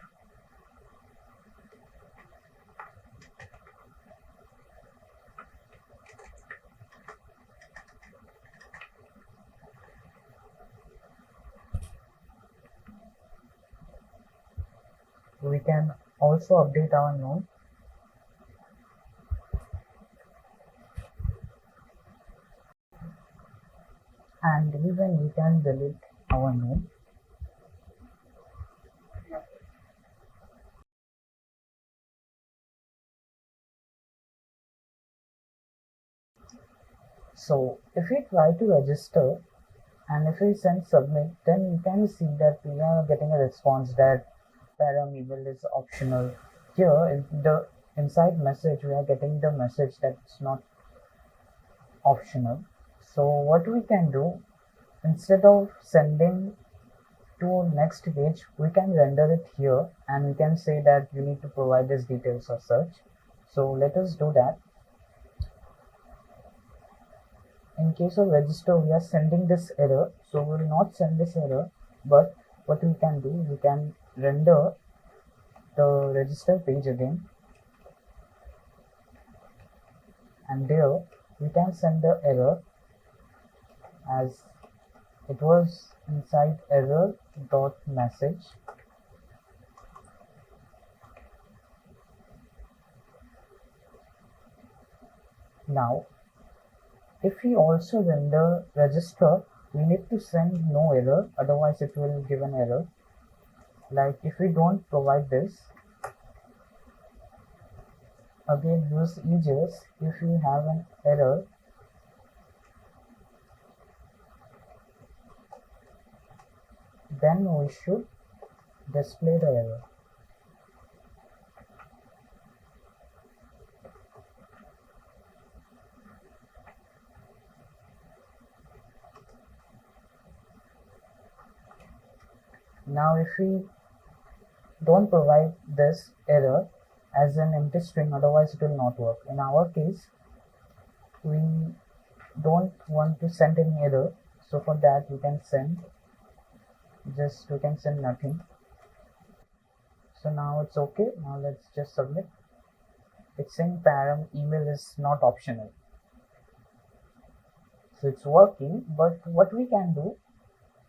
can also update our node, and even we can delete our node. So if we try to register and if we send submit, then you can see that we are getting a response that param email is optional. Here in the inside message we are getting the message that it's not optional. So what we can do, instead of sending to next page, we can render it here and we can say that you need to provide these details or such. So let us do that. In case of register, we are sending this error, so we will not send this error, but what we can do, we can render the register page again, and there we can send the error as it was inside error dot message. Now if we also render register, we need to send no error, otherwise it will give an error. Like if we don't provide this, again use EJS. If we have an error, then we should display the error. Now if we don't provide this error as an empty string, otherwise it will not work. In our case, we don't want to send any error, so for that we can send nothing. So now it's okay. Now let's just submit. It's saying param email is not optional, so it's working. But what we can do,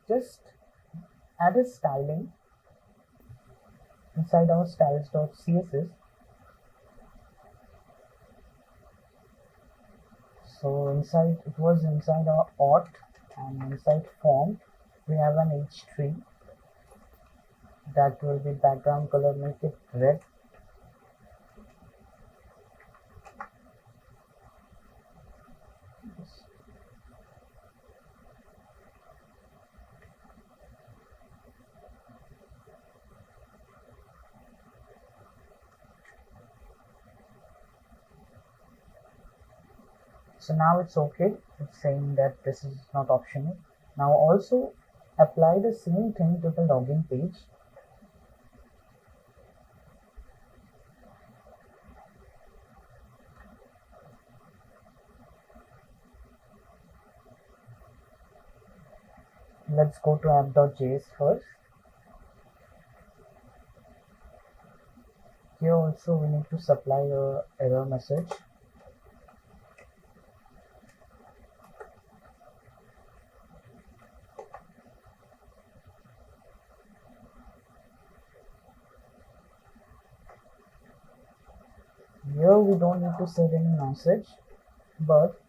just add a styling inside our styles.css. So inside, it was inside our auth, and inside form we have an h3 that will be background color, make it red. So now it's okay. It's saying that this is not optional. Now also apply the same thing to the login page. Let's go to app.js first. Here also we need to supply a error message. Here we don't need to send any message, but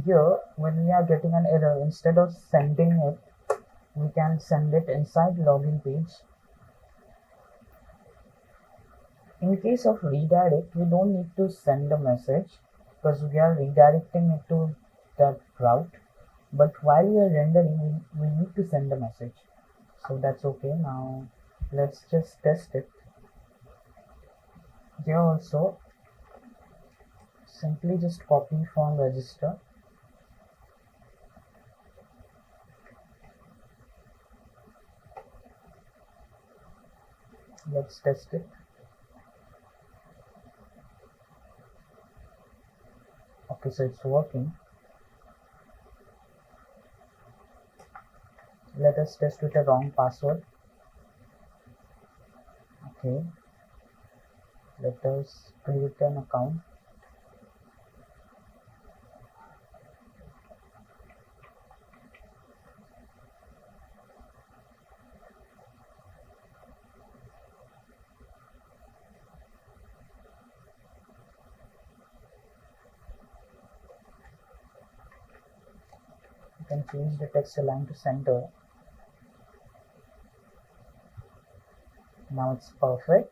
here when we are getting an error, instead of sending it, we can send it inside login page. In case of redirect, we don't need to send a message because we are redirecting it to that route, but while we are rendering, we need to send a message, so that's okay. Now let's just test it. Here also simply just copy from register. Let's test it. Okay, so it's working. Let us test with a wrong password. Okay, let us create an account. can change the text align to center. Now it's perfect.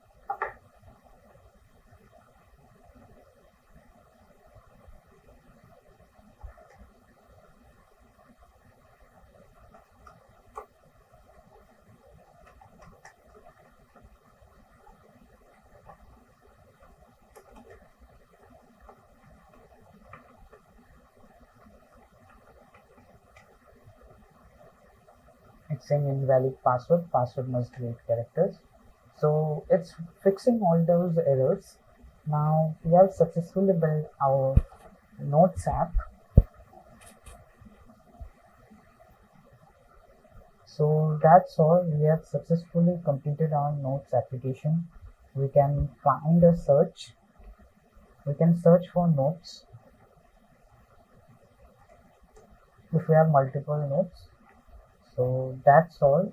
It's saying invalid password must be 8 characters. So it's fixing all those errors. Now we have successfully built our Notes app. So that's all. We have successfully completed our Notes application. We can find a search. We can search for notes if we have multiple notes. So that's all.